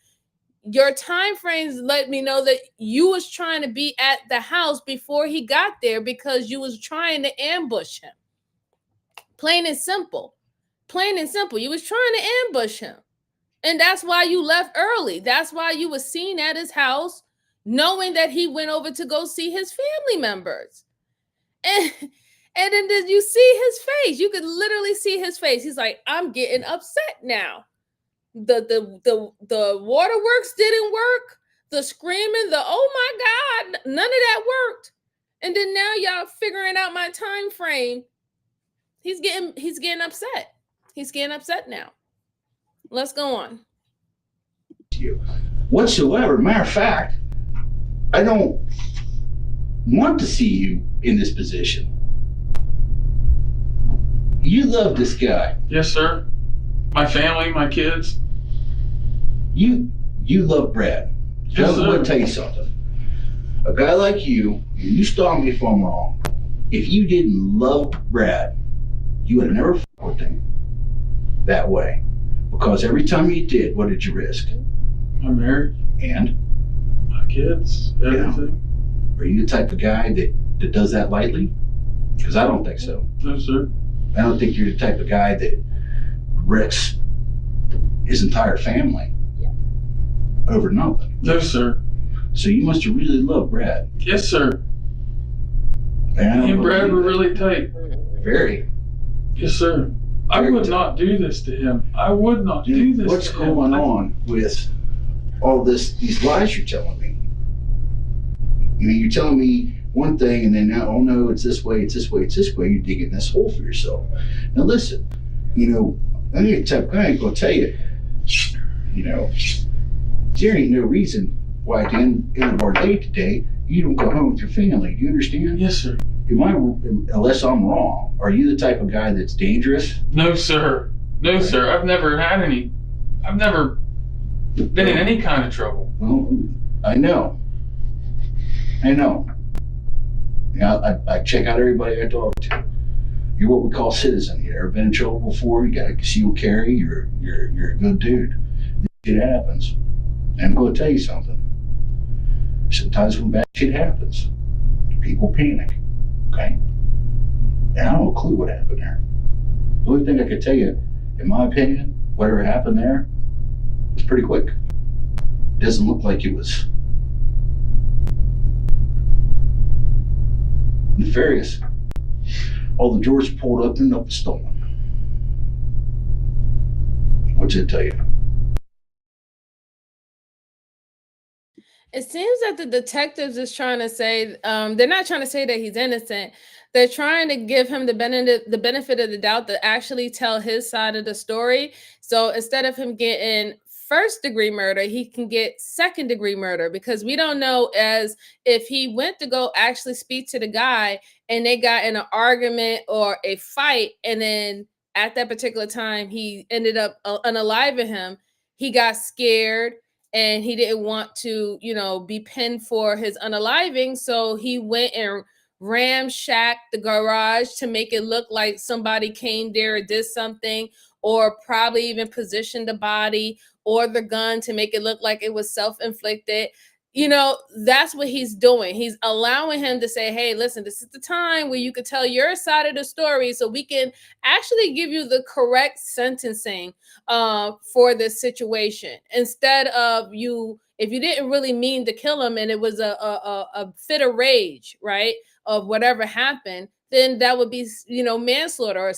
Your time frames let me know that you was trying to be at the house before he got there because you was trying to ambush him. Plain and simple. Plain and simple. You was trying to ambush him. And that's why you left early. That's why you were seen at his house, knowing that he went over to go see his family members. And then did you see his face? You could literally see his face. He's like, I'm getting upset now. The waterworks didn't work. The screaming, oh my God, none of that worked. And then now y'all figuring out my time frame. He's getting upset. He's getting upset now. Let's go on. You whatsoever. Matter of fact, I don't want to see you in this position. You love this guy. Yes, sir. My family, my kids. You love Brad. Yes, I'm going to tell you something. A guy like you stop me if I'm wrong. If you didn't love Brad, you would have never fought with him that way. Because every time you did, what did you risk? My marriage. And? My kids. Everything. Yeah. Are you the type of guy that does that lightly? Because I don't think so. No, sir. I don't think you're the type of guy that risks his entire family over nothing. No, sir. So you must have really loved Brad. Yes, sir. Me and Brad were really tight. Very. Yes, sir. I would not do this to him. I would not do this What's to him. going on with all these lies you're telling me? You're telling me one thing and then now, oh no, it's this way, it's this way, it's this way. You're digging this hole for yourself. Now listen, I'm the type of guy I'm going to tell you, there ain't no reason why at the end of our day today, you don't go home with your family. Do you understand? Yes, sir. Unless I'm wrong, are you the type of guy that's dangerous? No, sir. No, sir. I've never been in any kind of trouble. Well, I know. I check out everybody I talk to. You're what we call citizen. You ever been in trouble before? You got a concealed carry. You're a good dude. It happens. And I'm going to tell you something. Sometimes when bad shit happens, people panic. Okay? And I don't have a clue what happened there. The only thing I could tell you, in my opinion, whatever happened there was pretty quick. It doesn't look like it was nefarious. all the drawers pulled up and nothing stolen. What's it tell you? It seems that the detectives is trying to say, they're not trying to say that he's innocent. They're trying to give him the benefit of the doubt to actually tell his side of the story. So instead of him getting first degree murder, he can get second degree murder, because we don't know as if he went to go actually speak to the guy and they got in an argument or a fight, and then at that particular time he ended up unaliving him. He got scared and he didn't want to, be pinned for his unaliving. So he went and ramshacked the garage to make it look like somebody came there or did something, or probably even positioned the body or the gun to make it look like it was self-inflicted. That's what he's doing. He's allowing him to say, hey, listen, this is the time where you could tell your side of the story so we can actually give you the correct sentencing for this situation, instead of if you didn't really mean to kill him and it was a fit of rage, right, of whatever happened, then that would be manslaughter,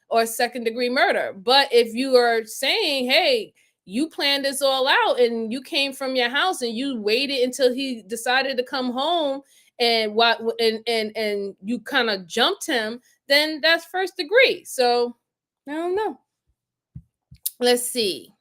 or second degree murder. But if you are saying, hey, you planned this all out and you came from your house and you waited until he decided to come home and and you kind of jumped him, then that's first degree. So I don't know. Let's see.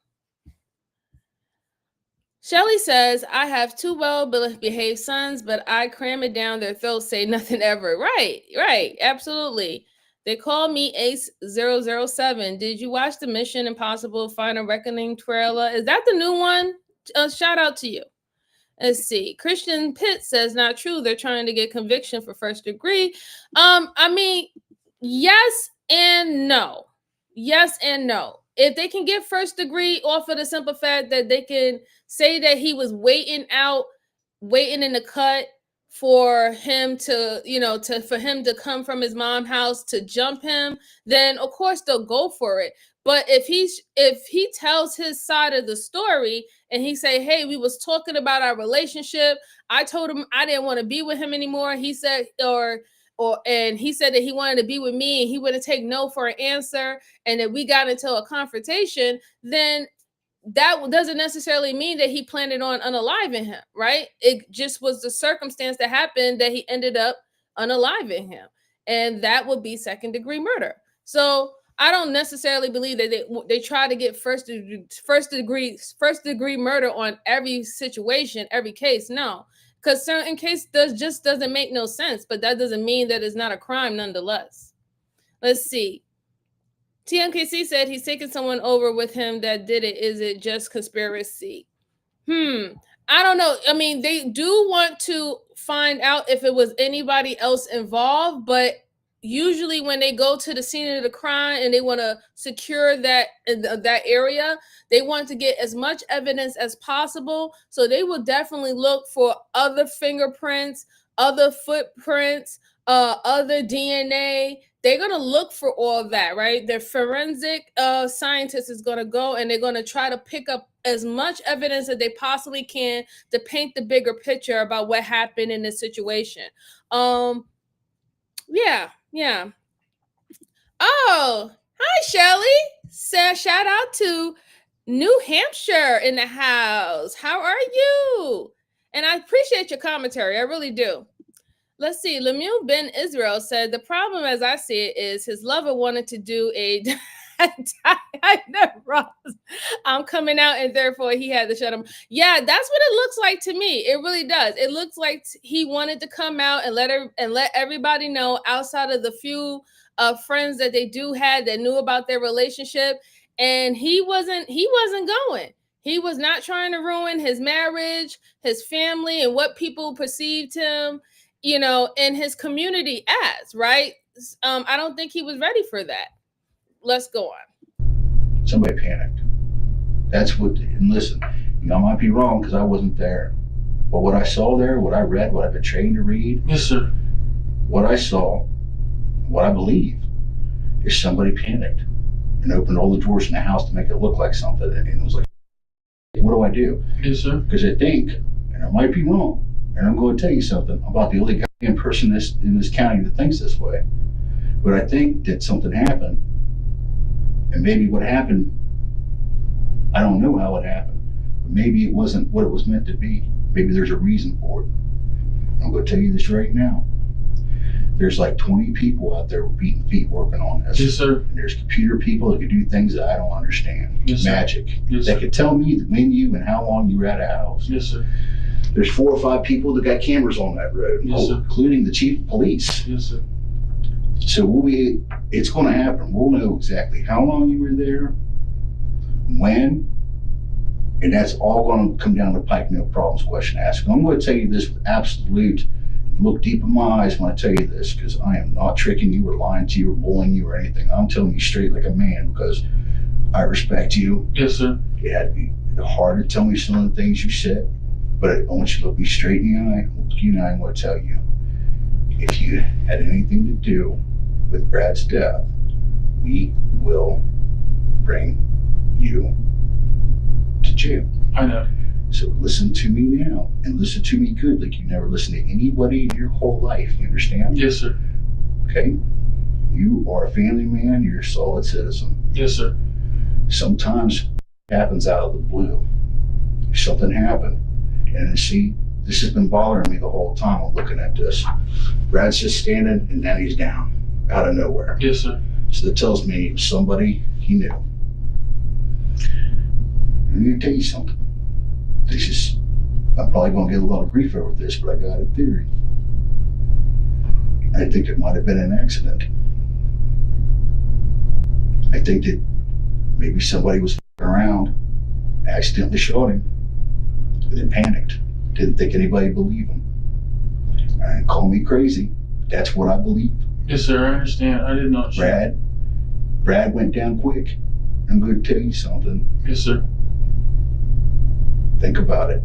Shelly says, I have two well-behaved sons, but I cram it down their throats, say nothing ever. Right, absolutely. They call me Ace007. Did you watch the Mission Impossible Final Reckoning trailer? Is that the new one? Shout out to you. Let's see. Christian Pitt says, not true. They're trying to get conviction for first degree. I mean, yes and no. Yes and no. If they can get first degree off of the simple fact that they can say that he was waiting in the cut for him to, for him to come from his mom's house to jump him, then of course they'll go for it. But if he tells his side of the story and he say, hey, we was talking about our relationship, I told him I didn't want to be with him anymore, he said, and he said that he wanted to be with me and he wouldn't take no for an answer, and that we got into a confrontation, then that doesn't necessarily mean that he planned on unaliving him, right? It just was the circumstance that happened that he ended up unaliving him, and that would be second degree murder. So I don't necessarily believe that they try to get first degree murder on every situation, every case. No, because certain case just doesn't make no sense, but that doesn't mean that it's not a crime nonetheless. Let's see. TMKC said he's taking someone over with him that did it. Is it just conspiracy? I don't know. I mean, they do want to find out if it was anybody else involved, but usually when they go to the scene of the crime and they want to secure that area, they want to get as much evidence as possible. So they will definitely look for other fingerprints, other footprints, other DNA. They're going to look for all that, right? Their forensic scientist is going to go and they're going to try to pick up as much evidence that they possibly can to paint the bigger picture about what happened in this situation. Yeah. Oh, hi, Shelly. Shout out to New Hampshire in the house. How are you? And I appreciate your commentary. I really do. Let's see. Lemuel Ben Israel said, the problem as I see it is his lover wanted to do a I'm coming out and therefore he had to shut him. Yeah, that's what it looks like to me. It really does. It looks like he wanted to come out and let everybody know, outside of the few friends that they do had that knew about their relationship, and he wasn't going. He was not trying to ruin his marriage, his family, and what people perceived him, in his community as, right? I don't think he was ready for that. Let's go on. Somebody panicked. That's what, and listen, I might be wrong because I wasn't there, but what I saw there, what I read, what I've been trained to read, yes, sir. What I saw, what I believe, is somebody panicked and opened all the drawers in the house to make it look like something, and it was like, what do I do? Yes, sir. Because I think, and I might be wrong, and I'm going to tell you something, I'm about the only goddamn person in this county that thinks this way. But I think that something happened, and maybe what happened, I don't know how it happened, but maybe it wasn't what it was meant to be. Maybe there's a reason for it. I'm going to tell you this right now. There's like 20 people out there with beating feet working on this. Yes, sir. And there's computer people that can do things that I don't understand. Yes, Magic. Yes, they sir. can tell me when you and how long you were at a house. Yes, sir. There's 4 or 5 people that got cameras on that road, Yes, sir. including the chief of police. Yes, sir. So it's going to happen. We'll know exactly how long you were there, when, and that's all going to come down the pike, no problems, question asked. I'm going to tell you this with absolute, look deep in my eyes when I tell you this, because I am not tricking you or lying to you or bullying you or anything. I'm telling you straight like a man because I respect you. Yes, sir. It had to be hard to tell me some of the things you said, but I want you to look me straight in the eye. Look you in the eye, I'm going to tell you. If you had anything to do with Brad's death, we will bring you to jail. I know. So listen to me now, and listen to me good, like you never listened to anybody in your whole life. You understand? Yes, sir. Okay? You are a family man. You're a solid citizen. Yes, sir. Sometimes it happens out of the blue. Something happened, and see, this has been bothering me the whole time. I'm looking at this. Brad's just standing, and now he's down, out of nowhere. Yes, sir. So that tells me it was somebody he knew. I'm going to tell you something. This is, I'm probably going to get a lot of grief over this, but I got a theory. I think it might have been an accident. I think that maybe somebody was around, accidentally shot him, and then panicked. Didn't think anybody believed him. And call me crazy, but that's what I believe. Yes, sir. I understand. I did not shoot. Brad went down quick. I'm going to tell you something. Yes, sir. Think about it.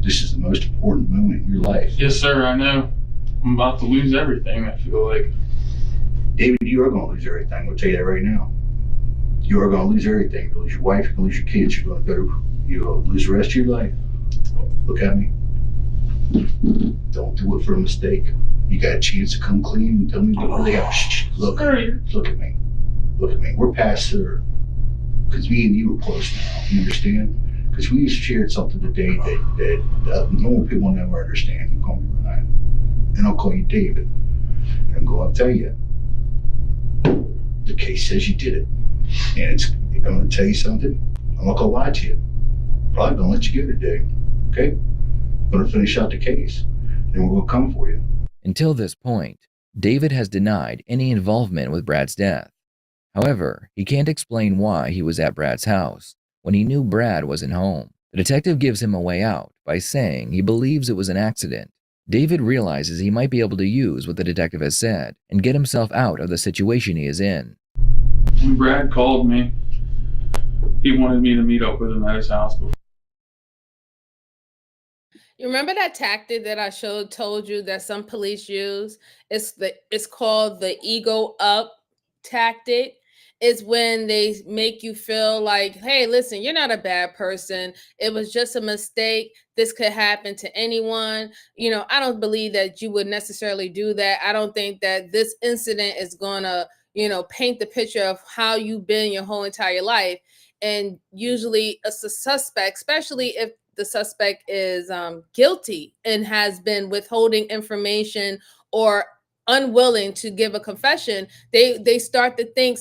This is the most important moment in your life. Yes, sir. I know. I'm about to lose everything, I feel like. David, you are going to lose everything. I'm going to tell you that right now. You are going to lose everything. You're going to lose your wife. You're going to lose your kids. You'll lose the rest of your life. Look at me. Don't do it for a mistake. You got a chance to come clean and tell me what they have. Shh, look at me. Look at me. We're past there. Because me and you are close now. You understand? Because we shared something today that normal people never understand. You call me Ryan, and I'll call you David. And I'm going to tell you, the case says you did it. And I'm going to tell you something. I'm not going to lie to you. Probably going to let you go today. Okay? I'm going to finish out the case. Then we're going to come for you. Until this point, David has denied any involvement with Brad's death. However, he can't explain why he was at Brad's house when he knew Brad wasn't home. The detective gives him a way out by saying he believes it was an accident. David realizes he might be able to use what the detective has said and get himself out of the situation he is in. When Brad called me, he wanted me to meet up with him at his house before. You remember that tactic that I told you that some police use? It's called the ego up tactic. It's when they make you feel like, hey, listen, you're not a bad person. It was just a mistake. This could happen to anyone. I don't believe that you would necessarily do that. I don't think that this incident is gonna, paint the picture of how you've been your whole entire life. And usually it's a suspect, especially if the suspect is guilty and has been withholding information or unwilling to give a confession, they start to think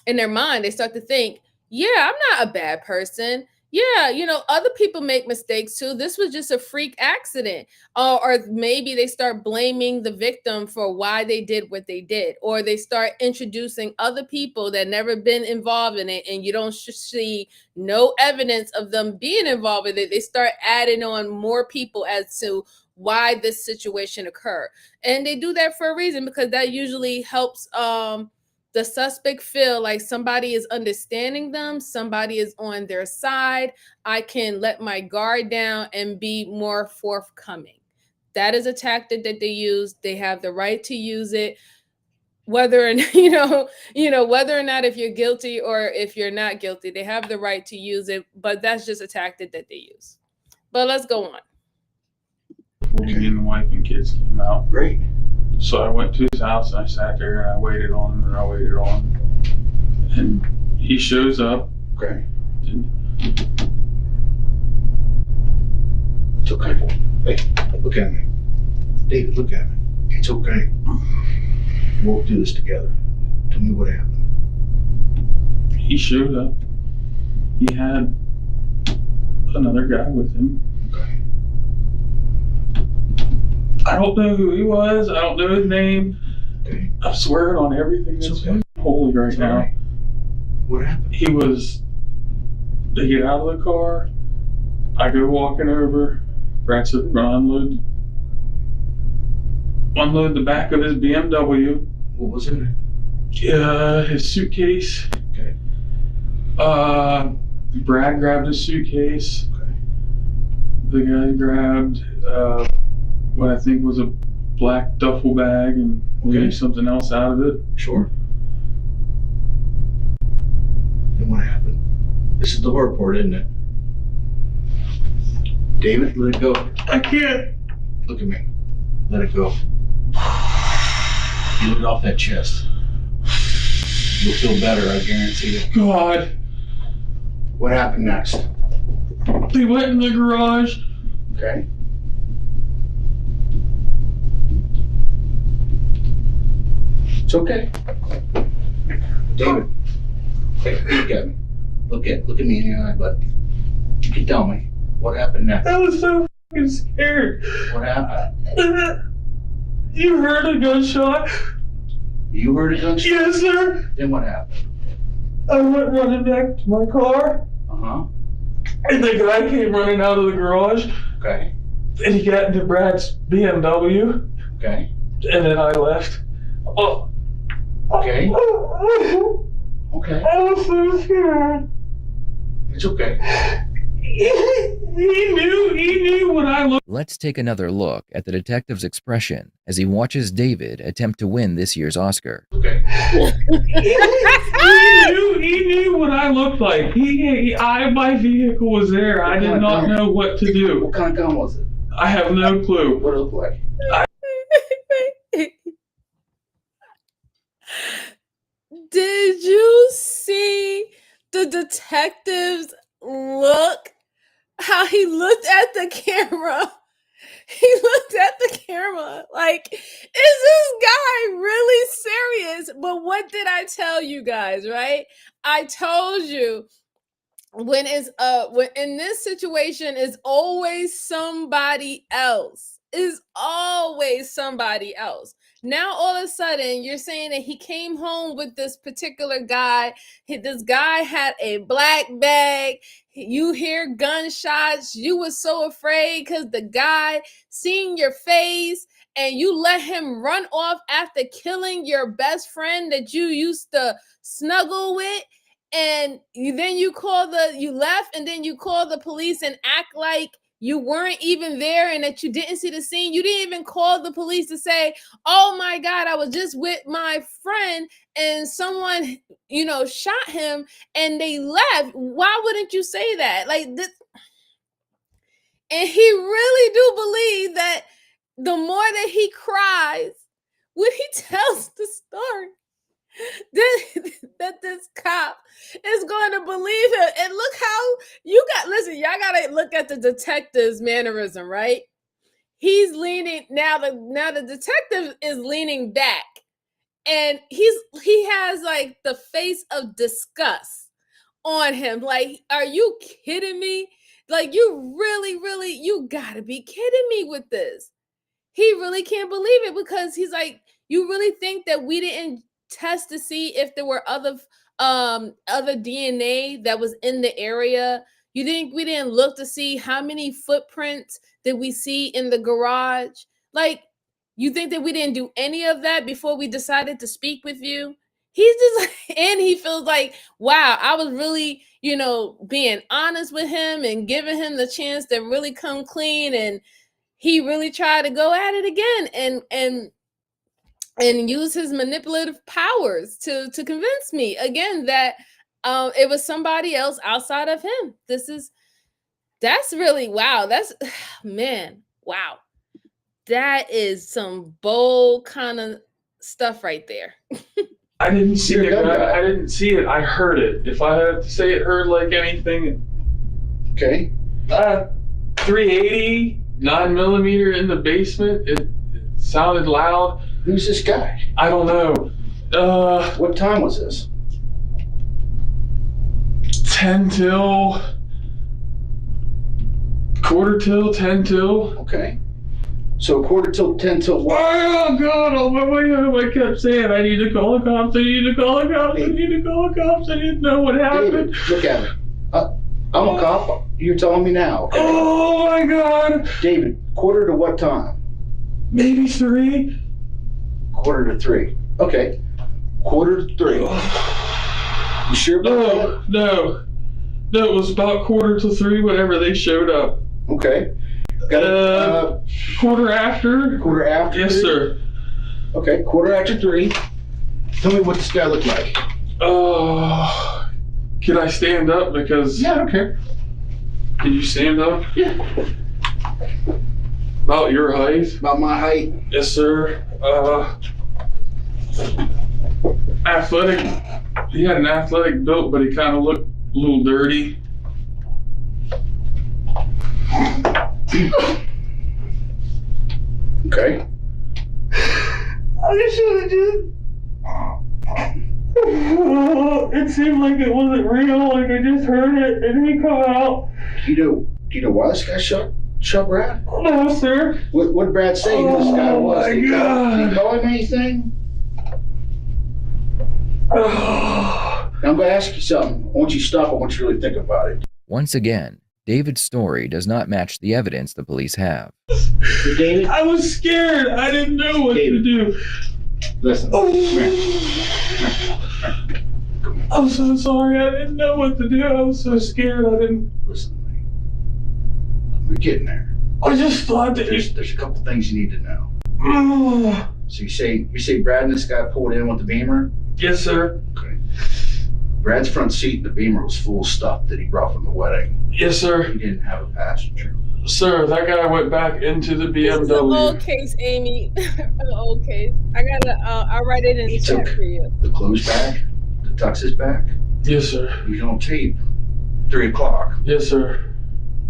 in their mind, they start to think, yeah, I'm not a bad person. Yeah, other people make mistakes too. This was just a freak accident. Or maybe they start blaming the victim for why they did what they did. Or they start introducing other people that never been involved in it, and you don't see no evidence of them being involved in it. They start adding on more people as to why this situation occurred. And they do that for a reason, because that usually helps the suspect feel like somebody is understanding them, somebody is on their side. I can let my guard down and be more forthcoming. That is a tactic that they use. They have the right to use it, whether whether or not if you're guilty or if you're not guilty, they have the right to use it. But that's just a tactic that they use. But let's go on. Me and the wife and kids came out. Great. So I went to his house and I sat there and I waited on him and I waited on him. And he shows up. Okay. And It's okay. Hey, look at me. David, look at me. It's okay. We'll do this together. Tell me what happened. he showed up. He had another guy with him. Okay. I don't know who he was. I don't know his name. Okay. I'm swearing on everything that's holy right now. Right. What happened? They get out of the car. I go walking over. Brad said, unload the back of his BMW. What was it? His suitcase. Okay. Brad grabbed his suitcase. Okay. The guy grabbed what I think was a black duffel bag and maybe something else out of it. Sure. And what happened? This is the hard part, isn't it? David, let it go. I can't. Look at me. Let it go. Get it off that chest. You'll feel better, I guarantee you. God. What happened next? They went in the garage. Okay. It's okay. David, hey, look at me. Look at me in the eye, bud. You can tell me. What happened next? I was so fucking scared. What happened? You heard a gunshot? You heard a gunshot? Yes, sir. Then what happened? I went running back to my car. Uh-huh. And the guy came running out of the garage. Okay. And he got into Brad's BMW. Okay. And then I left. Oh. Okay. Okay. I was so scared. It's okay. He knew what I looked. Let's take another look at the detective's expression as he watches David attempt to win this year's Oscar. Okay. He knew what I looked like. My vehicle was there. I did not know what to do. What kind of gun was it? I have no clue. What did it look like? Did you see the detective's look? How he looked at the camera. He looked at the camera like, is this guy really serious? But what did I tell you guys, right? I told you when in this situation is always somebody else. Is always somebody else. Now all of a sudden you're saying that he came home with this particular guy. This guy had a black bag. You hear gunshots. You were so afraid because the guy seen your face and you let him run off after killing your best friend that you used to snuggle with. And you left and then you call the police and act like you weren't even there and that you didn't see the scene. You didn't even call the police to say, oh my God, I was just with my friend and someone, shot him and they left. Why wouldn't you say that? And he really do believe that the more that he cries, when he tells the story, that this cop is going to believe him. And look how y'all gotta look at the detective's mannerism, right? He's leaning now the detective is leaning back and he has like the face of disgust on him. Like, are you kidding me? Like, you really, you gotta be kidding me with this. He really can't believe it because he's like, you really think that we didn't test to see if there were other DNA that was in the area? You think we didn't look to see how many footprints did we see in the garage? Like, you think that we didn't do any of that before we decided to speak with you? He's just and he feels like, wow, I was really, being honest with him and giving him the chance to really come clean, and he really tried to go at it again and use his manipulative powers to convince me again that it was somebody else outside of him. That's really wow. That's man, wow. That is some bold kind of stuff right there. I didn't see You're it. a gun guy. I didn't see it. I heard it. If I had to say it heard like anything, Okay. 380, 9mm in the basement. It sounded loud. Who's this guy? I don't know. What time was this? 10 till, quarter till, 10 till. Okay. So 10 till what? Oh God! Oh my God! I kept saying I need to call the cops. I need to call the cops. I need to call the cops. I didn't know what happened. David, look at me. I'm a cop. You're telling me now. Okay? Oh my God! David, quarter to what time? Maybe 3. Quarter to 3. Okay. Quarter to 3. You sure about that? No, it was about quarter to 3 whenever they showed up. Okay. Got it. Quarter after. Quarter after? Yes, 3? sir. Okay, quarter after 3. Tell me what this guy looked like. Can I stand up? Because yeah, I don't care. Can you stand up? Yeah. About your height? About my height? Yes, sir. Athletic. He had an athletic build, but he kind of looked a little dirty. Okay. I should have just. It seemed like it wasn't real. Like I just heard it, and he come out. Do you know why this guy shot Brad? No, sir. What did Brad say who this guy was? My Did God. he call him anything? Now I'm going to ask you something. I want you to stop. I want you to really think about it. Once again, David's story does not match the evidence the police have. David? I was scared. I didn't know what to do. Listen. I'm so sorry. I didn't know what to do. I was so scared. I didn't. Listen to me. We're getting there. I just thought that there's a couple things you need to know. So you say Brad and this guy pulled in with the Beamer? Yes, sir. Okay. Brad's front seat in the Beamer was full of stuff that he brought from the wedding. Yes, sir. He didn't have a passenger. Sir, that guy went back into the BMW. This is an old case, Amy. An old case. I'll write it in the chat for you. The clothes bag, the tuxes back. Yes, sir. He was on tape. 3 o'clock. Yes, sir.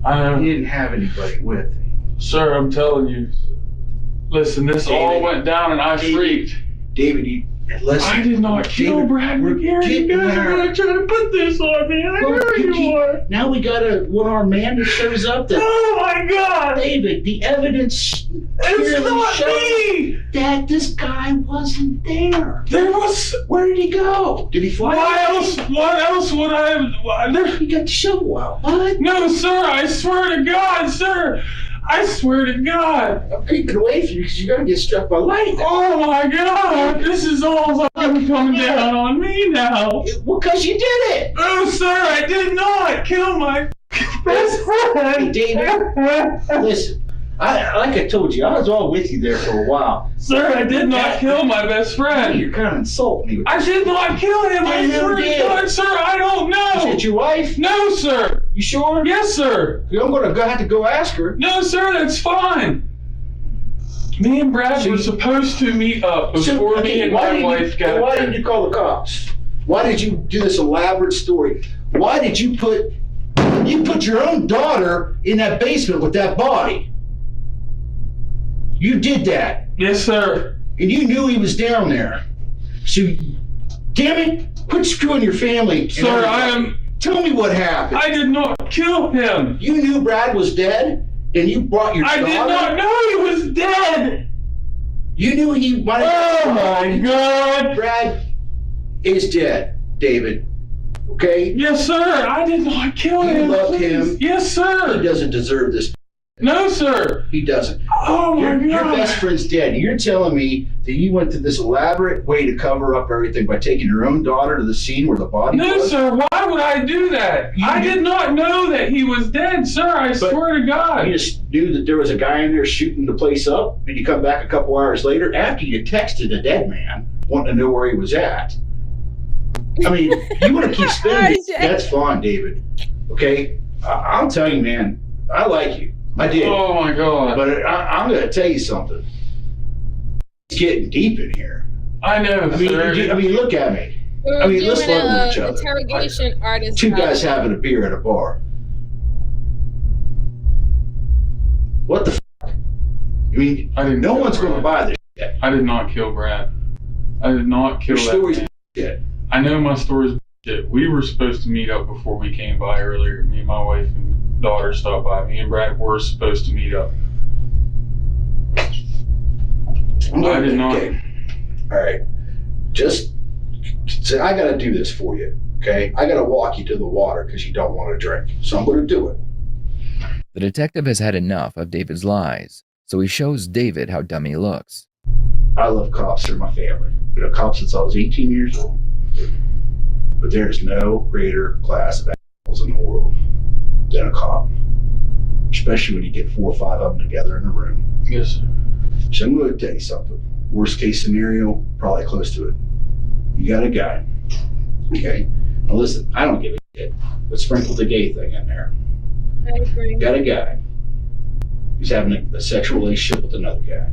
I know. He didn't have anybody with him. Sir, I'm telling you. Listen, this all went down and I freaked. David, listen. I did not kill Brad McGarry. You guys are going to try to put this on me. I know you are. Now we got a one-armed man that shows up. Oh my God! David, the evidence It's not me! That this guy wasn't there. There was. Where did he go? Did he fly? What else would I have? He got the shovel out. What? No, sir. I swear to God, sir. I swear to God. I'm keeping away from you because you're going to get struck by lightning. Oh my God. This is all coming down on me now. Well, because you did it. Oh, sir, I did not kill my best friend. Hey, David, listen. Like I told you, I was all with you there for a while. Sir, I did not kill my best friend. You're kind of insulting me. I did not kill him. I swear to God, sir, I don't know. Is it your wife? No, sir. You sure? Yes, sir. I'm going to have to go ask her. No, sir, that's fine. Me and Brad were supposed to meet up before me and my wife got Why didn't you call the cops? Why did you do this elaborate story? Why did you put your own daughter in that basement with that body? You did that. Yes, sir. And you knew he was down there. So, damn it, quit screwing your family. Sir, Tell me what happened. I did not kill him. You knew Brad was dead, and you brought your daughter? I did not know he was dead. You knew he might have... Oh, my God. Brad is dead, David. Okay? Yes, sir. I did not kill him. You loved him. Yes, sir. He doesn't deserve this. No, sir. He doesn't. Oh, my God. Your best friend's dead. You're telling me that you went to this elaborate way to cover up everything by taking your own daughter to the scene where the body was? No, sir. Why would I do that? I did not know that he was dead, sir. I swear to God. You just knew that there was a guy in there shooting the place up, and you come back a couple hours later after you texted a dead man wanting to know where he was at. I mean, you want to keep spending it, that's fine, David. Okay? I'll tell you, man, I like you. I did. Oh my God. But I'm going to tell you something. It's getting deep in here. I know. I mean, look at me. We're I mean, let's doing level each other. interrogation artist. Two guys having a beer at a bar. What the fuck? I mean, no one's going to buy this shit. I did not kill Brad. I did not kill Your that story's man. shit. I know my story's shit. We were supposed to meet up before we came by earlier. Me and my wife and daughter stopped by. Me and Brad were supposed to meet up. I did not. Okay. All right. Just say, I got to do this for you. Okay. I got to walk you to the water because you don't want to drink. So I'm going to do it. The detective has had enough of David's lies, so he shows David how dumb he looks. I love cops. They're my family. Been a cop since I was 18 years old. But there's no greater class of assholes in the world than a cop. Especially when you get 4 or 5 of them together in a room. Yes, sir. So I'm going to tell you something. Worst case scenario, probably close to it. You got a guy. Okay? Now listen, I don't give a shit. But sprinkle the gay thing in there. I agree. You got a guy who's having a sexual relationship with another guy.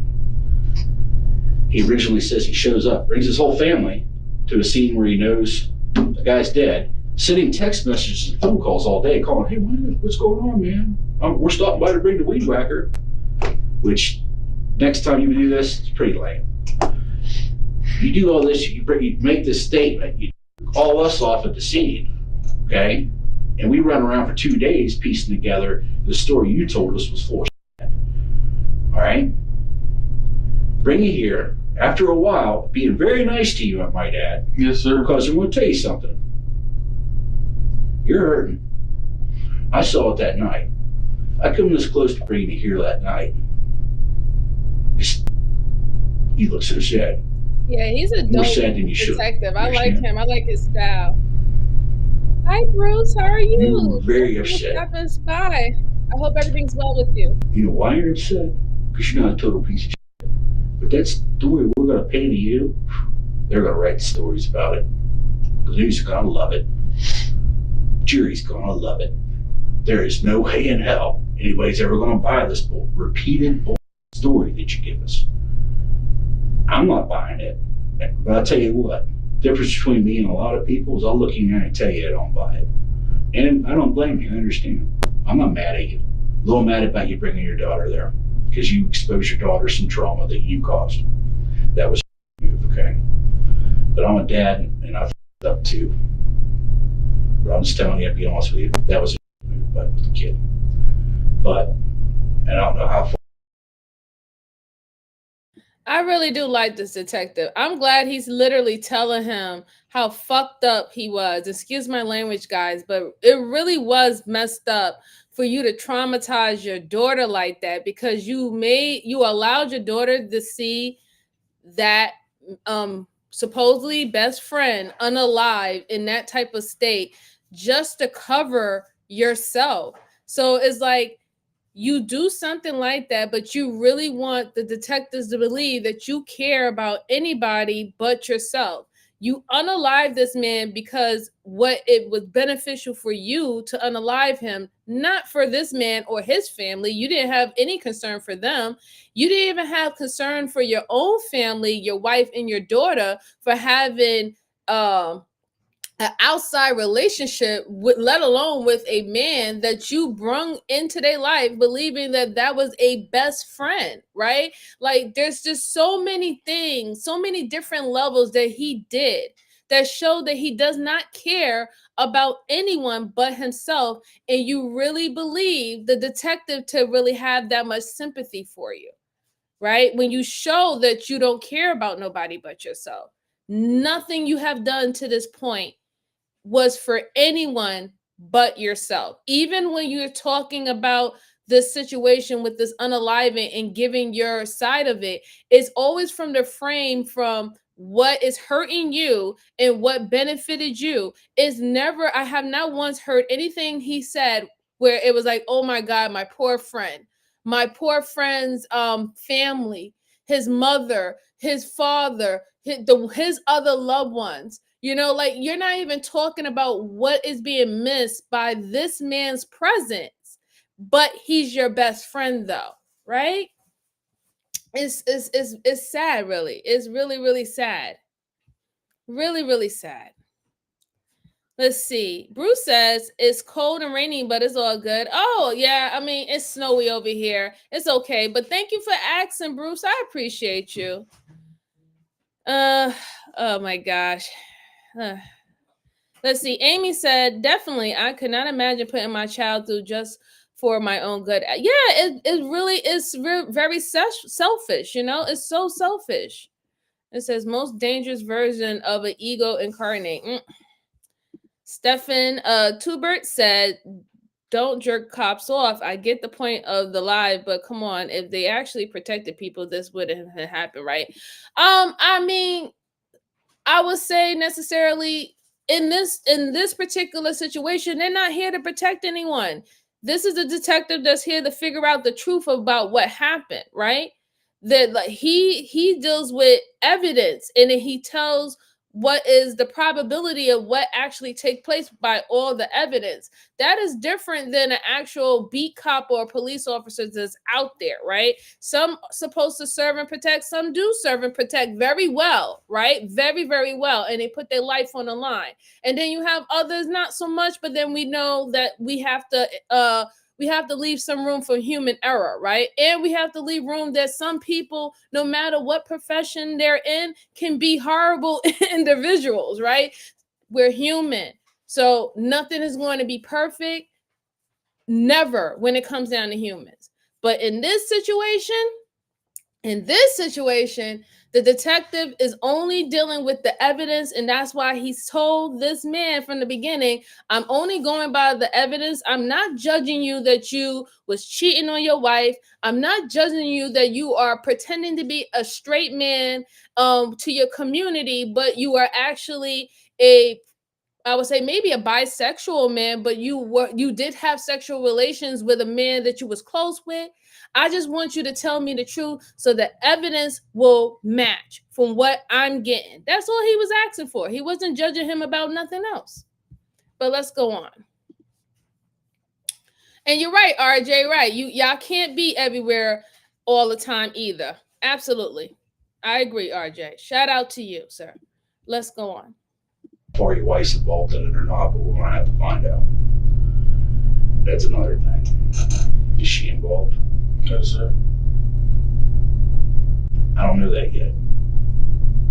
He originally says he shows up, brings his whole family to a scene where he knows the guy's dead, sending text messages and phone calls all day, calling, hey, what's going on, man? We're stopping by to bring the weed whacker. Which, next time you do this, it's pretty lame. You do all this, you make this statement, you call us off at the scene, okay? And we run around for 2 days piecing together the story you told us was full of shit. All right? Bring you here, after a while, being very nice to you, I might add. Yes, sir. Because I'm going to tell you something. You're hurting. I saw it that night. I come this close to bringing you here that night. You look so sad. Yeah, he's a More dope sad than you should. detective. I like Understand? him. I like his style. Hi, Bruce. How are you? You were very upset. Stopping by. I hope everything's well with you. You know why you're upset? Because you're not a total piece of shit. But that story we're going to pay to you, they're going to write stories about it. The news are going to love it. Jury's going to love it. There is no way in hell anybody's ever going to buy this repeated story that you give us. I'm not buying it. But I'll tell you what, the difference between me and a lot of people is I'll look in there and tell you I don't buy it. And I don't blame you, I understand. I'm not mad at you. A little mad about you bringing your daughter there because you exposed your daughter to some trauma that you caused. That was a move, okay? But I'm a dad and I f***ed up too. But I'm just telling you, to be honest with you, that was a move with the kid. But, and I don't know how far. I really do like this detective. I'm glad he's literally telling him how fucked up he was. Excuse my language, guys, but it really was messed up for you to traumatize your daughter like that because you allowed your daughter to see that supposedly best friend unalive in that type of state just to cover yourself. So it's like you do something like that, but you really want the detectives to believe that you care about anybody but yourself. You unalive this man because what it was beneficial for you to unalive him, not for this man or his family. You didn't have any concern for them. You didn't even have concern for your own family, your wife and your daughter, for having an outside relationship with, let alone with a man that you brung into their life, believing that that was a best friend, right? Like there's just so many things, so many different levels that he did that show that he does not care about anyone but himself. And you really believe the detective to really have that much sympathy for you, right? When you show that you don't care about nobody but yourself. Nothing you have done to this point was for anyone but yourself. Even when you're talking about this situation with this unaliving and giving your side of it, it's always from the frame from what is hurting you and what benefited you. It's never, I have not once heard anything he said where it was like, oh my God, my poor friend's family, his mother, his father, his other loved ones. You know, like you're not even talking about what is being missed by this man's presence. but he's your best friend though, right? It's sad, really. It's really, really sad. Really, really sad. Let's see. Bruce says it's cold and rainy, but it's all good. Oh, yeah. I mean, it's snowy over here. It's okay. But thank you for asking, Bruce. I appreciate you. Oh my gosh. Let's see. Amy said, definitely, I could not imagine putting my child through just for my own good. Yeah, it really is very selfish, you know? It's so selfish. It says most dangerous version of an ego incarnate. Stefan Tubert said, don't jerk cops off. I get the point of the live, but come on, if they actually protected people, this wouldn't have happened, right? I mean, I would say necessarily in this particular situation, they're not here to protect anyone. This is a detective that's here to figure out the truth about what happened, right? That like he deals with evidence and then he tells what is the probability of what actually take place by all the evidence. That is different than an actual beat cop or police officer that's out there, right? Some supposed to serve and protect, some do serve and protect very well, right? Very, very well. And they put their life on the line. And then you have others not so much, but then we know that we have to leave some room for human error, right? And we have to leave room that some people, no matter what profession they're in, can be horrible individuals, right? We're human. So nothing is going to be perfect. Never when it comes down to humans. But in this situation, the detective is only dealing with the evidence, and that's why he's told this man from the beginning, I'm only going by the evidence. I'm not judging you that you was cheating on your wife. I'm not judging you that you are pretending to be a straight man to your community, but you are actually I would say maybe a bisexual man, but you did have sexual relations with a man that you was close with. I just want you to tell me the truth so the evidence will match from what I'm getting. That's all he was asking for. He wasn't judging him about nothing else. But let's go on. And you're right, RJ, right. Y'all can't be everywhere all the time either. Absolutely. I agree, RJ. Shout out to you, sir. Let's go on. Or your wife's involved in it or not, but we're gonna have to find out. That's another thing. Is she involved? No, sir. I don't know that yet.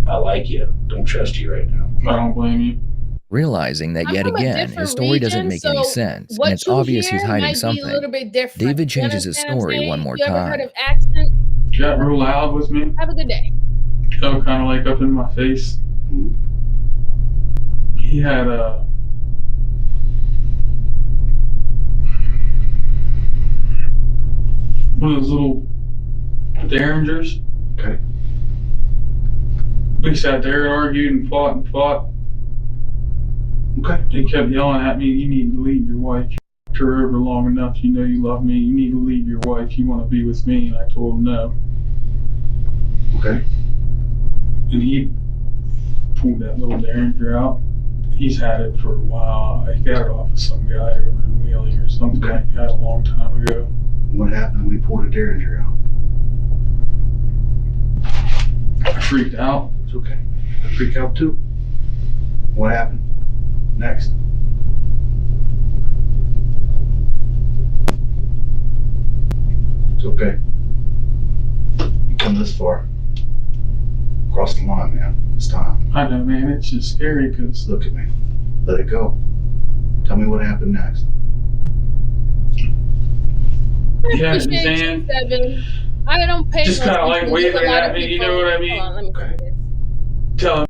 I like you. Don't trust you right now. I don't blame you. Realizing that yet again his story doesn't make any sense, and it's obvious he's hiding something, David changes his story one more You ever heard time. of accent? You got real loud with me. Have a good day. Kind of like up in my face. He had one of those little derringers. Okay. We sat there and argued and fought. Okay. He kept yelling at me, you need to leave your wife. You fucked her over long enough, you know you love me, you need to leave your wife, you want to be with me. And I told him no. Okay. And he pulled that little derringer out. He's had it for a while. I got it off of some guy over in Wheeling or something like that a long time ago. What happened when he pulled a derringer out? I freaked out. It's okay. I freak out too. What happened next? It's okay. You come this far. Cross the line, man. It's time. I know, man. It's just scary because... Look at me. Let it go. Tell me what happened next. Yeah, his Appreciate you, hand. Seven. I don't pay Just no kind of like attention to waving a lot at of me, you people. know what I mean? Hold on, let me Okay. see this. Tell him.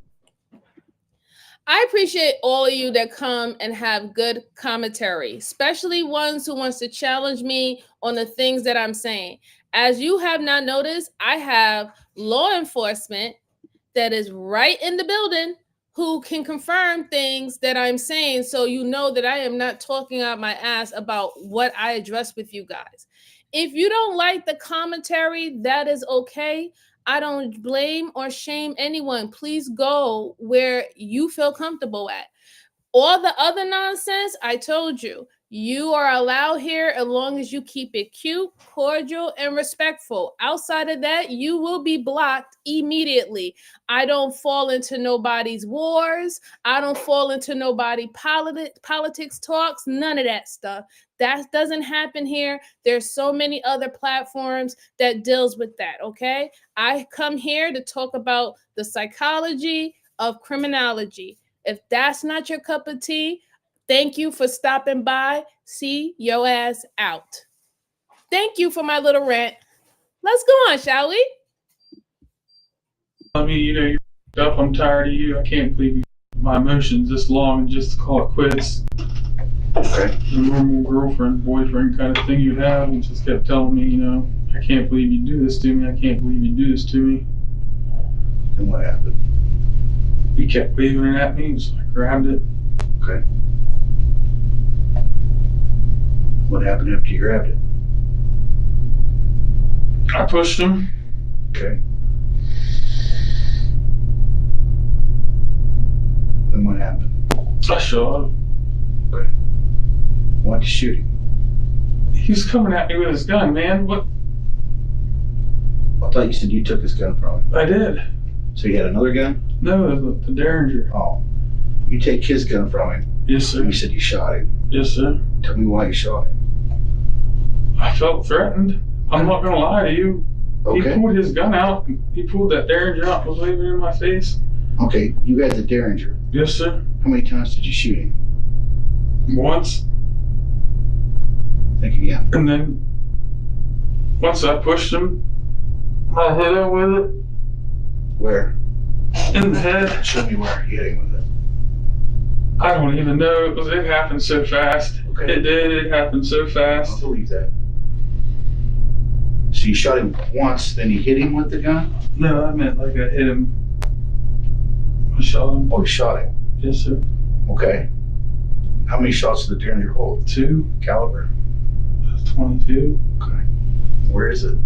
I appreciate all of you that come and have good commentary, especially ones who wants to challenge me on the things that I'm saying. As you have not noticed, I have law enforcement that is right in the building who can confirm things that I'm saying, so you know that I am not talking out my ass about what I address with you guys. If you don't like the commentary, that is okay. I don't blame or shame anyone. Please go where you feel comfortable at. All the other nonsense, I told you, You are allowed here as long as you keep it cute, cordial, and respectful. Outside of that, you will be blocked immediately. I don't fall into nobody's wars. I don't fall into nobody politics talks, none of that stuff. That doesn't happen here. There's so many other platforms that deals with that, okay? I come here to talk about the psychology of criminology. If that's not your cup of tea, thank you for stopping by. See your ass out. Thank you for my little rant. Let's go on, shall we? I mean, you're up. I'm tired of you. I can't believe you my emotions this long and just call it quits. Okay. The normal girlfriend, boyfriend kind of thing you have, and just kept telling me, I can't believe you do this to me. I can't believe you do this to me. And what happened? He kept waving it at me, so I grabbed it. Okay. What happened after you grabbed it? I pushed him. Okay. Then what happened? I shot him. Okay. Why'd you shoot him? He was coming at me with his gun, man. What? I thought you said you took his gun from him. I did. So he had another gun? No, the Derringer. Oh. You take his gun from him. Yes, sir. You said you shot him. Yes, sir. Tell me why you shot him. I felt threatened. I'm not gonna lie to you. Okay. He pulled his gun out. He pulled that Derringer out and was waving it in my face. Okay, you had the Derringer. Yes, sir. How many times did you shoot him? Once. Think again. And then once I pushed him, I hit him with it. Where? In the head. Show me where you hit him with it. I don't even know. It happened so fast. Okay. It did. It happened so fast. I'll believe that. So you shot him once, then you hit him with the gun? No, I meant like I hit him. I shot him. Oh, you shot him? Yes, sir. Okay. How many shots did the Derringer hold? 2. Caliber? 22. Okay. Where is it?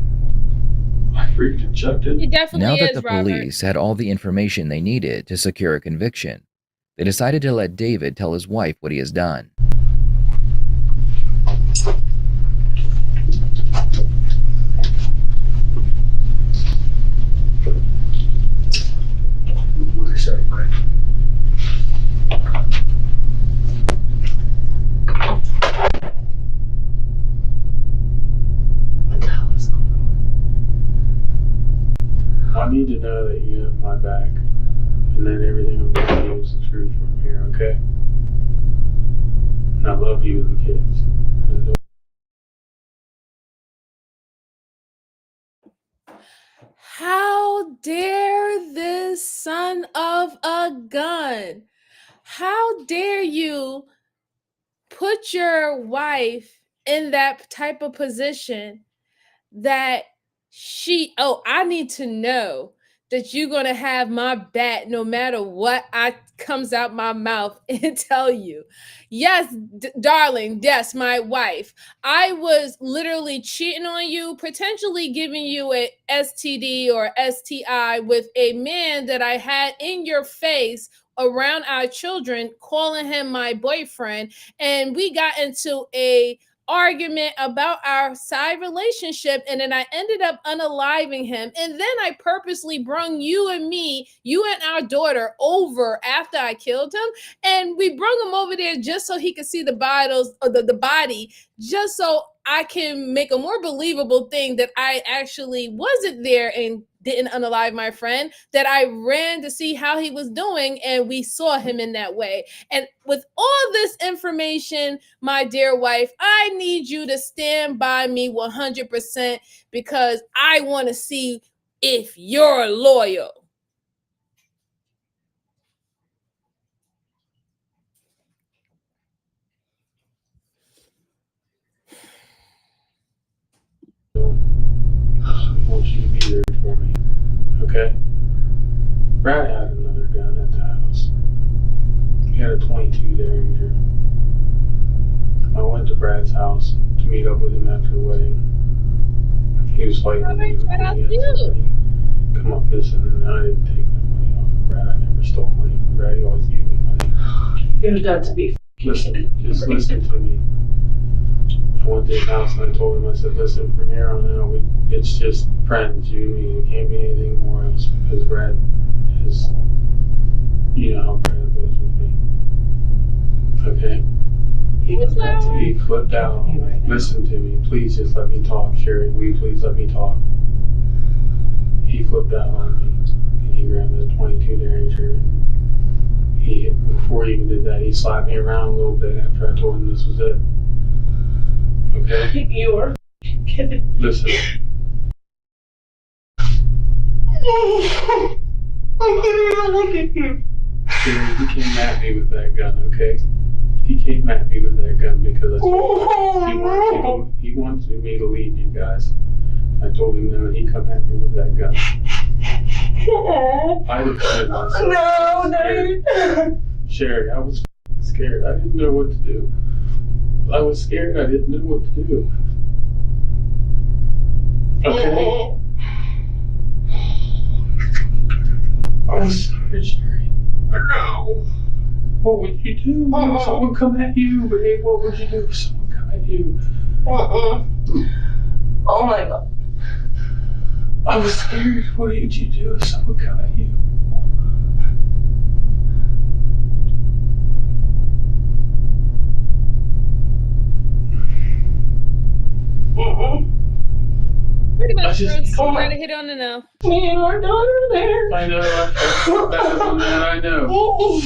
I freaking chucked it. He definitely Now that is, the Robert. police had all the information they needed to secure a conviction, they decided to let David tell his wife what he has done. What did I say? Right. What the hell is going on? I need to know that you have my back, and that everything I'm going to do is the truth from here, okay? And I love you and the kids. And How dare this son of a gun? How dare you put your wife in that type of position that I need to know that you're going to have my back no matter what comes out my mouth and tell you. Yes, darling, yes, my wife. I was literally cheating on you, potentially giving you a STD or STI with a man that I had in your face around our children, calling him my boyfriend, and we got into a argument about our side relationship, and then I ended up unaliving him, and then I purposely brung you and our daughter over after I killed him, and we brung him over there just so he could see the body, just so I can make a more believable thing that I actually wasn't there and didn't unalive my friend, that I ran to see how he was doing, and we saw him in that way. And with all this information, my dear wife, I need you to stand by me 100% because I want to see if you're loyal. I want you to be there for me, okay? Brad had another gun at the house. He had a 22 Derringer. I went to Brad's house to meet up with him after the wedding. He was fighting me. He had somebody come up missing, and I didn't take no money off of Brad. I never stole money from Brad. He always gave me money. You've got to be. Listen, just listen to me. I went to his house and I told him, I said, listen, from here on out, it's just friends, you and me. It can't be anything more else because Brad is, you know how Brad was with me. Okay? He flipped out on me. Listen to me. Please just let me talk, Sherry. Will you please let me talk? He flipped out on me and he grabbed the .22 Derringer. Before he even did that, he slapped me around a little bit after I told him this was it. Okay? You are kidding. Listen. I'm gonna look at you. Sherry, he came at me with that gun, okay? He came at me with that gun because I told him he wanted me to leave you guys. I told him no, and he come at me with that gun. I defended myself. No. Sherry, I was scared. I didn't know what to do. I was scared. I didn't know what to do. Okay? I was scared, Sherry. No. What would you do if someone come at you, babe? What would you do if someone come at you? Oh my God. I was scared. What did you do if someone come at you? Pretty much, Bruce. I'm ready to hit on the now. Me and our daughter there. I know. I felt bad on that. I know.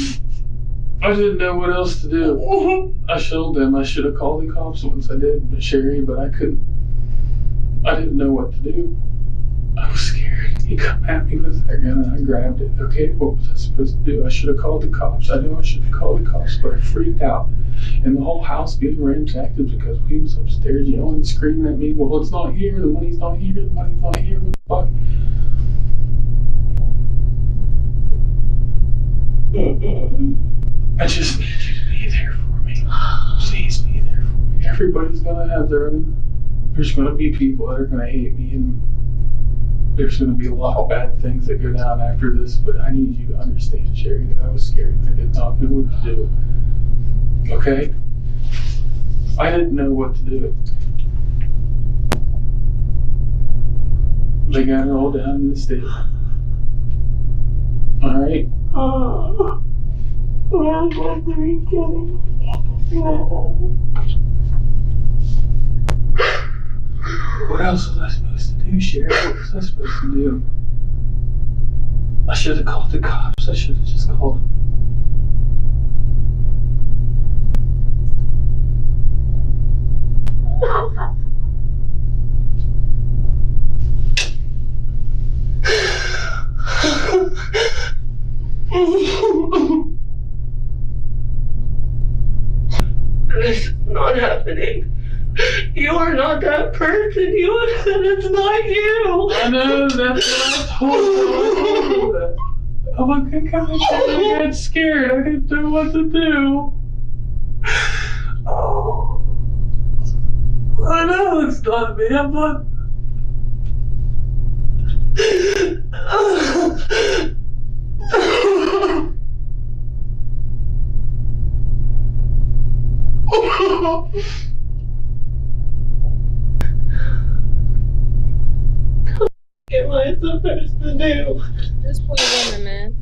I didn't know what else to do. I showed them. I should have called the cops once I did, but Sherry, but I couldn't. I didn't know what to do. I was scared. He come at me with that gun and I grabbed it. Okay, what was I supposed to do? I should have called the cops. I knew I should have called the cops, but I freaked out. And the whole house being ransacked because he was upstairs yelling and screaming at me, well, it's not here, the money's not here, the money's not here, what the fuck? I just need you to be there for me. Please be there for me. Everybody's gonna have their own. There's gonna be people that are gonna hate me, and there's gonna be a lot of bad things that go down after this, but I need you to understand, Sherry, that I was scared and I did not know what to do. Okay? I didn't know what to do. They got it all down in the state. Alright? I'm glad they're kidding. What else was I supposed to do, Sherry? What was I supposed to do? I should have called the cops. I should have just called them. This is not happening. You are not that person. You said it's not you. I know, that's what I told you. That. I'm like, I got scared. I didn't know what to do. Oh. I know it's not me. I'm not. What am I supposed to do? This poor woman, man.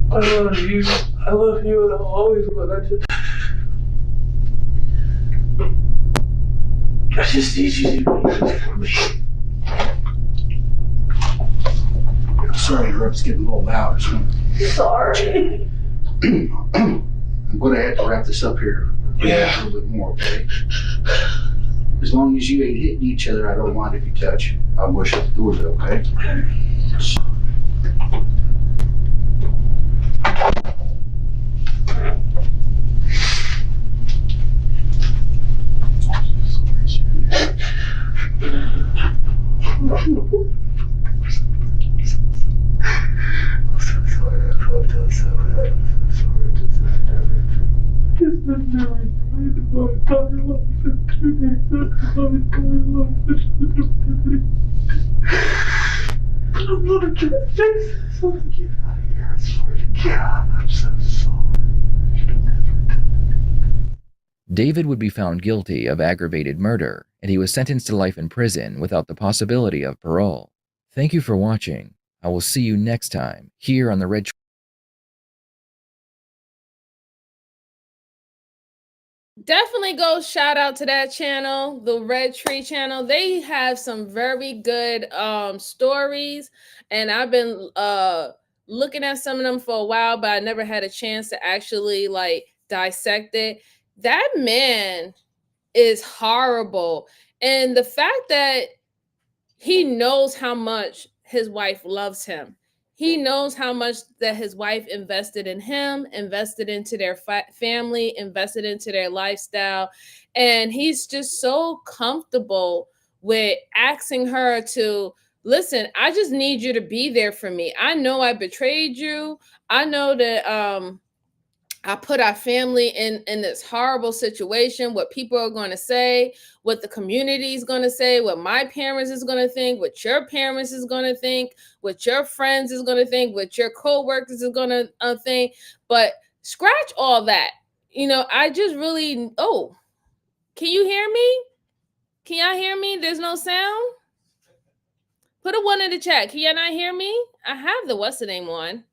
I love you. I love you and I'll always will. I just need you to be there for me. I'm sorry, your rep's getting a little loud. Sorry. I'm going to have to wrap this up here. Yeah. A little bit more, okay? As long as you ain't hitting each other, I don't mind if you touch. I'll go shut the door though, okay? I'm not a kid. Jesus, I'm gonna get out of here. I swear to God, I'm so sorry. David would be found guilty of aggravated murder, and he was sentenced to life in prison without the possibility of parole. Thank you for watching. I will see you next time here on the Red Definitely go shout out to that channel, the Red Tree channel. They have some very good stories, and I've been looking at some of them for a while, but I never had a chance to actually like dissect it. That man is horrible, and the fact that he knows how much his wife loves him. He knows how much that his wife invested in him, invested into their family, invested into their lifestyle. And he's just so comfortable with asking her to listen, I just need you to be there for me. I know I betrayed you. I know that I put our family in this horrible situation, what people are going to say, what the community is going to say, what my parents is going to think, what your parents is going to think, what your friends is going to think, what your co-workers is going to think. But scratch all that. You know, I just really, oh, can you hear me? Can y'all hear me? There's no sound. Put a 1 in the chat. Can y'all not hear me? I have the what's the name one.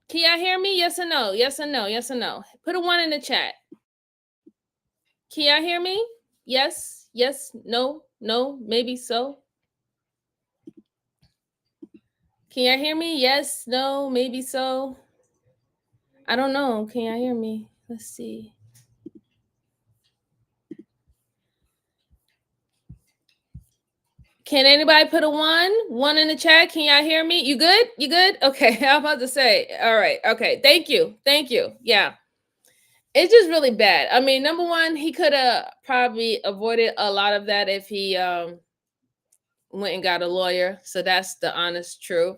Can y'all hear me? Yes or no? Yes or no? Yes or no? Put a 1 in the chat. Can y'all hear me? Yes, yes, no, no, maybe so. Can y'all hear me? Yes, no, maybe so. I don't know. Can y'all hear me? Let's see. Can anybody put a 1 in the chat? Can y'all hear me? You good? You good? Okay, I'm about to say. All right. Okay. Thank you. Thank you. Yeah. It's just really bad. I mean, number one, he could have probably avoided a lot of that if he went and got a lawyer. So that's the honest truth.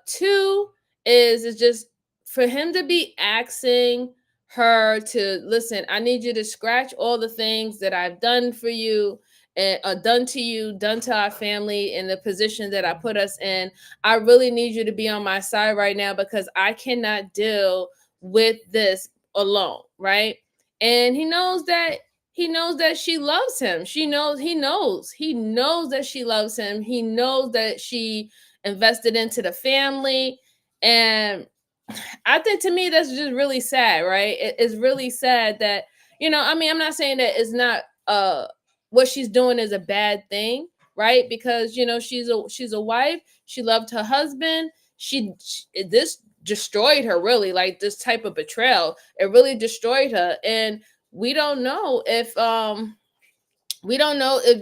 Two is just for him to be asking her to listen, I need you to scratch all the things that I've done for you and done to you, done to our family in the position that I put us in. I really need you to be on my side right now because I cannot deal with this alone, right? And he knows that she loves him. He knows that she loves him. He knows that she invested into the family. And I think to me, that's just really sad, right? It's really sad that, you know, I mean, I'm not saying that it's not what she's doing is a bad thing, right? Because, you know, she's a wife, she loved her husband, this destroyed her really, like this type of betrayal. It really destroyed her. And we don't know if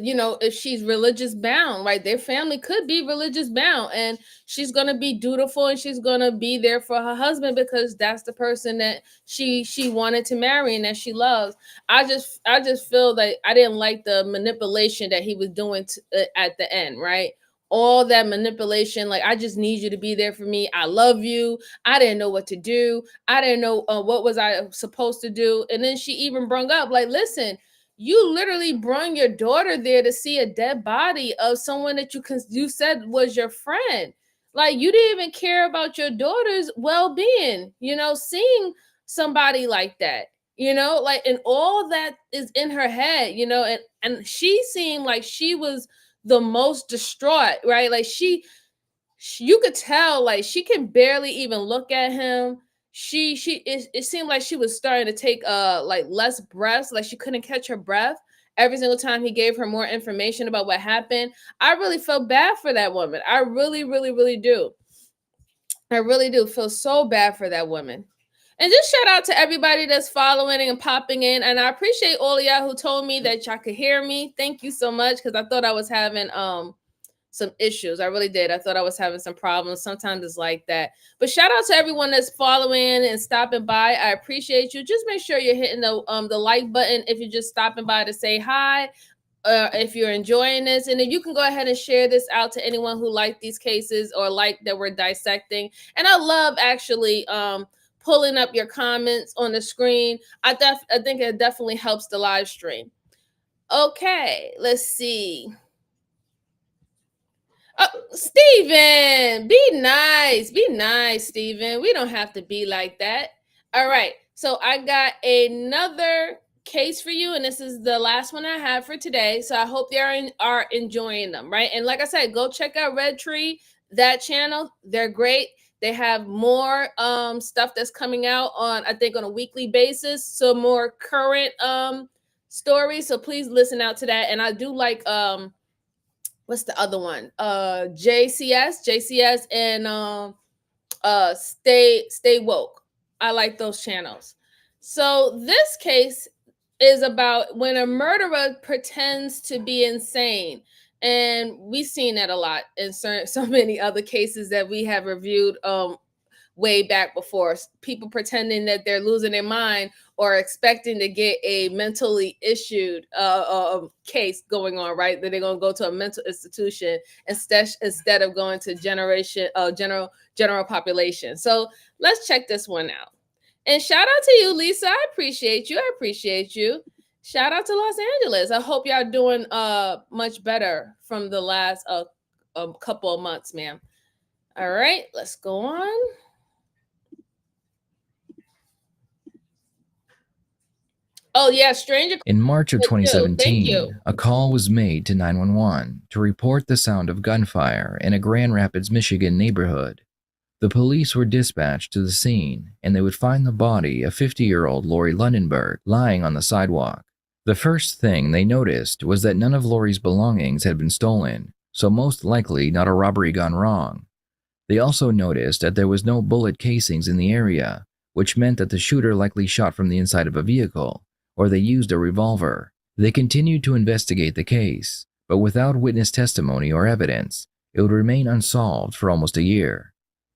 you know if she's religious bound, right? Their family could be religious bound, and she's going to be dutiful and she's going to be there for her husband because that's the person that she wanted to marry and that she loves. I just feel that I didn't like the manipulation that he was doing at the end, right? All that manipulation, like, I just need you to be there for me, I love you, I didn't know what to do, I didn't know what was I supposed to do. And then she even brung up, like, listen, you literally brought your daughter there to see a dead body of someone that you said was your friend. Like, you didn't even care about your daughter's well-being, you know, seeing somebody like that, you know, like, and all that is in her head, you know, and she seemed like she was the most distraught, right? Like you could tell, like, she can barely even look at him. It seemed like she was starting to take like less breaths, like she couldn't catch her breath every single time he gave her more information about what happened. I really felt bad for that woman. I really, really, really do. I really do feel so bad for that woman. And just shout out to everybody that's following and popping in. And I appreciate all of y'all who told me that y'all could hear me. Thank you so much, because I thought I was having some issues. I really did. I thought I was having some problems. Sometimes it's like that. But shout out to everyone that's following and stopping by. I appreciate you. Just make sure you're hitting the like button if you're just stopping by to say hi. If you're enjoying this, and if you can go ahead and share this out to anyone who liked these cases or like that we're dissecting. And I love actually pulling up your comments on the screen. I think it definitely helps the live stream. Okay, let's see. Steven, be nice, Steven. We don't have to be like that. All right, so I got another case for you, and this is the last one I have for today. So I hope you are enjoying them, right? And like I said, go check out Red Tree, that channel. They're great. They have more stuff that's coming out on, I think, on a weekly basis. So more current stories. So please listen out to that. And I do like what's the other one? JCS and Stay Woke. I like those channels. So this case is about when a murderer pretends to be insane. And we've seen that a lot in so many other cases that we have reviewed way back before. People pretending that they're losing their mind or expecting to get a mentally issued case going on, right? That they're going to go to a mental institution instead of going to general population. So let's check this one out. And shout out to you, Lisa. I appreciate you. Shout out to Los Angeles. I hope y'all doing much better from the last couple of months, ma'am. All right, let's go on. Oh, yeah, stranger. In March of 2017, a call was made to 911 to report the sound of gunfire in a Grand Rapids, Michigan neighborhood. The police were dispatched to the scene, and they would find the body of 50-year-old Lori Lundenberg lying on the sidewalk. The first thing they noticed was that none of Lori's belongings had been stolen, so most likely not a robbery gone wrong. They also noticed that there was no bullet casings in the area, which meant that the shooter likely shot from the inside of a vehicle, or they used a revolver. They continued to investigate the case, but without witness testimony or evidence, it would remain unsolved for almost a year.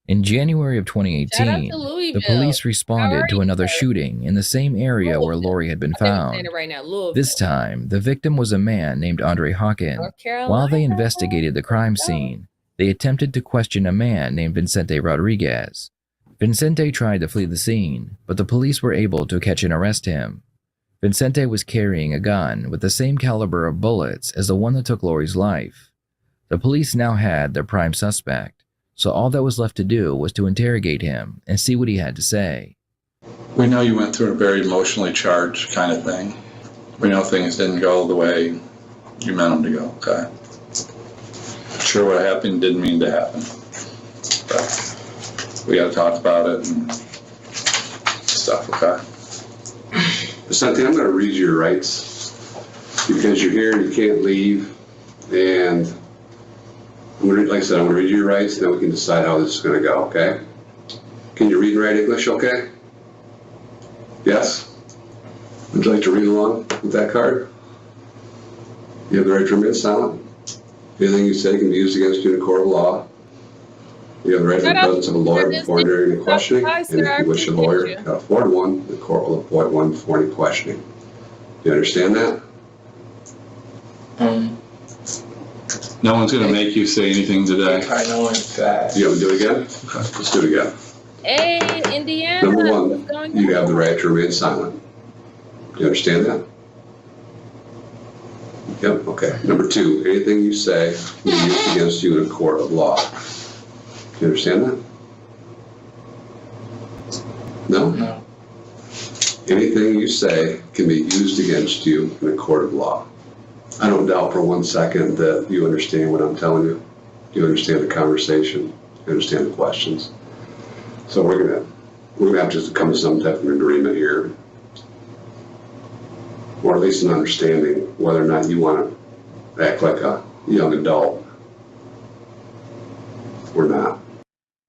In January of 2018, the police responded to another shooting in the same area where Lori had been found. This time, the victim was a man named Andre Hawken. While they investigated the crime scene, they attempted to question a man named Vicente Rodriguez. Vicente tried to flee the scene, but the police were able to catch and arrest him. Vicente was carrying a gun with the same caliber of bullets as the one that took Lori's life. The police now had their prime suspect, so all that was left to do was to interrogate him and see what he had to say. We know you went through a very emotionally charged kind of thing. We know things didn't go the way you meant them to go, okay? Sure, what happened didn't mean to happen, but we gotta talk about it and stuff, okay? Vicente, I'm going to read you your rights because you're here and you can't leave. And like I said, I'm going to read you your rights, and then we can decide how this is going to go, okay? Can you read and write English, okay? Yes? Would you like to read along with that card? You have the right to remain silent. Anything you say can be used against you in a court of law. You have the right to the presence of a lawyer before during any questioning, and if you wish a lawyer can afford one, the court will appoint one before any questioning. Do you understand that? No one's going to make you say anything today. I know it's that. You want me to do it again? Okay, let's do it again. Hey, Indiana. Number one, you have the right to remain silent. Do you understand that? Yep, okay. Number two, anything you say will be used against you in a court of law. Do you understand that? No? No. Anything you say can be used against you in a court of law. I don't doubt for 1 second that you understand what I'm telling you. You understand the conversation. You understand the questions. So we're gonna have to come to some type of agreement here, or at least an understanding whether or not you want to act like a young adult or not.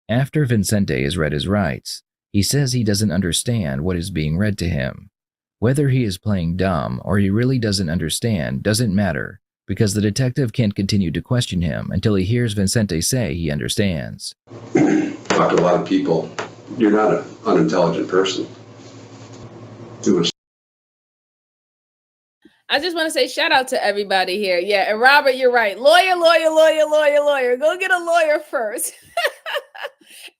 After Vicente has read his rights, He says he doesn't understand what is being read to him. Whether he is playing dumb or he really doesn't understand doesn't matter, because the detective can't continue to question him until he hears Vincente say he understands. Talk to a lot of people. You're not an unintelligent person. I just want to say shout out to everybody here. Yeah, and Robert, you're right. Lawyer. Go get a lawyer first.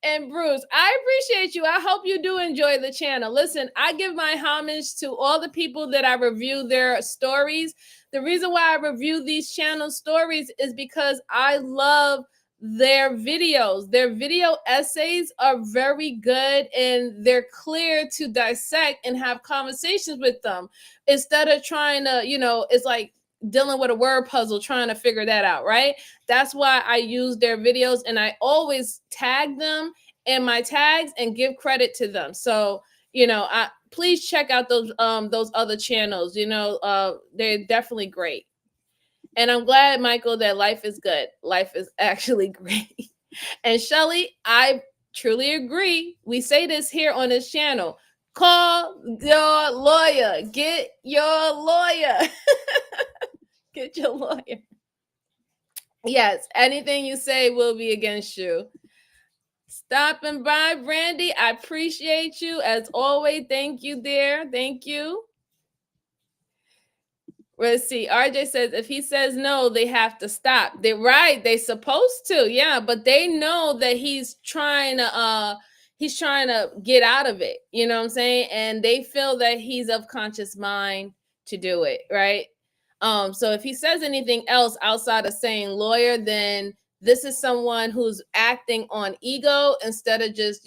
And Bruce, I appreciate you. I hope you do enjoy the channel. Listen, I give my homage to all the people that I review their stories. The reason why I review these channel stories is because I love their videos. Their video essays are very good and they're clear to dissect and have conversations with them instead of trying to, it's like dealing with a word puzzle, trying to figure that out, right? That's why I use their videos and I always tag them in my tags and give credit to them. So, please check out those other channels. They're definitely great. And I'm glad, Michael, that life is good. Life is actually great. And Shelly, I truly agree. We say this here on this channel. Call your lawyer. Get your lawyer. Get your lawyer. Yes, anything you say will be against you. Stopping by, Brandy. I appreciate you as always. Thank you, dear. Thank you. Let's see. RJ says if he says no, they have to stop. They're right. They're supposed to. Yeah, but they know that he's trying to get out of it. You know what I'm saying? And they feel that he's of conscious mind to do it, right? So if he says anything else outside of saying lawyer, then this is someone who's acting on ego instead of just,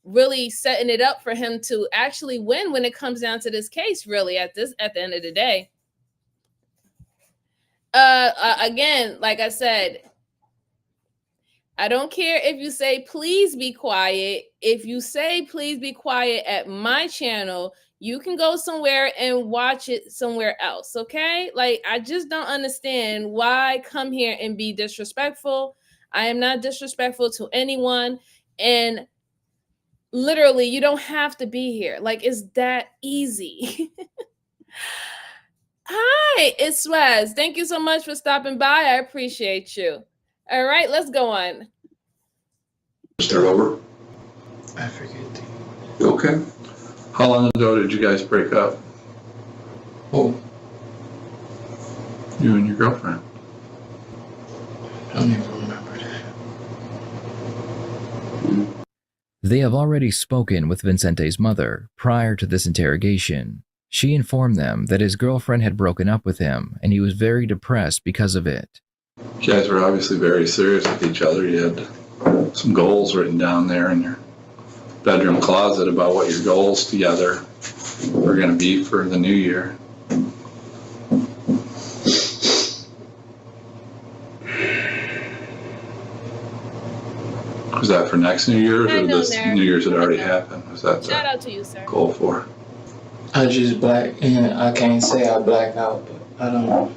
really setting it up for him to actually win when it comes down to this case, really, at the end of the day. Again, like I said, I don't care if you say please be quiet. If you say please be quiet at my channel, you can go somewhere and watch it somewhere else, okay? Like, I just don't understand why come here and be disrespectful. I am not disrespectful to anyone, and literally, you don't have to be here. Like, it's that easy. Hi, it's Swaz. Thank you so much for stopping by. I appreciate you. All right, let's go on. Start over. I forget. Okay. How long ago did you guys break up? Oh, You and your girlfriend? I don't even remember that. They have already spoken with Vincente's mother prior to this interrogation. She informed them that his girlfriend had broken up with him and he was very depressed because of it. You guys were obviously very serious with each other. You had some goals written down there in your bedroom closet about what your goals together were going to be for the new year. Was that for next New Year's or this New Year's had already happened? Was that Shout out to you, sir. goal for? I just black, and I can't say I blacked out, but I don't know.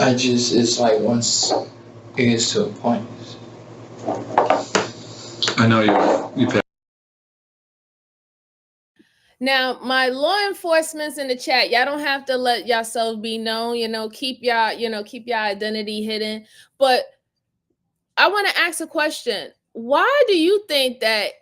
It's like once it gets to a point. I know you've had. Now, my law enforcement's in the chat. Y'all don't have to let yourself be known, keep your identity hidden. But I want to ask a question. Why do you think that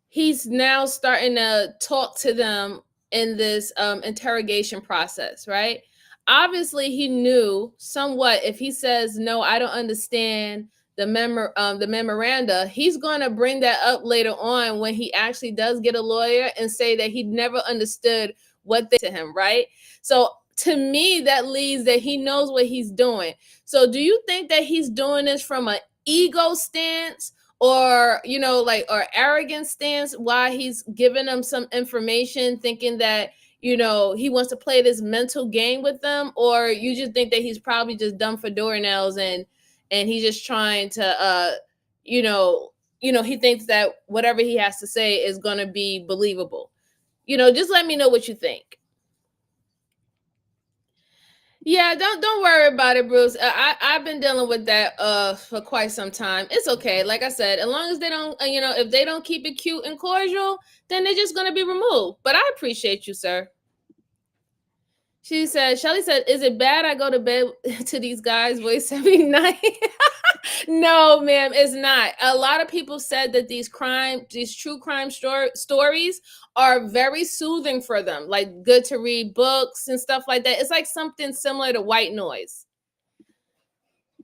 he's now starting to talk to them in this interrogation process, right? Obviously, he knew somewhat. If he says, no, I don't understand the memoranda, he's going to bring that up later on when he actually does get a lawyer and say that he never understood what they to him, right? So to me, that leads that he knows what he's doing. So do you think that he's doing this from an ego stance, or or arrogant stance, why he's giving them some information thinking that he wants to play this mental game with them? Or you just think that he's probably just dumb for doornails and he's just trying to he thinks that whatever he has to say is going to be believable? Just let me know what you think. Yeah, don't worry about it, Bruce. I've been dealing with that for quite some time. It's okay. Like I said, as long as they don't, if they don't keep it cute and cordial, then they're just gonna be removed. But I appreciate you, sir. She said, Shelly said, is it bad I go to bed to these guys' voice every night? No, ma'am, it's not. A lot of people said that these true crime stories are very soothing for them, like good to read books and stuff like that. It's like something similar to white noise.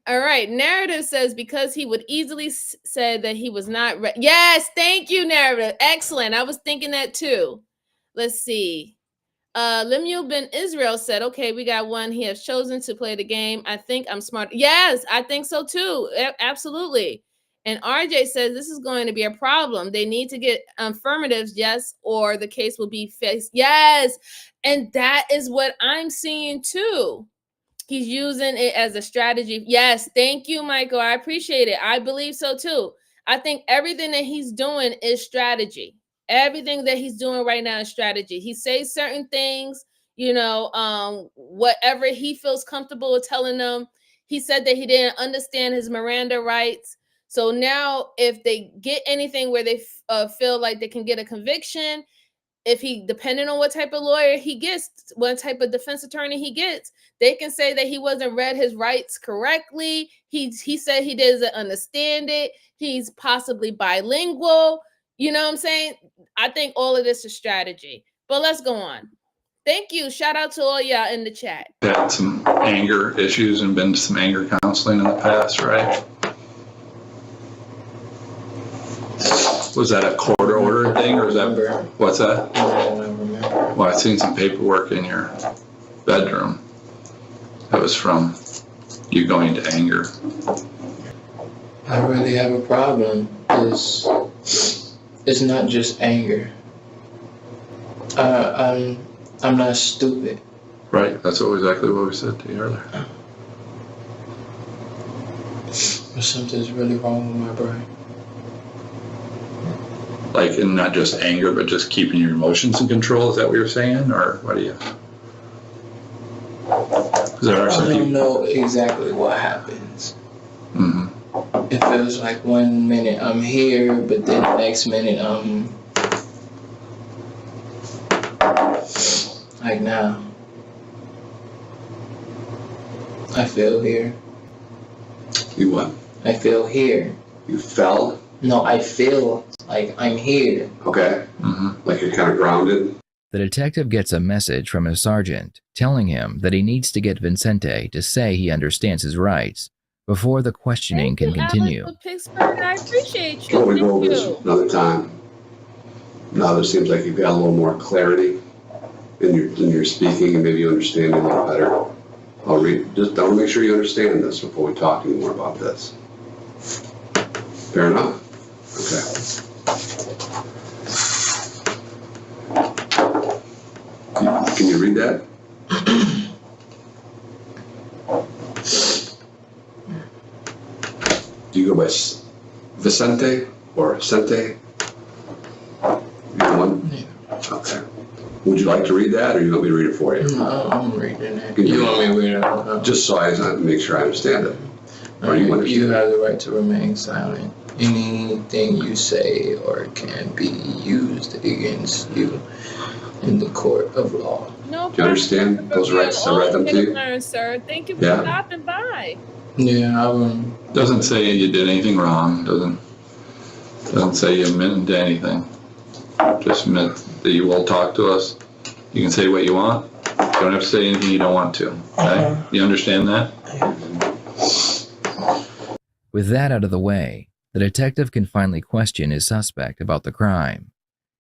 All right, narrative says because he would easily say that he was not. Yes, thank you, narrative. Excellent. I was thinking that too. Let's see. Lemuel Ben Israel said, okay, we got one. He has chosen to play the game. I think I'm smart. Yes, I think so too. Absolutely. And RJ says this is going to be a problem. They need to get affirmatives, yes, or the case will be faced. Yes. And that is what I'm seeing too. He's using it as a strategy. Yes, thank you, Michael. I appreciate it. I believe so too. I think everything that he's doing is strategy. Everything that he's doing right now is strategy. He says certain things, whatever he feels comfortable with telling them. He said that he didn't understand his Miranda rights. So now if they get anything where they feel like they can get a conviction, depending on what type of lawyer he gets, what type of defense attorney he gets, they can say that he wasn't read his rights correctly. He said he doesn't understand it. He's possibly bilingual. You know what I'm saying? I think all of this is strategy. But let's go on. Thank you. Shout out to all y'all in the chat. Had some anger issues and been to some anger counseling in the past, right? Was that a court order thing, or is that, what's that? Well, I've seen some paperwork in your bedroom that was from you going to anger. I really have a problem. It's not just anger. I'm not stupid. Right, that's exactly what we said to you earlier. But something's really wrong with my brain. Like, and not just anger, but just keeping your emotions in control. Is that what you're saying, or what do you? I don't know exactly what happens. Mm-hmm. It feels like 1 minute I'm here, but then the next minute I'm like now. I feel here. You what? I feel here. You fell? No, I feel like I'm here. Okay. Mm-hmm. Like you're kind of grounded. The detective gets a message from his sergeant telling him that he needs to get Vincente to say he understands his rights before the questioning can continue. Pittsburgh, I appreciate you. Well, we go over this another time. Now there seems like you've got a little more clarity in your speaking, and maybe you understand it a little better. I'll read. Just don't make sure you understand this before we talk anymore about this. Fair enough. Okay. Can you read that? Do you go by Vicente or Sente? Either one? Yeah. Okay. Would you like to read that, or you want me to read it for you? No, I'm reading it. You want me to read it? Just so I make sure I understand it. Or you understand? You have the right to remain silent. Anything you say or can be used against you in the court of law. No problem. Do you understand those rights? I read them to you. Learn, sir. Thank you for stopping by. Yeah, Doesn't say you did anything wrong. Doesn't say you meant anything. Just meant that you will talk to us. You can say what you want. You don't have to say anything you don't want to. Okay? You understand that? With that out of the way, the detective can finally question his suspect about the crime.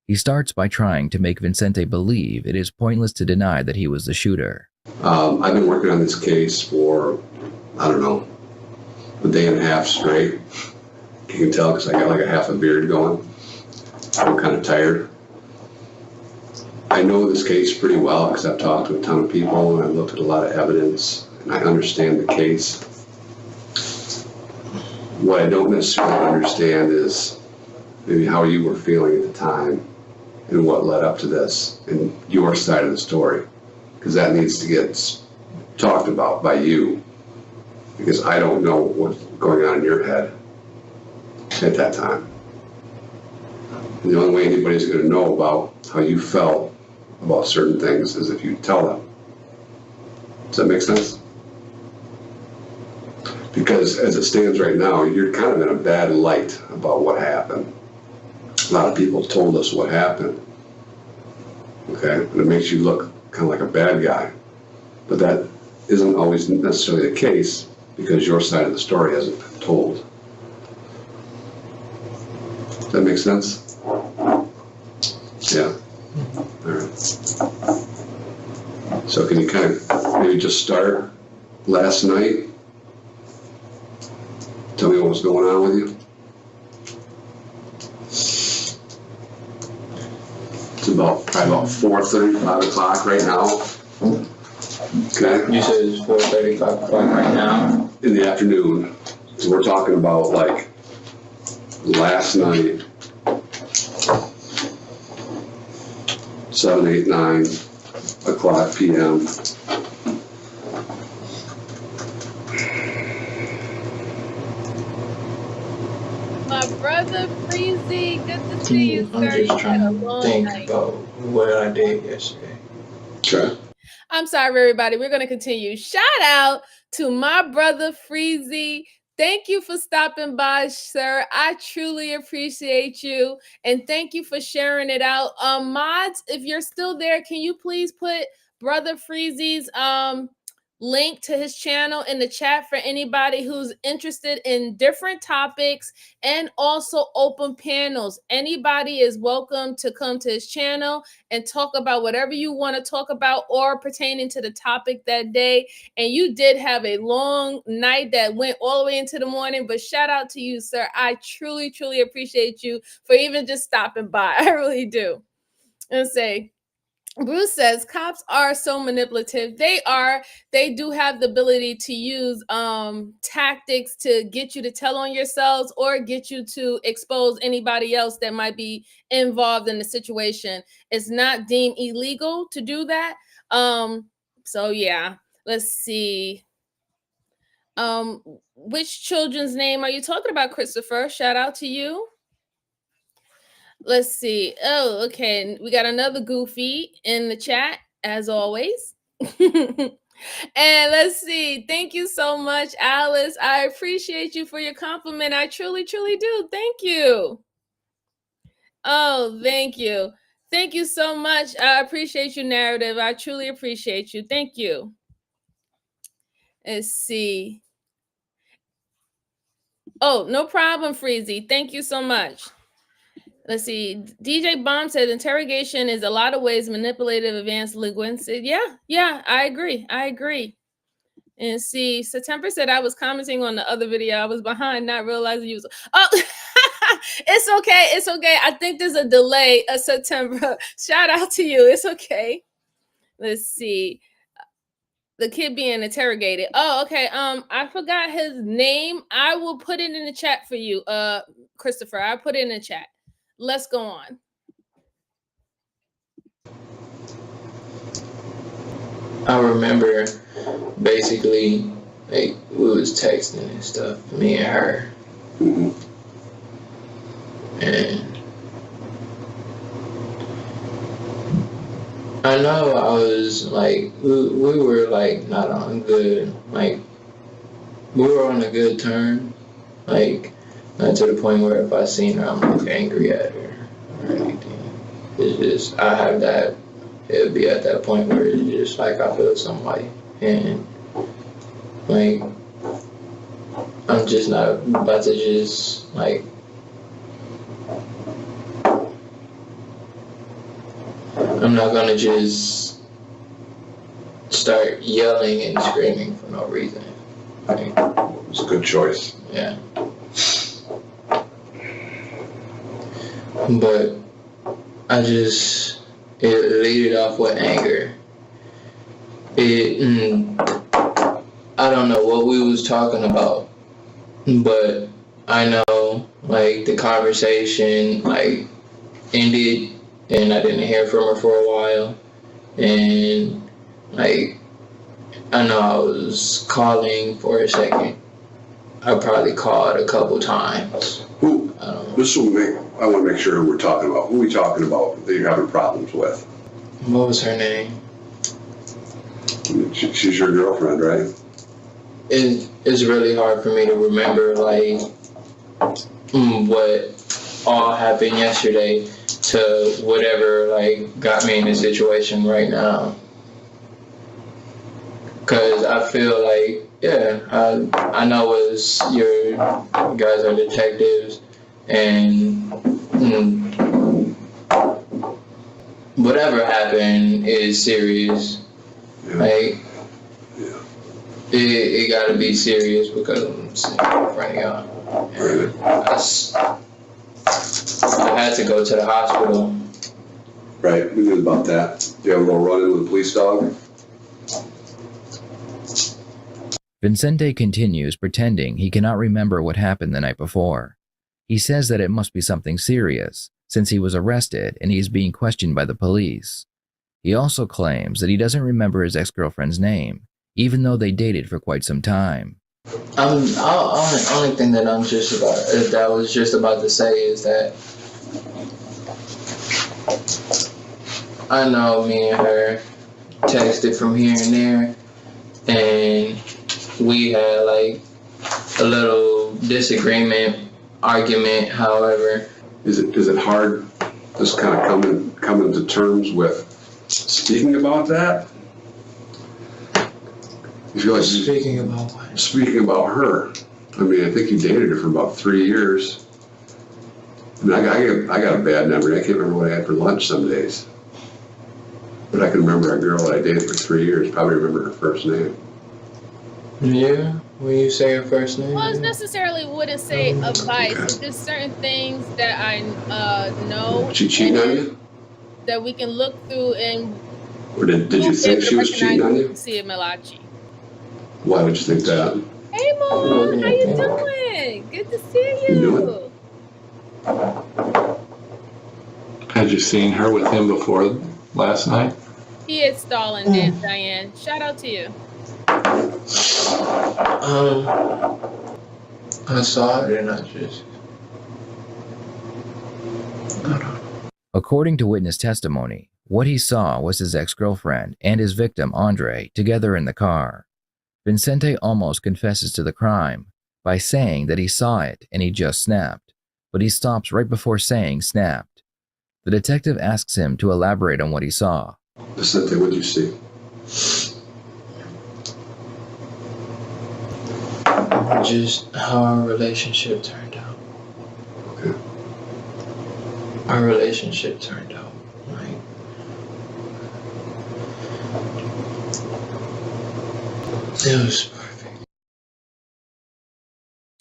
He starts by trying to make Vincente believe it is pointless to deny that he was the shooter. I've been working on this case for, I don't know, a day and a half straight. You can tell because I got like a half a beard going. I'm kind of tired. I know this case pretty well because I've talked to a ton of people and I've looked at a lot of evidence and I understand the case. What I don't necessarily understand is maybe how you were feeling at the time and what led up to this and your side of the story, because that needs to get talked about by you, because I don't know what's going on in your head at that time. And the only way anybody's going to know about how you felt about certain things is if you tell them. Does that make sense? Because as it stands right now, you're kind of in a bad light about what happened. A lot of people told us what happened. Okay? And it makes you look kind of like a bad guy. But that isn't always necessarily the case, because your side of the story hasn't been told. Does that make sense? Yeah. All right. So can you kind of maybe just start last night? Tell me what was going on with you. It's probably about 4:30, 5 o'clock right now. Okay. You said it's 4:30, 5 o'clock right now? In the afternoon. So we're talking about like last night, 7, 8, 9 o'clock p.m. My brother Freezy, good to see you, I'm sir. just You trying had a to long think night. about what I did yesterday. Okay. I'm sorry, everybody. We're going to continue. Shout out to my brother Freezy. Thank you for stopping by, sir. I truly appreciate you. And thank you for sharing it out. Mods, if you're still there, can you please put Brother Freezy's link to his channel in the chat for anybody who's interested in different topics and also open panels. Anybody is welcome to come to his channel and talk about whatever you want to talk about or pertaining to the topic that day. And you did have a long night that went all the way into the morning, but shout out to you, sir. I truly, truly appreciate you for even just stopping by. I really do. And say, Bruce says cops are so manipulative. They are. They do have the ability to use tactics to get you to tell on yourselves or get you to expose anybody else that might be involved in the situation. It's not deemed illegal to do that. So yeah, let's see. Which children's name are you talking about, Christopher? Shout out to you. Let's see. Oh, okay. We got another Goofy in the chat, as always. And let's see. Thank you so much, Alice. I appreciate you for your compliment. I truly, truly do. Thank you. Oh, thank you. Thank you so much. I appreciate you, Narrative. I truly appreciate you. Thank you. Let's see. Oh, no problem, Freezy. Thank you so much. Let's see. DJ Bomb said interrogation is a lot of ways manipulative advanced linguistics. Yeah, I agree. And see, September said I was commenting on the other video. I was behind, not realizing you was. Oh, it's okay. It's okay. I think there's a delay. September. Shout out to you. It's okay. Let's see. The kid being interrogated. Oh, okay. I forgot his name. I will put it in the chat for you, Christopher. I put it in the chat. Let's go on. I remember basically like we was texting and stuff, me and her. And I know I was like we were like not on good, like we were on a good term, like not to the point where if I seen her I'm like angry at her or anything. It's just I have that, it would be at that point where it's just like I feel somebody and like I'm just not about to just like I'm not gonna just start yelling and screaming for no reason. Like, it's a good choice. Yeah. But I just it leaded off with anger. I don't know what we was talking about, but I know like the conversation like ended and I didn't hear from her for a while, and like I know I was calling for a second. I probably called a couple times. Who? I don't know. This will make. I want to make sure who we're talking about. Who are we talking about that you're having problems with? What was her name? She's your girlfriend, right? It's really hard for me to remember like what all happened yesterday to whatever like got me in this situation right now. Cause I feel like, yeah, I know it's you guys are detectives, and whatever happened is serious. Yeah. Like, it gotta be serious because I'm sitting in front of y'all. And I had to go to the hospital. Right, we knew about that. Do you have a little run-in with a police dog? Vincente continues pretending he cannot remember what happened the night before. He says that it must be something serious, since he was arrested and he is being questioned by the police. He also claims that he doesn't remember his ex-girlfriend's name, even though they dated for quite some time. Only thing that I was just about to say is that I know me and her texted from here and there, and we had like a little disagreement, argument, however. Is it hard just kind of coming to terms with speaking about that? You feel like speaking about what? Speaking about her. I mean, I think you dated her for about 3 years. I mean, I got a bad memory. I can't remember what I had for lunch some days. But I can remember a girl that I dated for 3 years, probably remember her first name. Yeah, when you say her first name. Well, it's necessarily wouldn't say advice. It's just certain things that I know. She cheating on you? That we can look through and. Or did you think she was cheating on you? See it, Malachi. Why would you think that? Hey, Mom, how you doing? Good to see you. Had you seen her with him before last night? He is stalling, Diane. Shout out to you. I saw it and I just. According to witness testimony, what he saw was his ex-girlfriend and his victim, Andre, together in the car. Vincente almost confesses to the crime by saying that he saw it and he just snapped, but he stops right before saying snapped. The detective asks him to elaborate on what he saw. Vincente, what did you see? Just how our relationship turned out. Okay. Our relationship turned out. Like, it was perfect.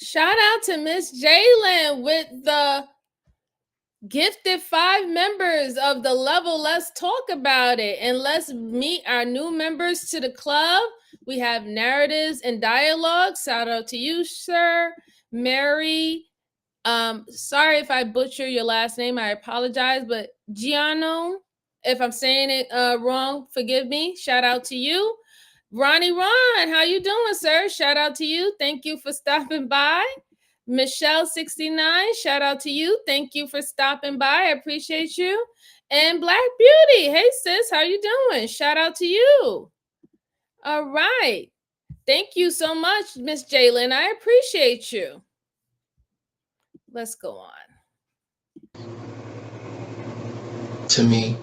Shout out to Miss Jalen with the gifted 5 members of the level. Let's talk about it and let's meet our new members to the club. We have narratives and dialogue. Shout out to you, sir. Mary. Sorry if I butcher your last name. I apologize, but Giano, if I'm saying it wrong, forgive me. Shout out to you. Ronnie Ron, how you doing, sir? Shout out to you. Thank you for stopping by. Michelle 69, shout out to you. Thank you for stopping by. I appreciate you. And Black Beauty, hey sis, how you doing? Shout out to you. All right. Thank you so much, Miss Jalen. I appreciate you. Let's go on. To me.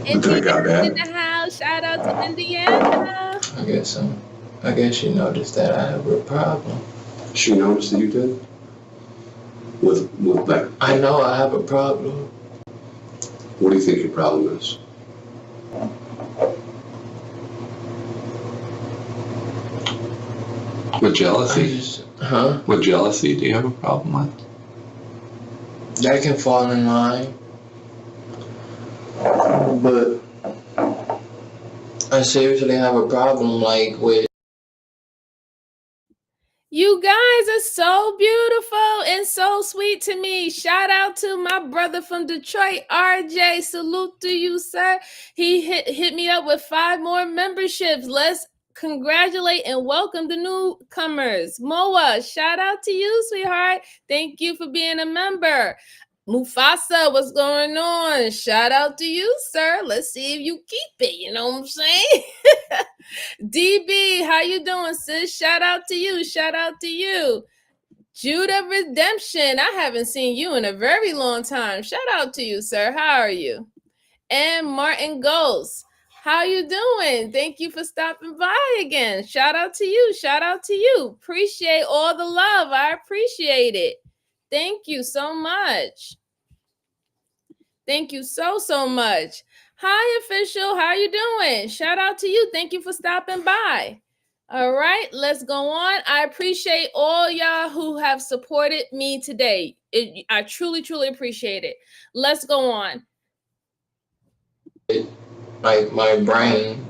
Indiana in the house. Shout out to Indiana. I guess you noticed that I have a problem. She noticed that you did? With that? I know I have a problem. What do you think your problem is? With jealousy? With jealousy, do you have a problem with? That can fall in line. But I seriously have a problem, like, with. You guys are so beautiful and so sweet to me. Shout out to my brother from Detroit, RJ. Salute to you, sir. He hit me up with 5 more memberships. Let's congratulate and welcome the newcomers. Moa, shout out to you, sweetheart. Thank you for being a member. Mufasa, what's going on? Shout out to you, sir. Let's see if you keep it. You know what I'm saying? DB, how you doing, sis? Shout out to you. Shout out to you. Judah Redemption, I haven't seen you in a very long time. Shout out to you, sir. How are you? And Martin Ghost, how you doing? Thank you for stopping by again. Shout out to you. Shout out to you. Appreciate all the love. I appreciate it. Thank you so much. Thank you so much. Hi, official. How you doing? Shout out to you. Thank you for stopping by. All right, let's go on. I appreciate all y'all who have supported me today. I truly appreciate it. Let's go on. Like my brain,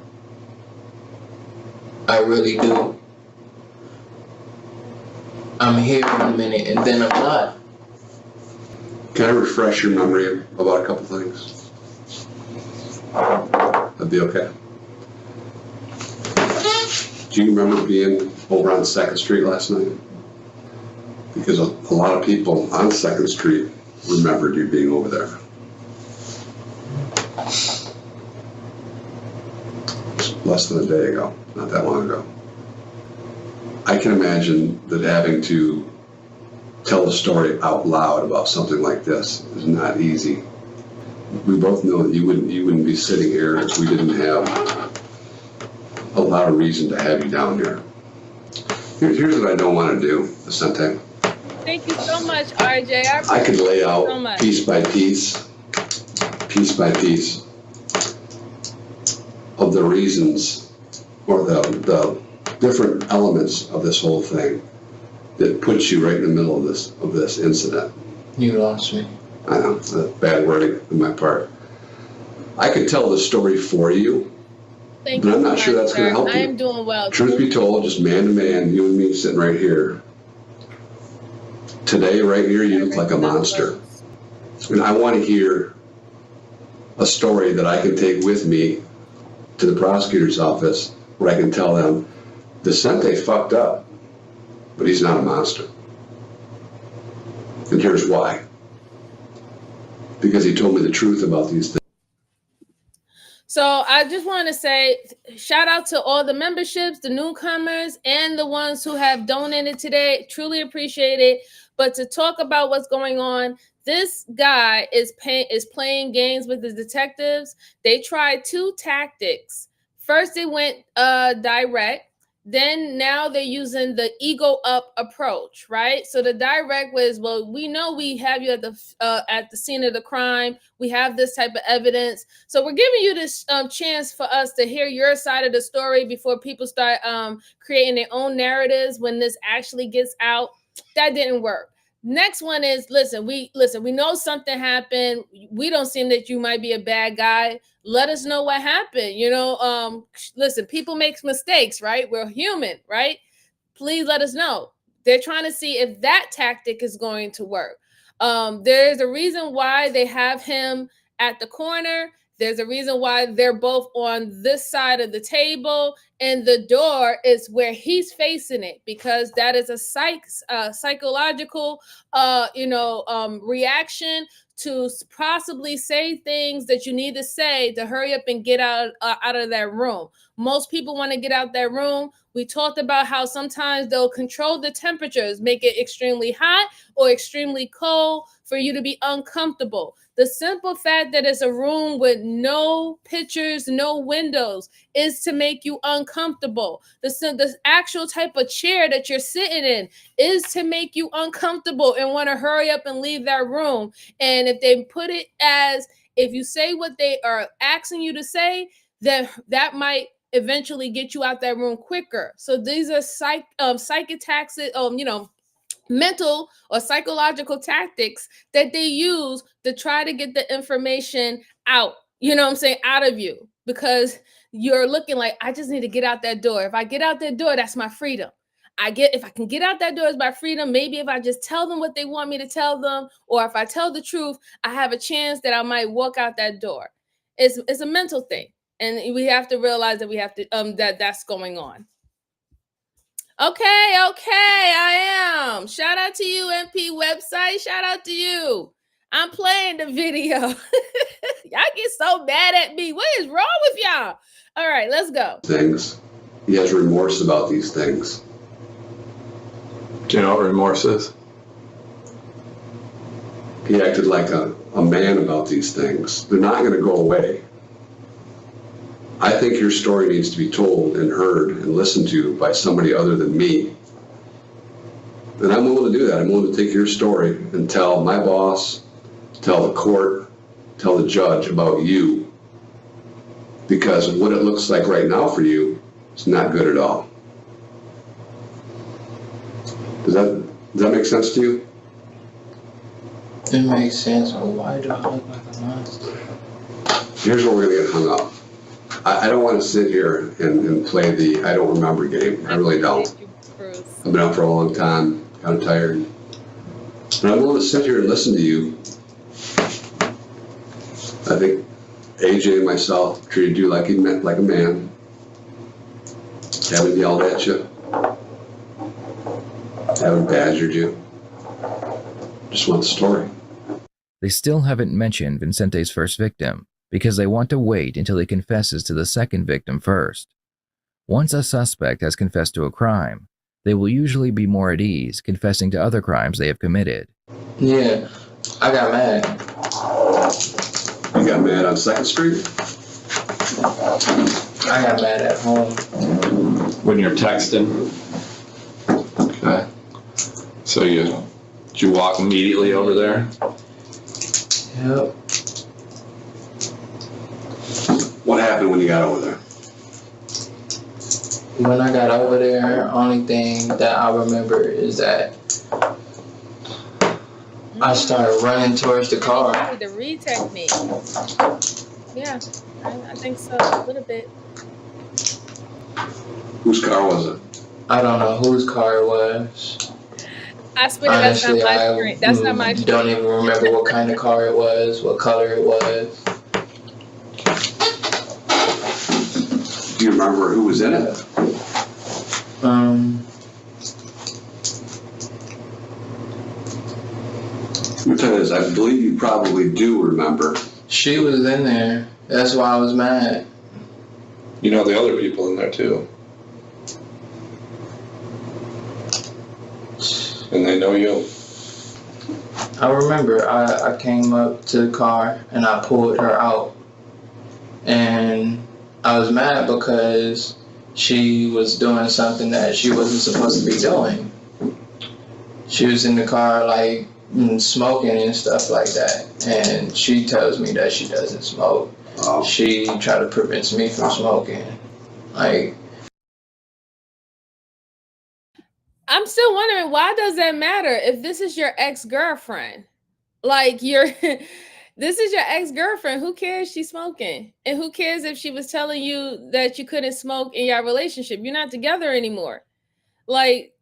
I really do. I'm here in a minute and then I'm not. Can I refresh your memory about a couple things? That'd be okay. Do you remember being over on 2nd Street last night? Because a lot of people on 2nd Street remembered you being over there. Less than a day ago, not that long ago. I can imagine that having to tell a story out loud about something like this is not easy. We both know that you wouldn't be sitting here if we didn't have a lot of reason to have you down here. Here's what I don't want to do, Vicente. Thank you so much, RJ. I could lay out piece by piece of the reasons or the different elements of this whole thing that puts you right in the middle of this incident. You lost me. I know, bad wording on my part. I could tell the story for you, Thank but you I'm not sure that's going to help you. I am doing well. Truth be told, just man to man, you and me sitting right here. Today, right here, you look like a monster. And I want to hear a story that I can take with me to the prosecutor's office where I can tell them, Vicente fucked up, but he's not a monster. And here's why. Because he told me the truth about these things. So I just want to say shout out to all the memberships, the newcomers, and the ones who have donated today. Truly appreciate it. But to talk about what's going on, this guy is playing games with the detectives. They tried 2 tactics. First, they went direct. Then now they're using the ego up approach, right? So the direct was, well, we know we have you at the scene of the crime. We have this type of evidence. So we're giving you this chance for us to hear your side of the story before people start creating their own narratives when this actually gets out. That didn't work. Next one is, we know something happened. We don't seem that you might be a bad guy. Let us know what happened. People make mistakes, right? We're human, right? Please let us know. They're trying to see if that tactic is going to work. There's a reason why they have him at the corner. There's a reason why they're both on this side of the table, and the door is where he's facing it, because that is a psychological, reaction to possibly say things that you need to say to hurry up and get out of that room. Most people want to get out that room. We talked about how sometimes they'll control the temperatures, make it extremely hot or extremely cold for you to be uncomfortable. The simple fact that it's a room with no pictures, no windows, is to make you uncomfortable. The actual type of chair that you're sitting in is to make you uncomfortable and want to hurry up and leave that room. And if they put it as, if you say what they are asking you to say, then that might eventually get you out that room quicker. So these are mental or psychological tactics that they use to try to get the information out, out of you, because you're looking like, I just need to get out that door. If I get out that door, that's my freedom. if I can get out that door is by freedom. Maybe if I just tell them what they want me to tell them, or if I tell the truth, I have a chance that I might walk out that door. It's a mental thing, and we have to realize that we have to that's going on. Okay, I am. Shout out to you, MP website. Shout out to you. I'm playing the video. Y'all get so mad at me. What is wrong with y'all? All right, let's go. Things. He has remorse about these things. Do you know what remorse is? He acted like a man about these things. They're not going to go away. I think your story needs to be told and heard and listened to by somebody other than me. And I'm willing to do that. I'm willing to take your story and tell my boss, tell the court, tell the judge about you. Because what it looks like right now for you is not good at all. Does that make sense to you? It makes sense, but why do I look like a monster? Here's where we're going to get hung up. I don't want to sit here and play the I don't remember game. I really don't. I've been out for a long time, kind of tired. And I'm willing to sit here and listen to you. I think AJ and myself treated you like a man. Haven't yelled at you. Haven't badgered you. Just want the story. They still haven't mentioned Vincente's first victim, because they want to wait until he confesses to the second victim first. Once a suspect has confessed to a crime, they will usually be more at ease confessing to other crimes they have committed. Yeah, I got mad. You got mad on 2nd Street? I got mad at home. When you're texting? Okay. So did you walk immediately over there? Yep. What happened when you got over there? When I got over there, only thing that I remember is that I started running towards the car. The read technique. Yeah, I think so, a little bit. Whose car was it? I don't know whose car it was. I swear Honestly, that's not my screen. That's not my screen. Don't even remember what kind of car it was, what color it was. Do you remember who was in it? Let me tell you this, I believe you probably do remember. She was in there. That's why I was mad. You know the other people in there too. And they know you. I remember I came up to the car and I pulled her out. And I was mad because she was doing something that she wasn't supposed to be doing. She was in the car like smoking and stuff like that. And she tells me that she doesn't smoke. Oh. She tried to prevent me from smoking. Like, I'm still wondering, why does that matter if this is your ex-girlfriend? Like, this is your ex-girlfriend. Who cares she's smoking? And who cares if she was telling you that you couldn't smoke in your relationship? You're not together anymore. Like,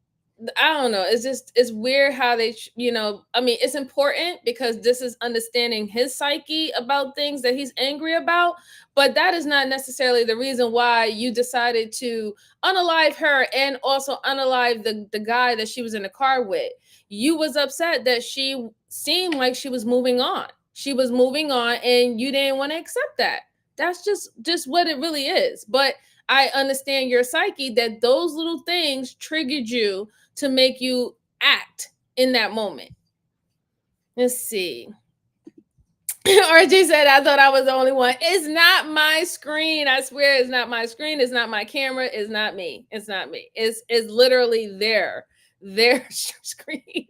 I don't know. It's weird how they, I mean, it's important because this is understanding his psyche about things that he's angry about. But that is not necessarily the reason why you decided to unalive her and also unalive the guy that she was in the car with. You was upset that she seemed like she was moving on. She was moving on and you didn't want to accept that. That's just what it really is. But I understand your psyche that those little things triggered you to make you act in that moment. Let's see. RJ said, I thought I was the only one. It's not my screen. I swear it's not my screen. It's not my camera. It's not me. It's not me. It's literally their screen.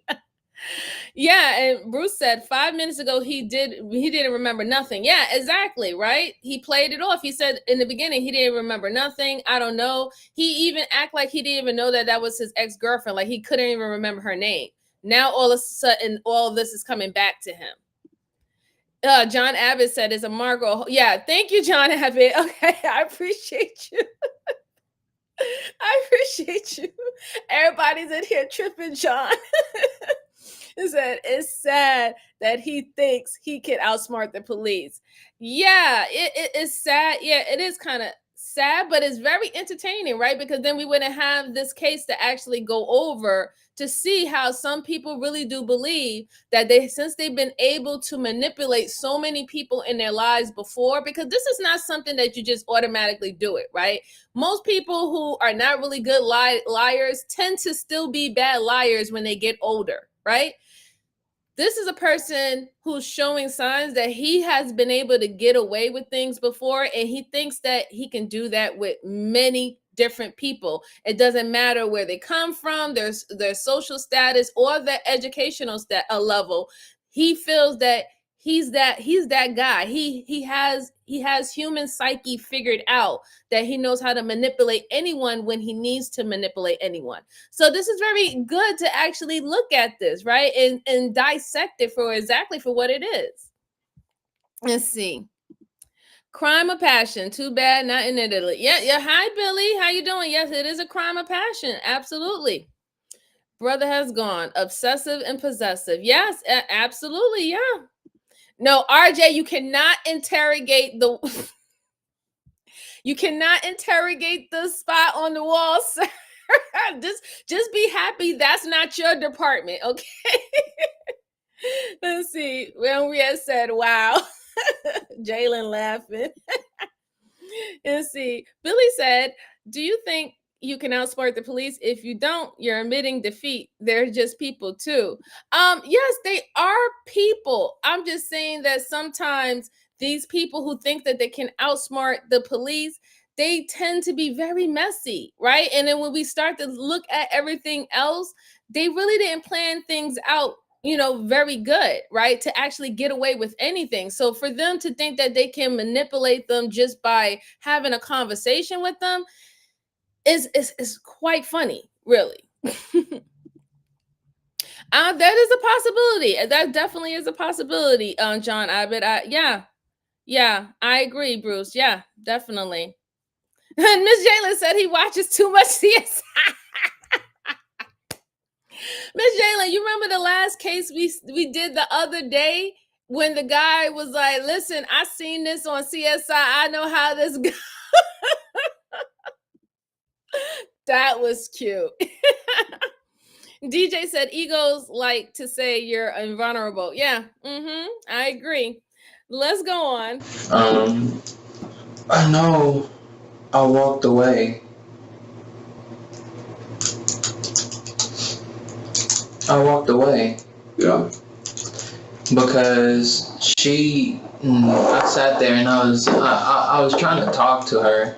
Yeah, and Bruce said 5 minutes ago he didn't remember nothing. Yeah, exactly, right? He played it off. He said in the beginning he didn't remember nothing. I don't know. He even act like he didn't even know that was his ex-girlfriend. Like he couldn't even remember her name. Now all of a sudden all of this is coming back to him. John Abbott said it's a Margot. Yeah, thank you, John Abbott. Okay, I appreciate you. I appreciate you. Everybody's in here tripping, John. He said, it's sad that he thinks he can outsmart the police. Yeah, it is sad. Yeah, it is kind of sad, but it's very entertaining, right? Because then we wouldn't have this case to actually go over to see how some people really do believe that since they've been able to manipulate so many people in their lives before, because this is not something that you just automatically do it, right? Most people who are not really good liars tend to still be bad liars when they get older, right? This is a person who's showing signs that he has been able to get away with things before, and he thinks that he can do that with many different people. It doesn't matter where they come from, their social status, or their educational level. He feels that he's that guy. He has human psyche figured out, that he knows how to manipulate anyone when he needs to manipulate anyone. So this is very good to actually look at this, right? And dissect it for what it is. Let's see. Crime of passion. Too bad not in Italy. Yeah. Hi, Billy. How you doing? Yes, it is a crime of passion. Absolutely. Brother has gone. Obsessive and possessive. Yes, absolutely. Yeah. No, RJ, you cannot interrogate the you cannot interrogate the spot on the wall, sir. just be happy that's not your department, okay? Let's see. When we had said, wow. Jalen laughing. Let's see. Billy said, do you think you can outsmart the police? If you don't, you're admitting defeat. They're just people too. Yes, they are people. I'm just saying that sometimes these people who think that they can outsmart the police, they tend to be very messy, right? And then when we start to look at everything else, they really didn't plan things out, very good, right? To actually get away with anything. So for them to think that they can manipulate them just by having a conversation with them is quite funny, really. That is a possibility. That definitely is a possibility, John Abbott. Yeah, I agree, Bruce. Yeah, definitely. And Miss Jalen said he watches too much CSI. Miss Jalen, you remember the last case we did the other day when the guy was like, listen, I seen this on CSI. I know how this goes. That was cute. DJ said egos like to say you're invulnerable. Yeah, I agree. Let's go on. I know I walked away. Yeah. Because I sat there and I was trying to talk to her,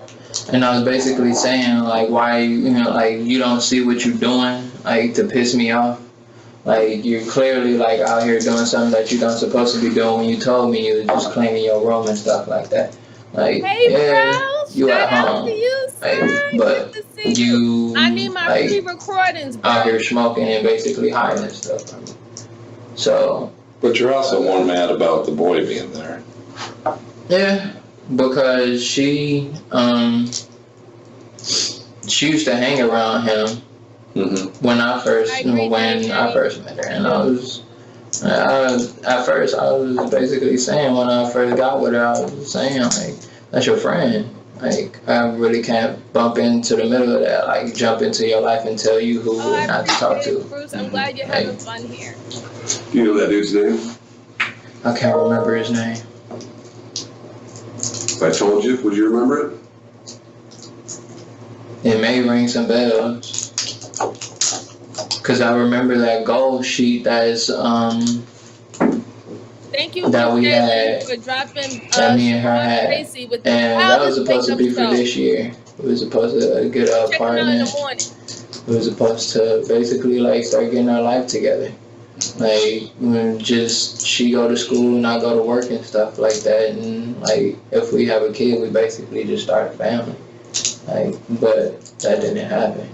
and I was basically saying like, why, like you don't see what you're doing, like to piss me off. Like you're clearly like out here doing something that you don't supposed to be doing when you told me you was just cleaning your room and stuff like that. Like, hey, yeah, bro, you at home, but you I need my free recordings, bro. out here smoking and basically hiding stuff from me. So. But you're also more mad about the boy being there. Yeah, because she used to hang around him when I first met her, and at first I was basically saying when I first got with her, I was saying like, that's your friend. Like I really can't bump into the middle of that, like jump into your life and tell you who not to talk to. Bruce, I'm glad you're having fun here. Do you know that dude's name? I can't remember his name. If I told you, would you remember it? It may ring some bells. Cause I remember that goal sheet that is thank you that we had for dropping that me and her had, and that was supposed to be for this year. We was supposed to get an apartment. We was supposed to basically like start getting our life together. Like just she go to school and I go to work and stuff like that, and like if we have a kid, we basically just start a family. Like, but that didn't happen.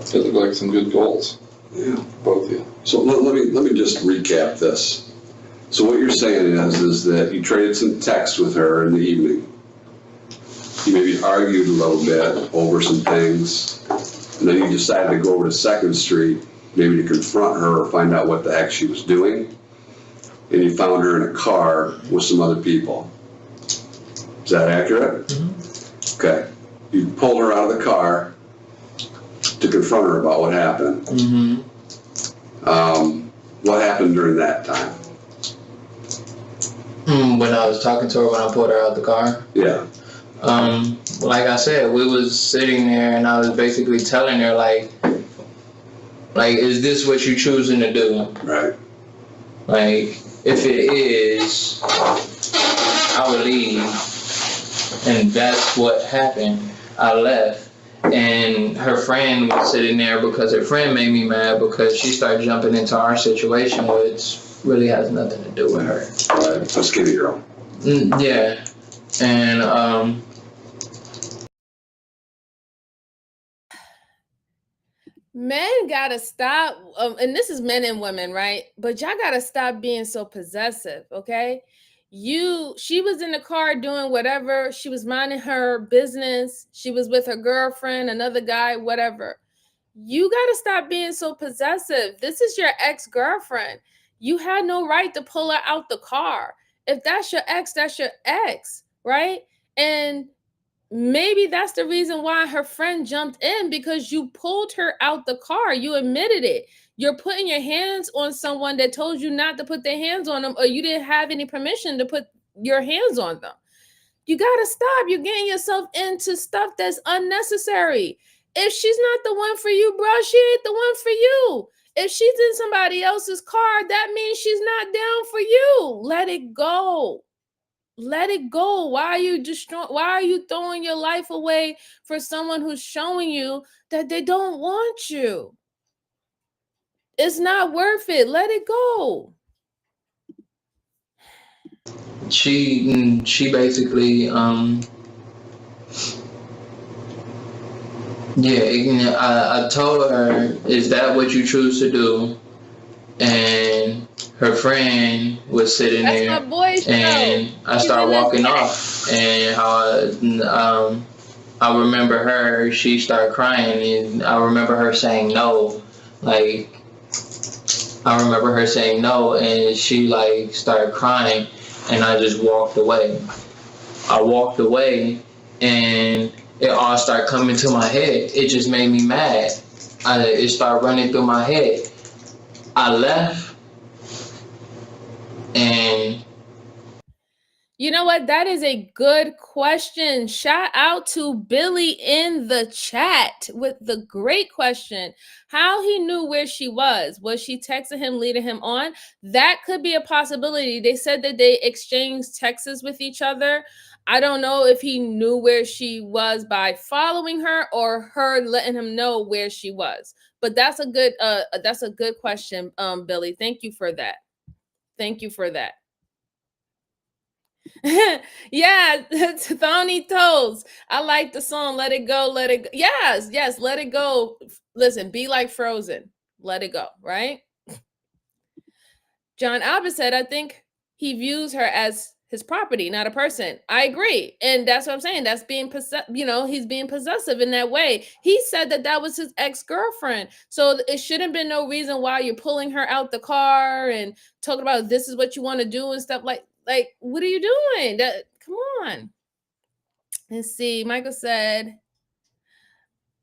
It looked like some good goals. Yeah, both of you. So let me just recap this. So what you're saying is that you traded some texts with her in the evening. You maybe argued a little bit over some things, And then you decided to go over to 2nd Street, maybe to confront her or find out what the heck she was doing. And you found her in a car with some other people. Is that accurate? Mm-hmm. Okay. You pulled her out of the car to confront her about what happened. Mm-hmm. What happened during that time? When I was talking to her when I pulled her out the car? Yeah. Like I said, we was sitting there and I was basically telling her like, is this what you choosing to do? Right. Like, if it is, I would leave. And that's what happened. I left. And her friend was sitting there because her friend made me mad because she started jumping into our situation, which really has nothing to do with her. Right. A skinny girl. Yeah. And, men gotta stop, and this is men and women, right? But y'all gotta stop being so possessive, okay? She was in the car doing whatever. She was minding her business. She was with her girlfriend, another guy, whatever. You gotta stop being so possessive. This is your ex-girlfriend. You had no right to pull her out the car. If that's your ex, that's your ex, right? And maybe that's the reason why her friend jumped in, because you pulled her out the car. You admitted it. You're putting your hands on someone that told you not to put their hands on them, or you didn't have any permission to put your hands on them. You gotta stop. You're getting yourself into stuff that's unnecessary. If she's not the one for you, bro, she ain't the one for you. If she's in somebody else's car, that means she's not down for you. Let it go. Let it go. Why are you throwing your life away for someone who's showing you that they don't want you? It's not worth it. Let it go. she basically, yeah, I told her, is that what you choose to do? And her friend was sitting That's there, my boy's and show. I started walking off, and I remember her, she started crying, and I remember her saying no, like, I remember her saying no, and she like started crying, and I just walked away. I walked away, and it all started coming to my head. It just made me mad. It started running through my head. I left, and you know what? That is a good question. Shout out to Billy in the chat with the great question. How he knew where she was. Was she texting him, leading him on? That could be a possibility. They said that they exchanged texts with each other. I don't know if he knew where she was by following her or her letting him know where she was. But that's a good question, Billy. Thank you for that. Thank you for that. Yeah, Thorny Toes. I like the song Let It Go, Let It Go. Yes, Let It Go. Listen, be like Frozen. Let it go, right? John Albert said, I think he views her as his property, not a person. I agree. And that's what I'm saying. That's being he's being possessive in that way. He said that was his ex-girlfriend. So it shouldn't be no reason why you're pulling her out the car and talking about this is what you want to do and stuff like what are you doing? Come on. Let's see. Michael said,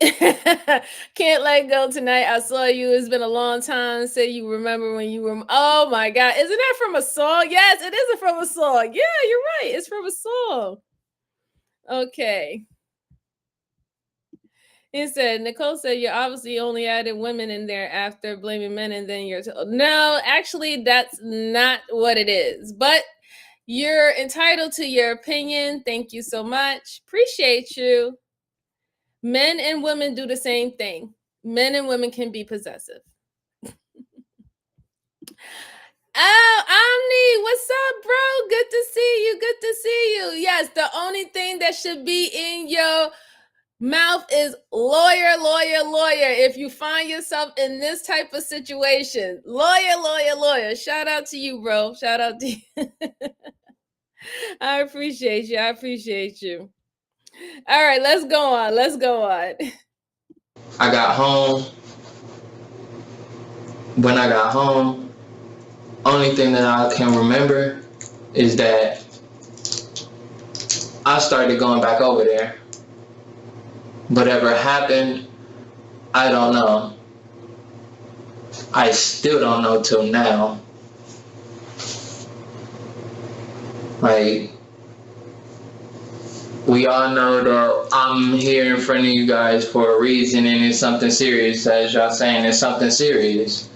can't let go tonight. I saw you. It's been a long time. Say you remember when you were. Oh my God. Isn't that from a song? Yes, it is from a song. Yeah, you're right. It's from a song. Okay. He said, Nicole said, you obviously only added women in there after blaming men and then you're no, actually, that's not what it is. But you're entitled to your opinion. Thank you so much. Appreciate you. Men and women do the same thing. Men and women can be possessive. Oh, Omni, what's up, bro? Good to see you. Good to see you. Yes, the only thing that should be in your mouth is lawyer, lawyer, lawyer. If you find yourself in this type of situation, lawyer, lawyer, lawyer. Shout out to you, bro. Shout out to you. I appreciate you. I appreciate you. All right, let's go on. Let's go on. I got home. When I got home, only thing that I can remember is that I started going back over there. Whatever happened, I don't know. I still don't know till now. Like, we all know that I'm here in front of you guys for a reason, and it's something serious. As y'all saying, it's something serious.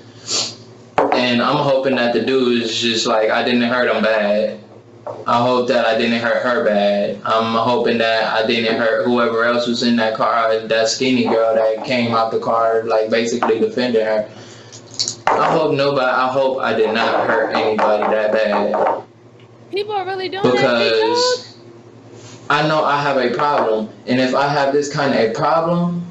And I'm hoping that the dude is just like, I didn't hurt him bad. I hope that I didn't hurt her bad. I'm hoping that I didn't hurt whoever else was in that car, that skinny girl that came out the car, like basically defending her. I hope I did not hurt anybody that bad. People are really doing because I know I have a problem, and if I have this kind of a problem,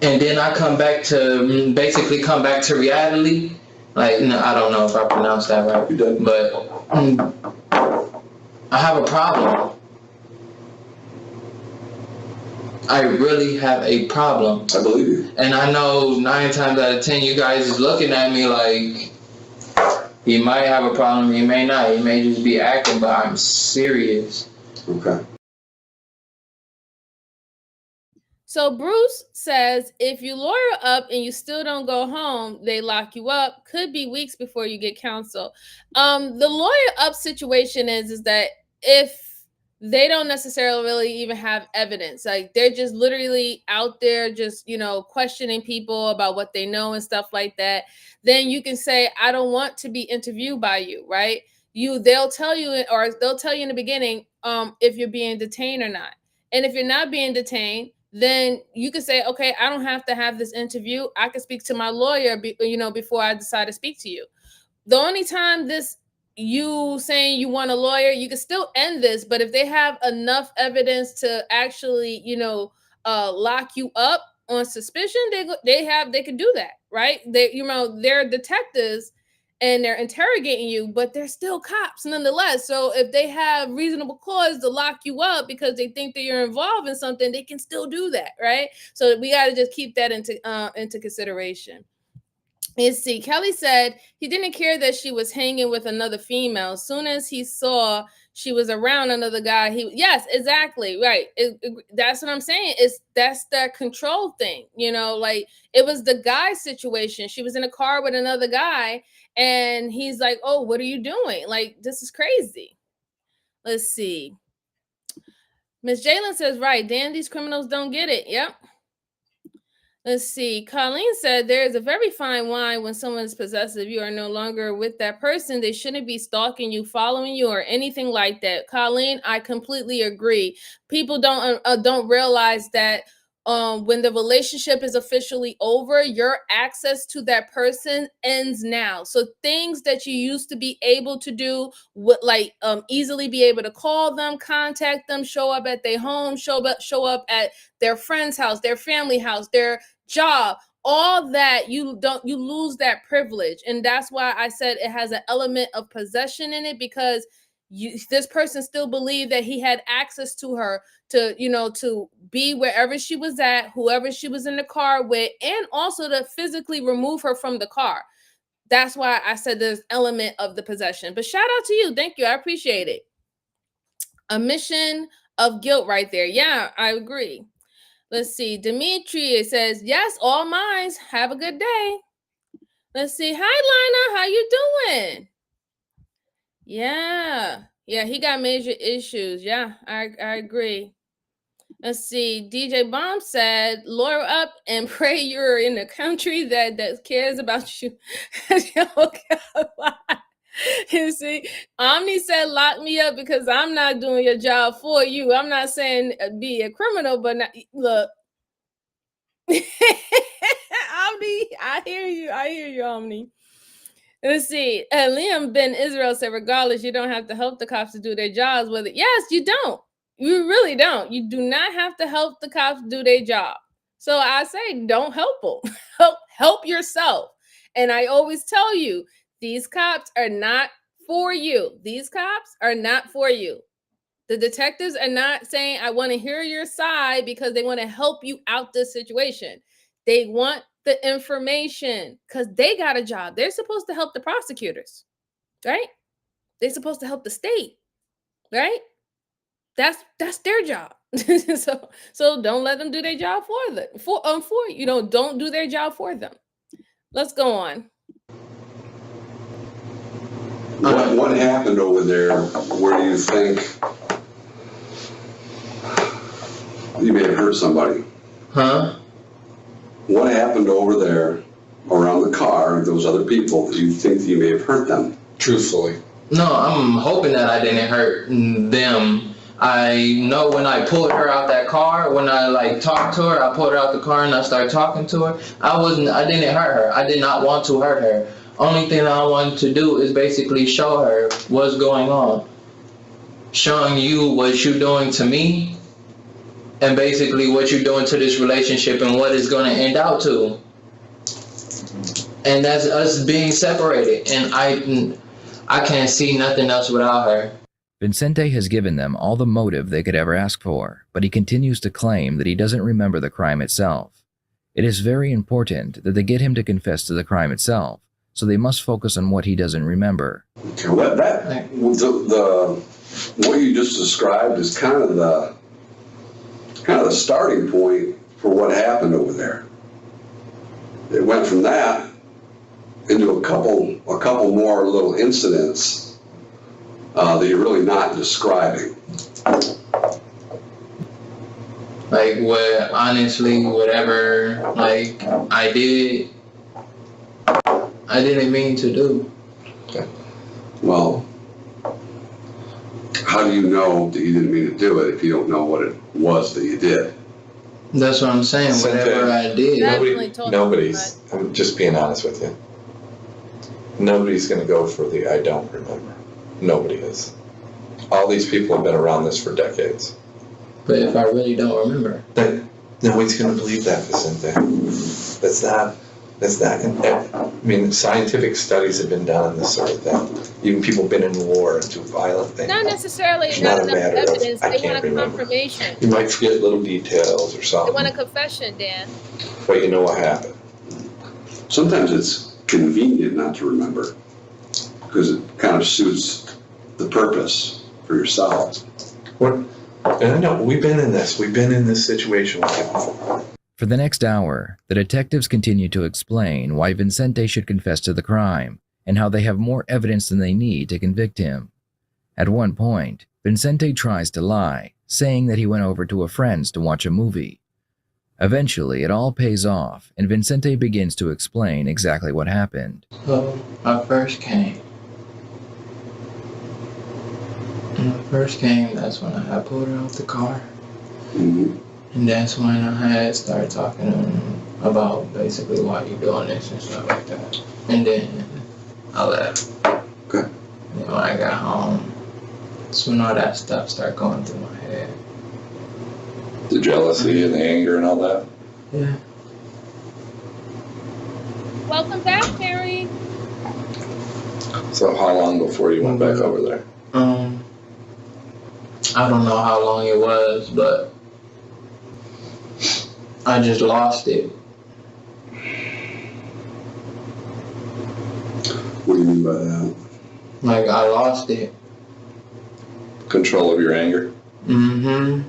and then I come back to reality, like, no, I don't know if I pronounced that right, but I have a problem. I really have a problem. I believe you. And I know 9 times out of 10 you guys is looking at me like, he might have a problem, he may not, he may just be acting, but I'm serious. Okay. So Bruce says if you lawyer up and you still don't go home, they lock you up. Could be weeks before you get counsel. The lawyer up situation is that if they don't necessarily really even have evidence, like they're just literally out there just, questioning people about what they know and stuff like that, then you can say, I don't want to be interviewed by you, right? They'll tell you in the beginning if you're being detained or not. And if you're not being detained, then you can say, okay, I don't have to have this interview. I can speak to my lawyer, before I decide to speak to you. The only time you saying you want a lawyer, you can still end this, but if they have enough evidence to actually, lock you up on suspicion, they can do that, right? They're detectives and they're interrogating you, but they're still cops nonetheless. So if they have reasonable cause to lock you up because they think that you're involved in something, they can still do that, right? So we got to just keep that into consideration. Let's see. Kelly said he didn't care that she was hanging with another female. As soon as he saw she was around another guy, yes, exactly, right. That's what I'm saying. That's that control thing. Like it was the guy situation. She was in a car with another guy, and he's like, "Oh, what are you doing? Like this is crazy." Let's see. Miss Jalen says, "Right, damn, these criminals don't get it." Yep. Let's see. Colleen said there is a very fine line when someone is possessive. You are no longer with that person. They shouldn't be stalking you, following you, or anything like that. Colleen, I completely agree. People don't realize that when the relationship is officially over, your access to that person ends now. So things that you used to be able to do, easily be able to call them, contact them, show up at their home, show up at their friend's house, their family house, their job, all that, you lose that privilege. And that's why I said it has an element of possession in it, because this person still believed that he had access to her to be wherever she was at, whoever she was in the car with, and also to physically remove her from the car. That's why I said there's element of the possession. But shout out to you. Thank you. I appreciate it. A mission of guilt right there. Yeah, I agree. Let's see. Dimitri says, yes, all minds. Have a good day. Let's see. Hi, Lina. How you doing? Yeah, he got major issues. Yeah, I agree. Let's see. DJ Bomb said, lawyer up and pray you're in a country that cares about you. You see, Omni said, lock me up because I'm not doing your job for you. I'm not saying be a criminal, but look. Omni, I hear you, Omni. Let's see. Liam Ben Israel said, regardless, you don't have to help the cops to do their jobs with it. Yes, you don't. You really don't. You do not have to help the cops do their job. So I say, don't help them. help yourself. And I always tell you, these cops are not for you. These cops are not for you. The detectives are not saying, I want to hear your side because they want to help you out this situation. They want the information because they got a job. They're supposed to help the prosecutors, right? They're supposed to help the state, right? That's their job. so don't let them do their job for you know, don't do their job for them. Let's go on. What happened over there where you think you may have hurt somebody? Huh? What happened over there around the car, those other people, that you think you may have hurt them? Truthfully. No, I'm hoping that I didn't hurt them. I know when I pulled her out that car, when I like talked to her, I pulled her out the car and I started talking to her. I didn't hurt her. I did not want to hurt her. Only thing I wanted to do is basically show her what's going on. Showing you what you're doing to me and basically what you're doing to this relationship and what it's going to end out to. And that's us being separated. And I can't see nothing else without her. Vincente has given them all the motive they could ever ask for, but he continues to claim that he doesn't remember the crime itself. It is very important that they get him to confess to the crime itself, so they must focus on what he doesn't remember. Okay, what you just described is kind of the starting point for what happened over there. It went from that into a couple more little incidents that you're really not describing. Like honestly, whatever like I did, I didn't mean to do. Okay. Well, how do you know that you didn't mean to do it if you don't know what it was that you did? That's what I'm saying. Whatever I did. Nobody's, I'm just being honest with you. Nobody's going to go for the I don't remember. Nobody is. All these people have been around this for decades. But if I really don't remember, then nobody's going to believe that, Vicente. That's not. I mean, scientific studies have been done on this sort of thing. Even people have been in war and do violent things. Not necessarily It's not not a enough matter of, evidence. I They can't want a remember. confirmation. You might forget little details or They something, want a confession, Dan. but you know what happened. Sometimes it's convenient not to remember because it kind of suits the purpose for yourself. And I know, we've been in this situation with you before. For the next hour, the detectives continue to explain why Vincente should confess to the crime and how they have more evidence than they need to convict him. At one point, Vincente tries to lie, saying that he went over to a friend's to watch a movie. Eventually, it all pays off, and Vincente begins to explain exactly what happened. so I first came. When I first came, that's when I had pulled her out the car. Mm-hmm. And that's when I had started talking to him about basically why you doing this and stuff like that. And then I left. Okay. And when I got home, that's when all that stuff started going through my head. The jealousy and the anger and all that. Yeah. Welcome back, Mary. So how long before you went back over there? I don't know how long it was, but I just lost it. What do you mean by that? Like, I lost it. Control of your anger? Mm-hmm.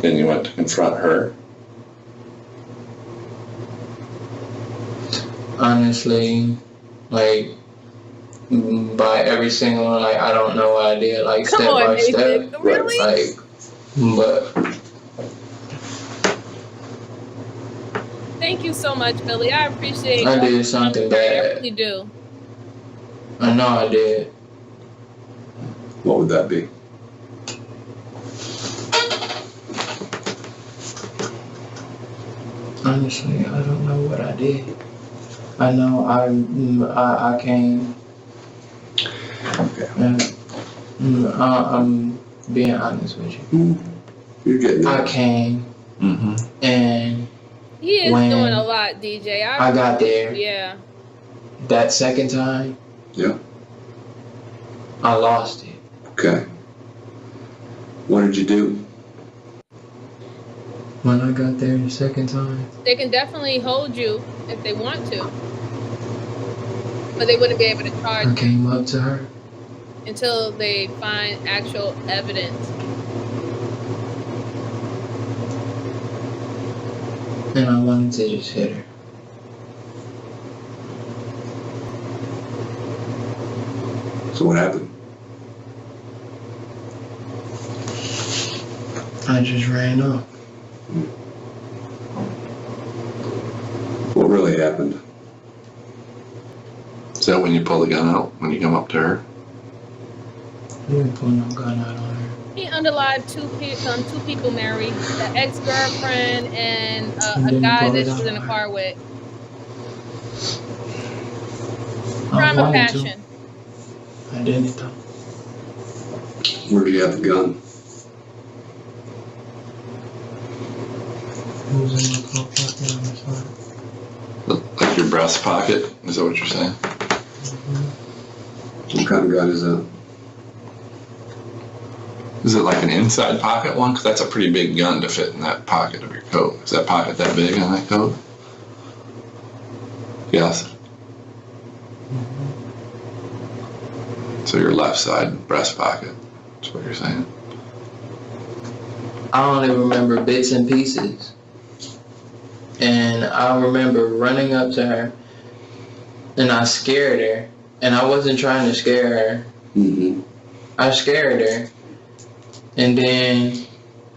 And you went to confront her? Honestly, like, by every single, like, I don't know what I did, like, Come step on, by Nathan. step. Really? Like, but Thank you so much, Billy. I appreciate I all did your something honesty. I bad. really do. I know I did. What would that be? Honestly, I don't know what I did. I know I came. Okay. I'm being honest with you. You're getting I it. came and He is when doing a lot, DJ. I got there Yeah. that second time, Yeah. I lost it. Okay. What did you do? When I got there the second time, They can definitely hold you if they want to, but they wouldn't be able to charge I you came up to her. until they find actual evidence. And I wanted to just hit her. So what happened? I just ran off. What really happened? Is that when you pull the gun out, when you come up to her? I didn't pull no gun out on her. He underlied two people, Mary, the ex-girlfriend and And a then guy pull that it she was out in a on car with. I Crime of wanted to. passion. I didn't though. Where did you have the gun? It was in my coat pocket on the side. Like your breast pocket? Is that what you're saying? What kind of gun is that? Is it like an inside pocket one? Because that's a pretty big gun to fit in that pocket of your coat. Is that pocket that big on that coat? Yes. So your left side breast pocket. That's what you're saying. I only remember bits and pieces. And I remember running up to her and I scared her. And I wasn't trying to scare her. Mm-hmm. I scared her. And then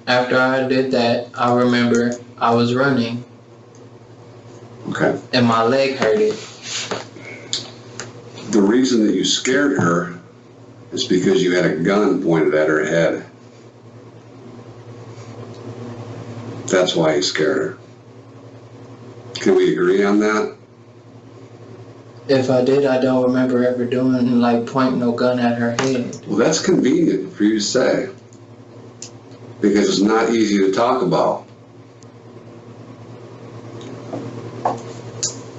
after I did that, I remember I was running. Okay. And my leg hurted. The reason that you scared her is because you had a gun pointed at her head. That's why you scared her. Can we agree on that? If I did, I don't remember ever doing, like, pointing no gun at her head. Well, that's convenient for you to say. Because it's not easy to talk about.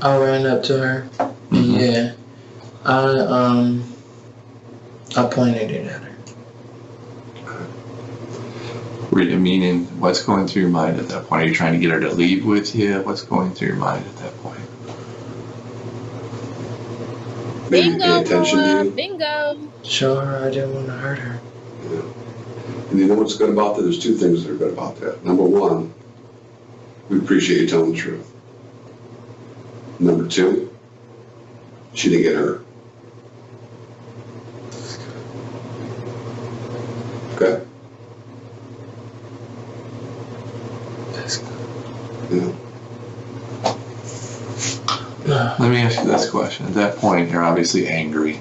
I ran up to her. And yeah. I pointed it at her. Meaning, what's going through your mind at that point? Are you trying to get her to leave with you? What's going through your mind at that point? Bingo, boy, bingo. Show her I didn't want to hurt her. Yeah. And you know what's good about that? There's two things that are good about that. Number one, we appreciate you telling the truth. Number two, she didn't get hurt. Okay? That's good. Yeah. Let me ask you this question. At that point, you're obviously angry.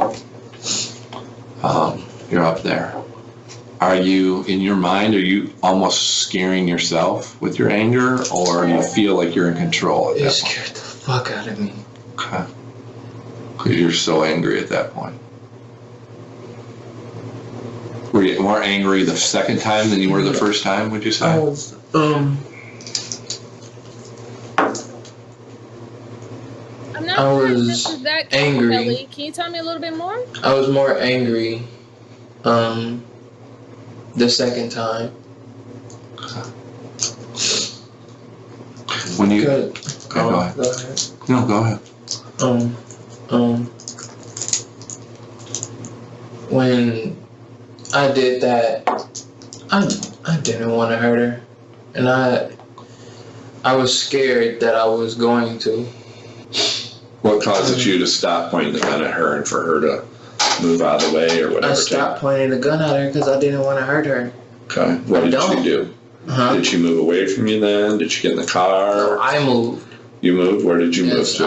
You're up there. Are you, in your mind, are you almost scaring yourself with your anger, or do you feel like you're in control at that point? It scared the fuck out of me. Okay. Because you're so angry at that point. Were you more angry the second time than you were the first time, would you say? I was, I'm not I sure if was this is that angry. Kelly. Can you tell me a little bit more? I was more angry, the second time. When you... Good. Okay, go ahead. Go ahead. No, go ahead. When I did that, I didn't want to hurt her, and I was scared that I was going to. What causes you to stop pointing the gun at her and for her to move out of the way or whatever? I stopped pointing the gun at her because I didn't want to hurt her. Okay. What did you do? Did she move away from you then? Did she get in the car? No, I moved. You moved? Where did you move to?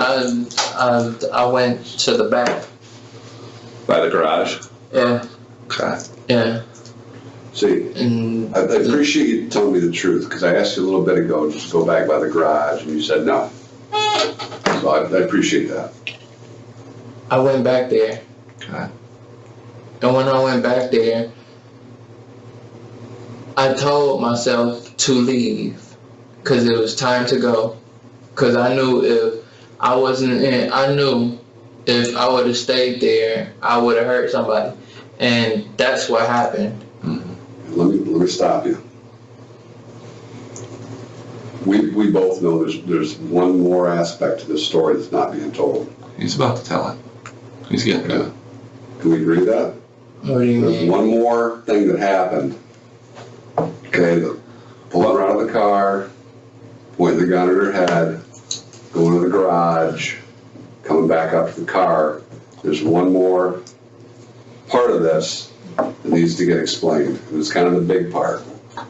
I went to the back. By the garage? Yeah. Okay. Yeah. See, I appreciate you telling me the truth, because I asked you a little bit ago just to go back by the garage, and you said no. So I appreciate that. I went back there. Okay. And when I went back there, I told myself to leave because it was time to go. Because I knew if I wasn't in, I knew if I would have stayed there, I would have hurt somebody. And that's what happened. Let me stop you. We both know there's one more aspect to this story that's not being told. He's about to tell it. He's getting to it. Can we agree to that? What do you There's mean? one more thing that happened. Okay, pulling her out of the car, pointing the gun at her head, going to the garage, coming back up to the car. There's one more part of this that needs to get explained. It's kind of the big part.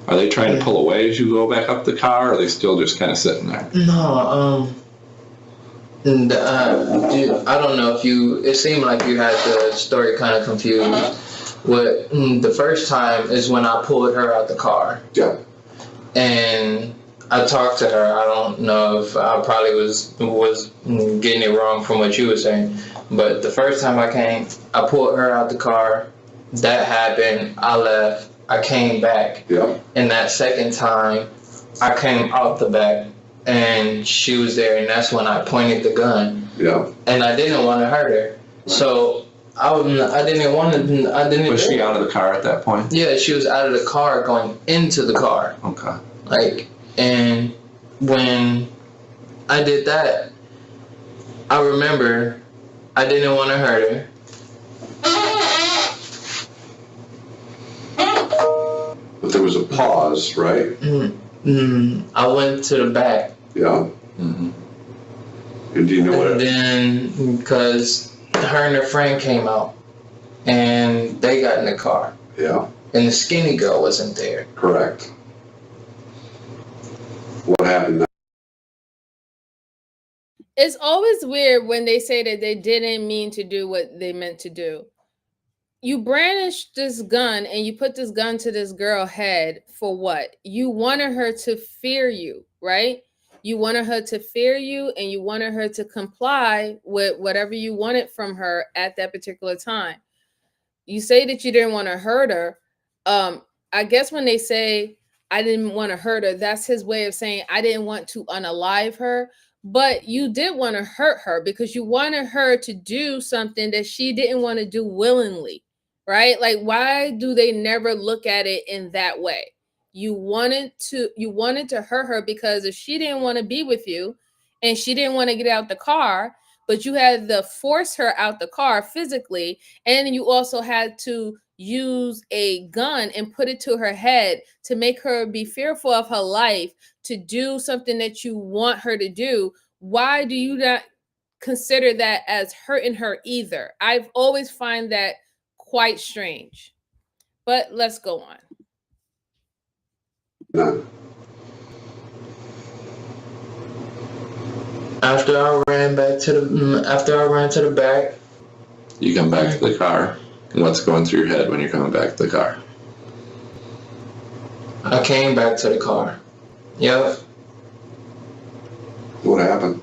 Are they trying to pull away as you go back up the car, or are they still just kind of sitting there? No, dude, I don't know if it seemed like you had the story kind of confused. The first time is when I pulled her out the car. Yeah. And I talked to her. I don't know if I probably was getting it wrong from what you were saying. But the first time I came, I pulled her out the car. That happened. I left. I came back. Yeah. And that second time, I came out the back, and she was there, and that's when I pointed the gun. Yeah. And I didn't want to hurt her, so I didn't want to. I didn't. Was she out of the car at that point? Yeah, she was out of the car, going into the car. Okay. And when I did that, I remember I didn't want to hurt her. But there was a pause, right? I went to the back. Yeah. And do you know what? And then, because her and her friend came out, and they got in the car. Yeah. And the skinny girl wasn't there. Correct. What happened now? It's always weird when they say that they didn't mean to do what they meant to do. You brandish this gun and you put this gun to this girl's head for what? You wanted her to fear you, right? You wanted her to fear you, and you wanted her to comply with whatever you wanted from her at that particular time. You say that you didn't want to hurt her. I guess when they say I didn't want to hurt her, that's his way of saying I didn't want to unalive her. But you did want to hurt her because you wanted her to do something that she didn't want to do willingly, right? Like, why do they never look at it in that way? You wanted to hurt her because if she didn't want to be with you and she didn't want to get out the car, but you had to force her out the car physically, and you also had to use a gun and put it to her head to make her be fearful of her life, to do something that you want her to do. Why do you not consider that as hurting her either? I've always find that quite strange. But let's go on. No. After I ran to the back, You come back to the car. What's going through your head when you're coming back to the car? I came back to the car. Yep. What happened?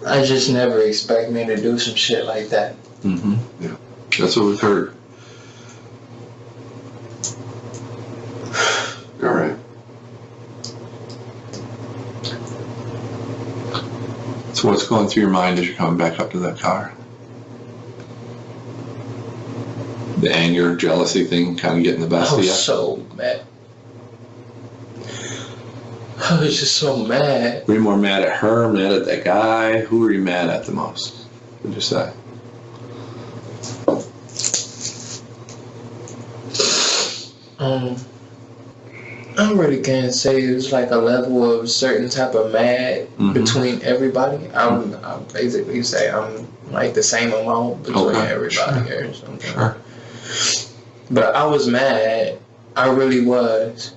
I just never expect me to do some shit like that. Yeah. That's what we've heard. All right. So what's going through your mind as you're coming back up to that car? The anger, jealousy thing kind of getting the best I of you? was so mad. I was just so mad. Were you more mad at her, mad at that guy? Who were you mad at the most? What'd you say? I really can't say it was like a level of certain type of mad between everybody. I'm basically say I'm like the same amount between everybody or something. Sure. But I was mad. I really was.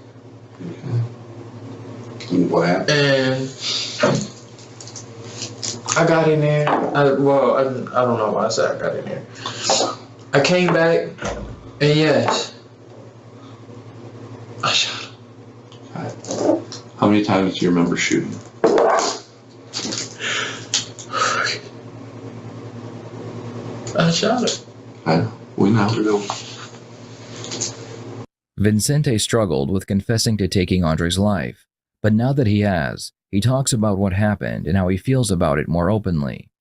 What happened? And I got in there. I don't know why I said I got in there. I came back, and yes, I shot him. How many times do you remember shooting? I shot him. I know. We know. Vincente struggled with confessing to taking Andre's life, but now that he has, he talks about what happened and how he feels about it more openly.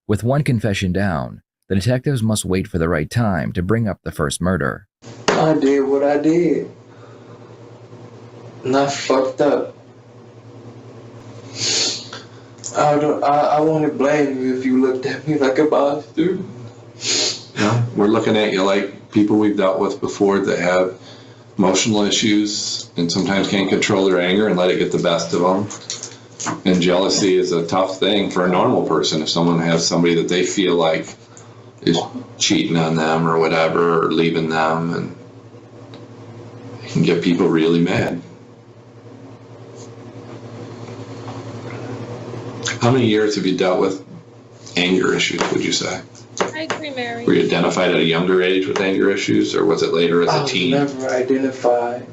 With one confession down, The detectives must wait for the right time to bring up the first murder. I did what I did. And I fucked up. I wouldn't blame you if you looked at me like a monster. Yeah, we're looking at you like people we've dealt with before that have emotional issues and sometimes can't control their anger and let it get the best of them. And jealousy is a tough thing for a normal person. If someone has somebody that they feel like is cheating on them or whatever, or leaving them, and it can get people really mad. How many years have you dealt with anger issues, would you say? I agree, Mary. Were you identified at a younger age with anger issues, or was it later as a teen? I was never identified.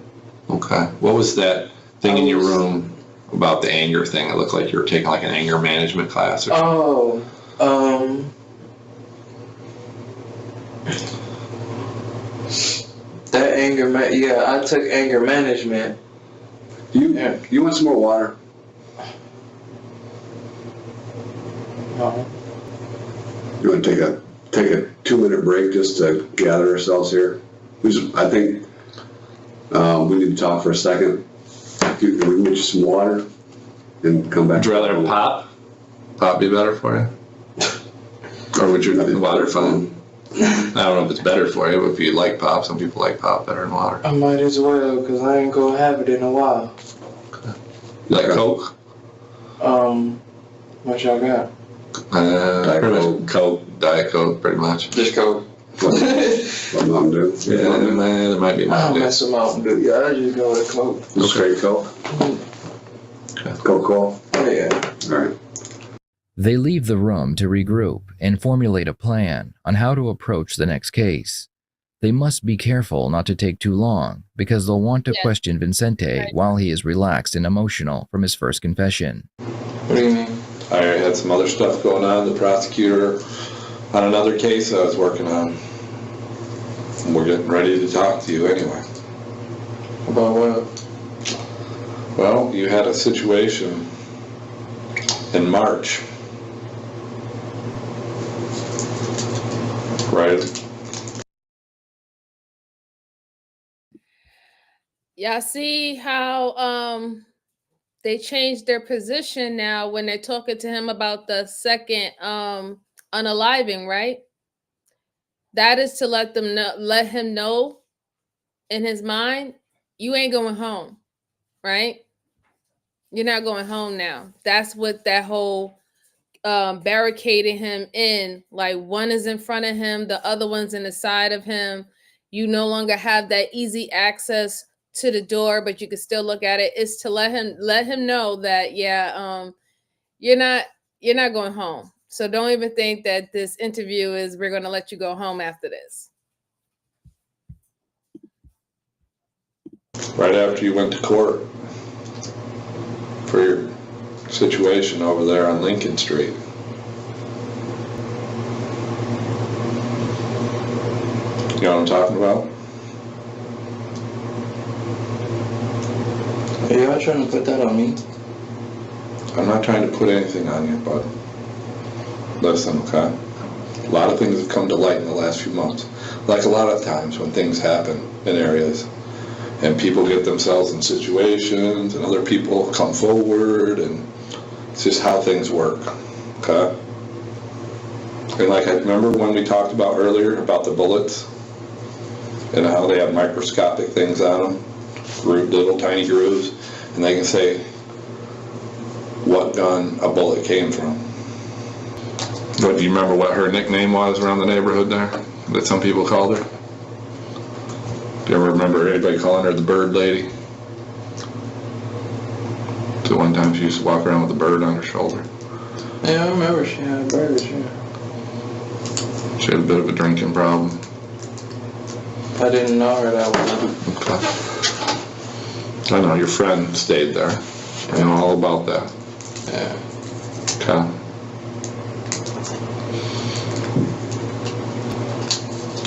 Okay. What was that thing in your room about the anger thing? It looked like you were taking like an anger management class or something. That anger, I took anger management. You want some more water? No. You want to take a 2-minute break just to gather ourselves here? I think we need to talk for a second. We can get you some water and come back. Would you rather have pop? Pop be better for you? Or would you water fine? I don't know if it's better for you, but if you like pop, some people like pop better than water. I might as well, because I ain't gonna have it in a while. You like Coke? What y'all got? Coke, Diet Coke, pretty much. Just Coke. What Mountain Dew? Yeah, man, it might be Mountain Dew. I'll mess with Mountain Dew. Yeah, I just go with Coke. Straight Coke? Coke. Yeah. All right. They leave the room to regroup and formulate a plan on how to approach the next case. They must be careful not to take too long because they'll want to question Vincente while he is relaxed and emotional from his first confession. What do you mean? I had some other stuff going on. The prosecutor on another case I was working on. We're getting ready to talk to you anyway. About what? Well, you had a situation in March. Right? Y'all see how they changed their position now when they're talking to him about the second unaliving, right? That is to let him know in his mind, you ain't going home, right? You're not going home now. That's what that whole barricading him in, like one is in front of him, the other one's in the side of him. You no longer have that easy access to the door, but you can still look at it. Is to let him know that you're not going home. So don't even think that this interview is we're going to let you go home after this. Right after you went to court for your situation over there on Lincoln Street. You know what I'm talking about? Are y'all trying to put that on me? I'm not trying to put anything on you, but listen, okay? A lot of things have come to light in the last few months. Like a lot of times when things happen in areas and people get themselves in situations and other people come forward, and it's just how things work, okay? And like I remember when we talked about earlier about the bullets and how they have microscopic things on them, little tiny grooves, and they can say what gun a bullet came from. But do you remember what her nickname was around the neighborhood there that some people called her? Do you ever remember anybody calling her the bird lady? So one time she used to walk around with a bird on her shoulder. Yeah, I remember she had birds, yeah. She had a bit of a drinking problem. I didn't know her that well. Okay. I know, your friend stayed there. I know all about that. Yeah. Okay.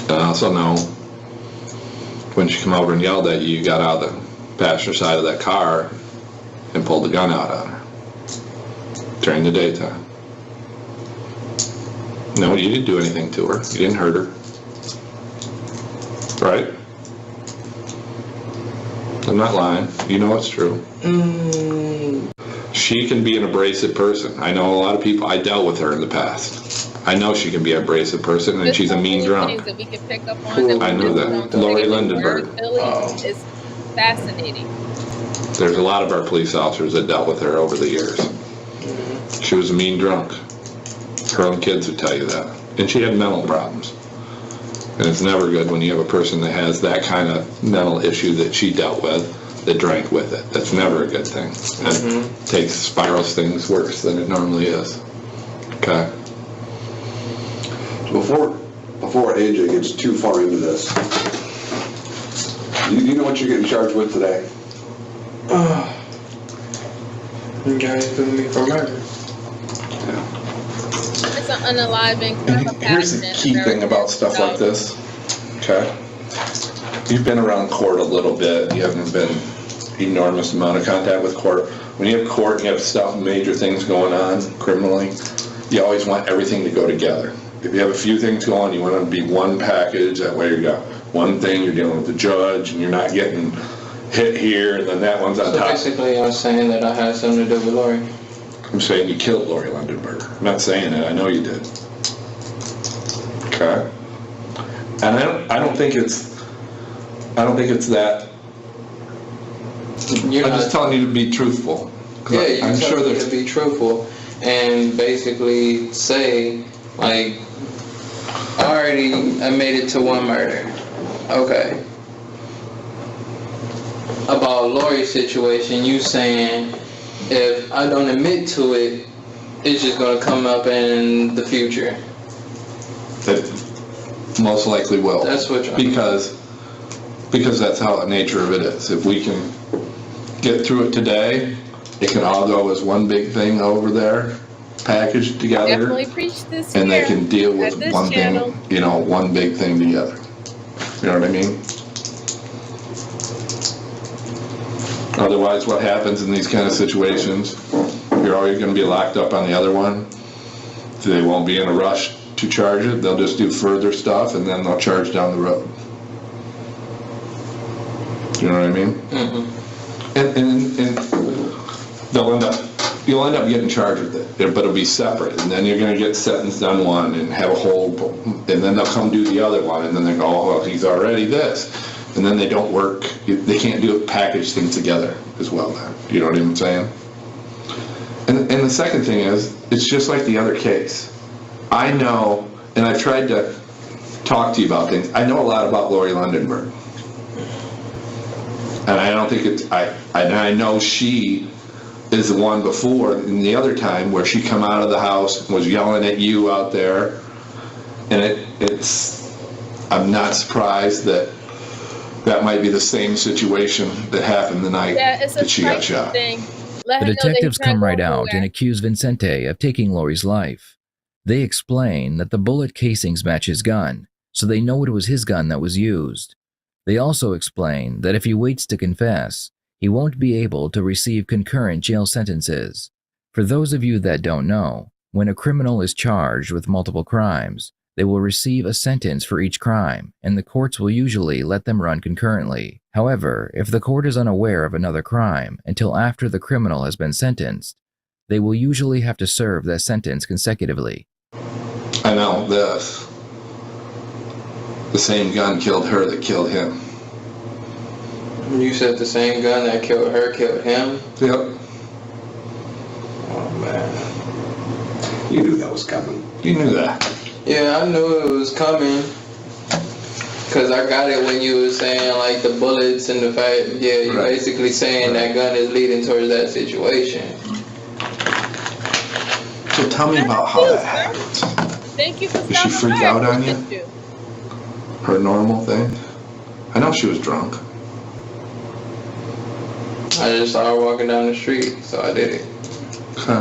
And I also know when she came over and yelled at you, you got out of the passenger side of that car and pulled the gun out on her during the daytime. No, you didn't do anything to her. You didn't hurt her. Right? I'm not lying. You know it's true. She can be an abrasive person. I know a lot of people. I dealt with her in the past. I know she can be an abrasive person, and she's a mean drunk. That we can pick up on that I know that. Lori Lindenberg. It's fascinating. There's a lot of our police officers that dealt with her over the years. She was a mean drunk. Her own kids would tell you that. And she had mental problems. And it's never good when you have a person that has that kind of mental issue that she dealt with, that drank with it. That's never a good thing. It spirals things worse than it normally is. Okay. Before AJ gets too far into this, you know what you're getting charged with today? You guys suing me for murder. It's an unaliving. Here's the key thing about stuff like this. Okay. You've been around court a little bit. You haven't been enormous amount of contact with court. When you have court and you have stuff, major things going on criminally, you always want everything to go together. If you have a few things going, you want it to be one package. That way you got one thing, you're dealing with the judge, and you're not getting hit here, and then that one's on top. So basically, I was saying that I had something to do with Lori. I'm saying you killed Lori Lindenberg. I'm not saying it. I know you did. Okay. And I don't think it's that. I'm just telling you to be truthful. Yeah, you I'm tell sure me to be truthful and basically say, like, I made it to one murder. Okay. About Lori's situation, you saying if I don't admit to it, it's just gonna come up in the future. That most likely will. That's what you're because that's how the nature of it is. If we can get through it today, it can all go as one big thing over there, packaged together. Definitely preach this. And they can deal with one channel. thing, one big thing together. You know what I mean? Otherwise, what happens in these kind of situations, you're always going to be locked up on the other one. They won't be in a rush to charge it. They'll just do further stuff, and then they'll charge down the road. You know what I mean? Mm-hmm. And you'll end up getting charged with it, but it'll be separate, and then you're going to get sentenced on one and have a whole, and then they'll come do the other one, and then they go, oh, well, he's already this. And then they don't work, they can't do it, package things together as well then. You know what I'm saying? And the second thing is, it's just like the other case. I know, and I've tried to talk to you about things, I know a lot about Lori Lindenberg. And I don't think I know she is the one before, in the other time, where she come out of the house and was yelling at you out there. And I'm not surprised that might be the same situation that happened the night that she got shot. The detectives come right out and accuse Vincente of taking Lori's life. They explain that the bullet casings match his gun, so they know it was his gun that was used. They also explain that if he waits to confess, he won't be able to receive concurrent jail sentences. For those of you that don't know, when a criminal is charged with multiple crimes, they will receive a sentence for each crime, and the courts will usually let them run concurrently. However, if the court is unaware of another crime until after the criminal has been sentenced, they will usually have to serve that sentence consecutively. I know this. The same gun killed her that killed him. You said the same gun that killed her killed him? Yep. Oh, man. You knew that was coming. You knew that. Yeah, I knew it was coming. Because I got it when you were saying, like, the bullets and the fact, you're basically saying that gun is leading towards that situation. So tell me about how that happened. Thank you for Did she freak out on you? Her normal thing? I know she was drunk. I just saw her walking down the street, so I did it. Okay.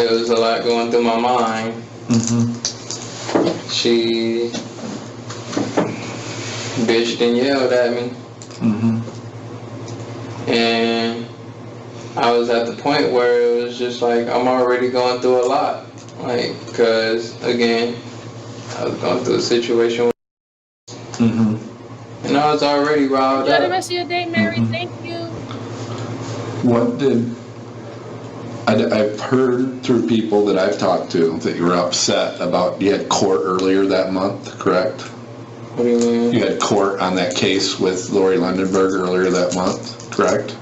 It was a lot going through my mind. Mm-hmm. She bitched and yelled at me. Mm-hmm. And I was at the point where it was just like, I'm already going through a lot. Like, cause again, I was going through a situation, and I was already riled Enjoy the up. rest of your day, Mary. Thank you. What did I've heard through people that I've talked to that you were upset about? You had court earlier that month, correct? What do you mean? You had court on that case with Lori Lundenberg earlier that month, correct?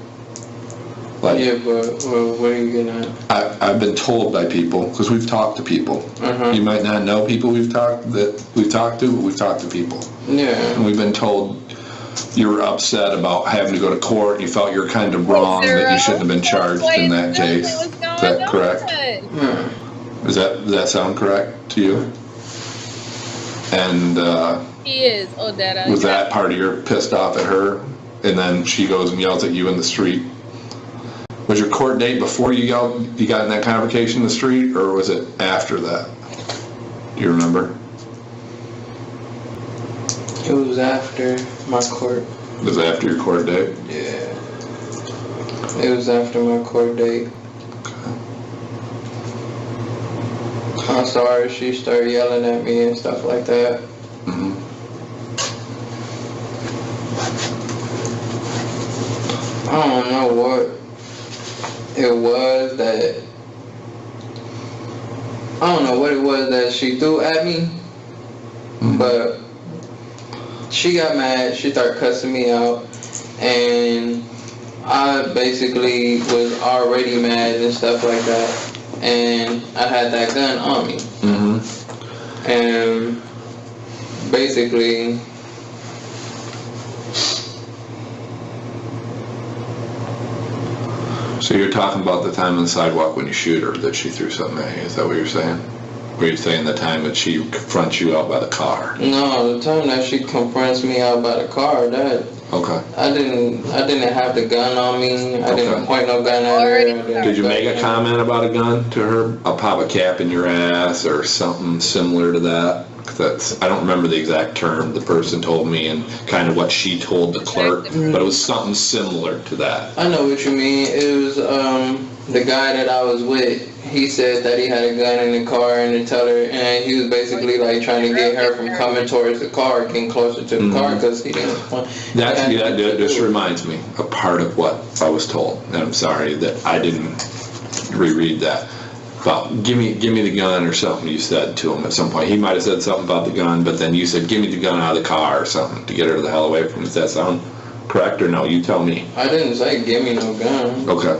Like, yeah, but what are you getting at? I've been told by people, because we've talked to people. You might not know people we've talked to, but we've talked to people. Yeah. And we've been told you were upset about having to go to court. You felt you were kind of wrong, that you shouldn't have been charged in that case. Is that correct? Does that sound correct to you? And He is, Odetta. was that part of your pissed off at her, and then she goes and yells at you in the street? Was your court date before you got in that convocation in the street, or was it after that? Do you remember? It was after my court. It was after your court date? Yeah. It was after my court date. I saw her, she started yelling at me and stuff like that. I don't know what it was that, she threw at me, but she got mad, she started cussing me out, and I basically was already mad and stuff like that, and I had that gun on me. And basically, So you're talking about the time on the sidewalk when you shoot her that she threw something at you, is that what you're saying? Or you're saying the time that she confronts you out by the car? no, the time that she confronts me out by the car, that Okay. I didn't have the gun on me. I didn't point no gun at her. Did you make a comment about a gun to her? I'll pop a cap in your ass or something similar to that? 'Cause I don't remember the exact term the person told me and kind of what she told the clerk, but it was something similar to that. I know what you mean. It was the guy that I was with. He said that he had a gun in the car and to tell her, and he was basically like trying to get her from coming towards the car, getting closer to the car because he didn't want. That just reminds me a part of what I was told, and I'm sorry that I didn't reread that. But give me the gun or something you said to him at some point. He might have said something about the gun, but then you said, give me the gun out of the car or something to get her the hell away from him. Does that sound correct or no? You tell me. I didn't say give me no gun. Okay.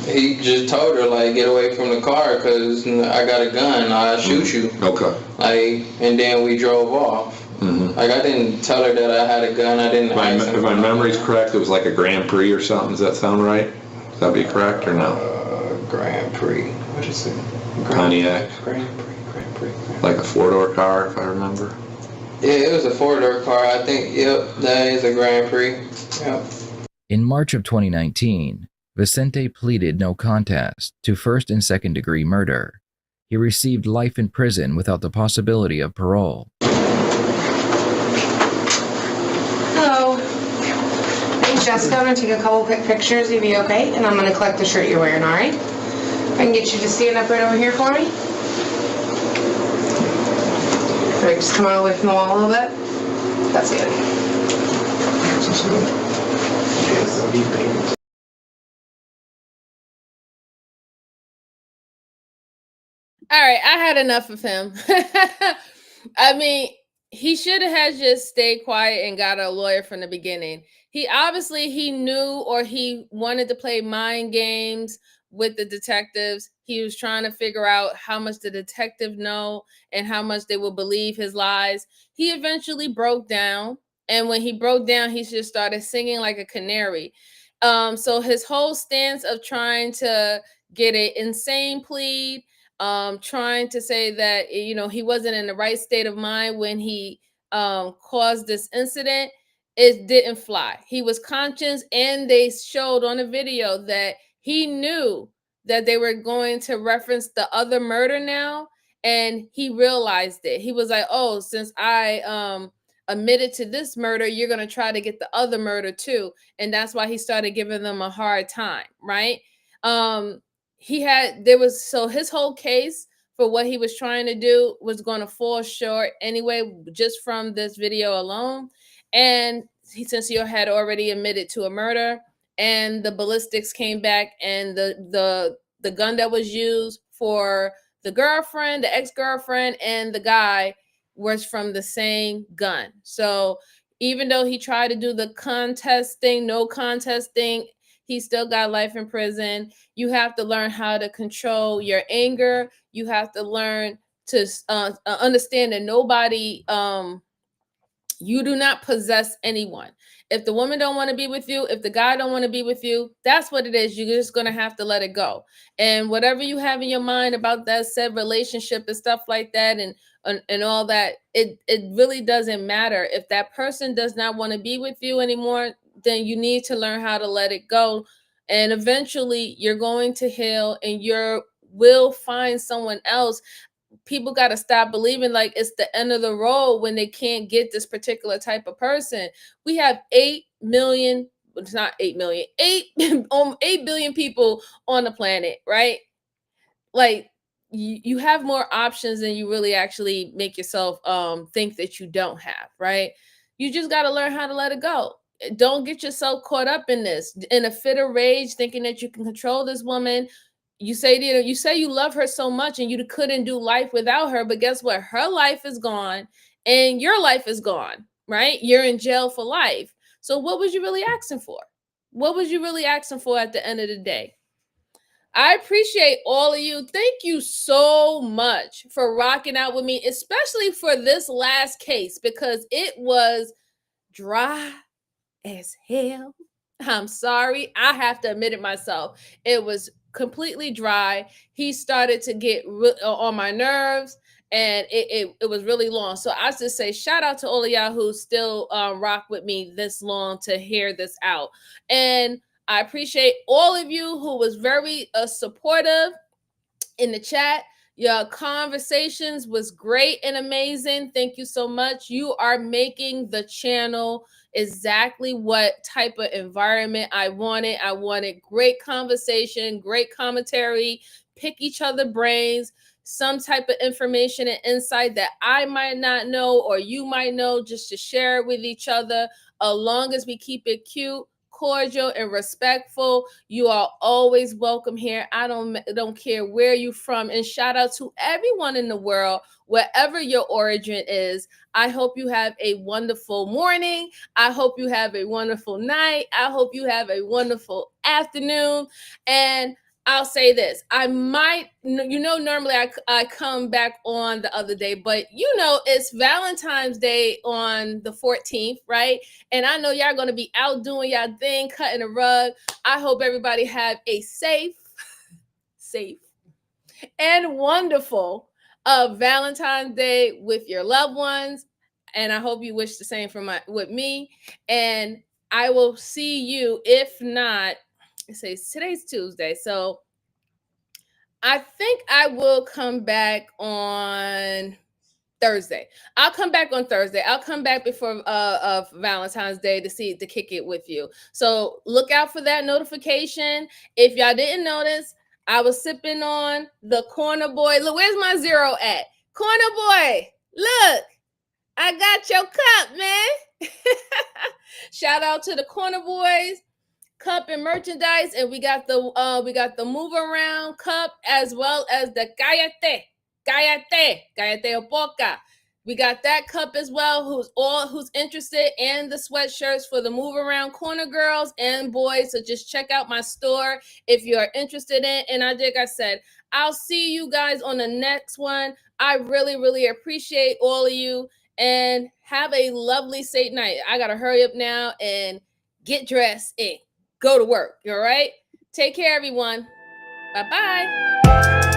He just told her like get away from the car because I got a gun. I'll shoot you. Okay. Like, and then we drove off. Like I didn't tell her that I had a gun. I didn't. If my memory's correct, it was like a Grand Prix or something. Does that sound right? Does that be correct or no? Grand Prix. What is it? Pontiac. Grand Prix. Like a four-door car, if I remember. Yeah, it was a four-door car. I think. Yep, that is a Grand Prix. Yep. In March of 2019, Vicente pleaded no contest to first and second degree murder. He received life in prison without the possibility of parole. Hello. Hey, Jessica, I'm gonna take a couple quick pictures of you, okay? And I'm gonna collect the shirt you're wearing, all right? I can get you to stand up right over here for me. All right, just come on away from the wall a little bit. That's good. All right, I had enough of him. I mean, he should have just stayed quiet and got a lawyer from the beginning. He knew, or he wanted to play mind games with the detectives. He was trying to figure out how much the detective know and how much they will believe his lies. He eventually broke down, and when he broke down, he just started singing like a canary. So his whole stance of trying to get an insane plea, trying to say that he wasn't in the right state of mind when he caused this incident, it didn't fly. He was conscious, and they showed on the video that he knew that they were going to reference the other murder now, and he realized it. He was like, oh, since I admitted to this murder, you're going to try to get the other murder too. And that's why he started giving them a hard time, right? His whole case for what he was trying to do was going to fall short anyway, just from this video alone. And since he had already admitted to a murder, and the ballistics came back, and the gun that was used for the girlfriend, the ex-girlfriend, and the guy was from the same gun. So even though he tried to do the contest thing, no contest thing, he still got life in prison. You have to learn how to control your anger. You have to learn to understand that nobody, you do not possess anyone. If the woman don't want to be with you, if the guy don't want to be with you, that's what it is. You're just going to have to let it go. And whatever you have in your mind about that said relationship and stuff like that, and all that, it really doesn't matter. If that person does not want to be with you anymore, then you need to learn how to let it go. And eventually you're going to heal, and you will find someone else. People got to stop believing like it's the end of the road when they can't get this particular type of person. We have 8 million, it's not 8 million, 8 billion people on the planet, right? Like, you have more options than you really actually make yourself think that you don't have, right? You just got to learn how to let it go. Don't get yourself caught up in this, in a fit of rage, thinking that you can control this woman. You say you love her so much and you couldn't do life without her, but guess what? Her life is gone and your life is gone, right? You're in jail for life. So what was you really asking for? What was you really asking for at the end of the day? I appreciate all of you. Thank you so much for rocking out with me, especially for this last case, because it was dry as hell. I'm sorry. I have to admit it myself. It was completely dry. He started to get on my nerves, and it was really long. So I just say shout out to all of y'all who still rock with me this long to hear this out. And I appreciate all of you who was very supportive in the chat. Your conversations was great and amazing. Thank you so much. You are making the channel exactly what type of environment I wanted. I wanted great conversation, great commentary, pick each other brains, some type of information and insight that I might not know or you might know, just to share it with each other. As long as we keep it cute, cordial, and respectful, you are always welcome here. I don't care where you're from. And shout out to everyone in the world, wherever your origin is. I hope you have a wonderful morning. I hope you have a wonderful night. I hope you have a wonderful afternoon. And I'll say this, I might, normally I come back on the other day, but it's Valentine's Day on the 14th, right? And I know y'all going to be out doing y'all thing, cutting a rug. I hope everybody have a safe and wonderful Valentine's Day with your loved ones. And I hope you wish the same with me. And I will see you, if not, today's Tuesday, so I think I will come back on Thursday. I'll come back on Thursday. I'll come back before of Valentine's Day to kick it with you. So look out for that notification. If y'all didn't notice, I was sipping on the Corner Boy. Look, where's my zero at? Corner Boy, look, I got your cup, man. Shout out to the Corner Boys cup and merchandise, and we got the move around cup, as well as the Cállate o Poca. We got that cup as well. Who's interested in the sweatshirts for the move around corner girls and boys. So just check out my store if you are interested in. And like I said, I'll see you guys on the next one. I really, really appreciate all of you, and have a lovely safe night. I gotta hurry up now and get dressed and go to work. All right? Take care, everyone. Bye-bye.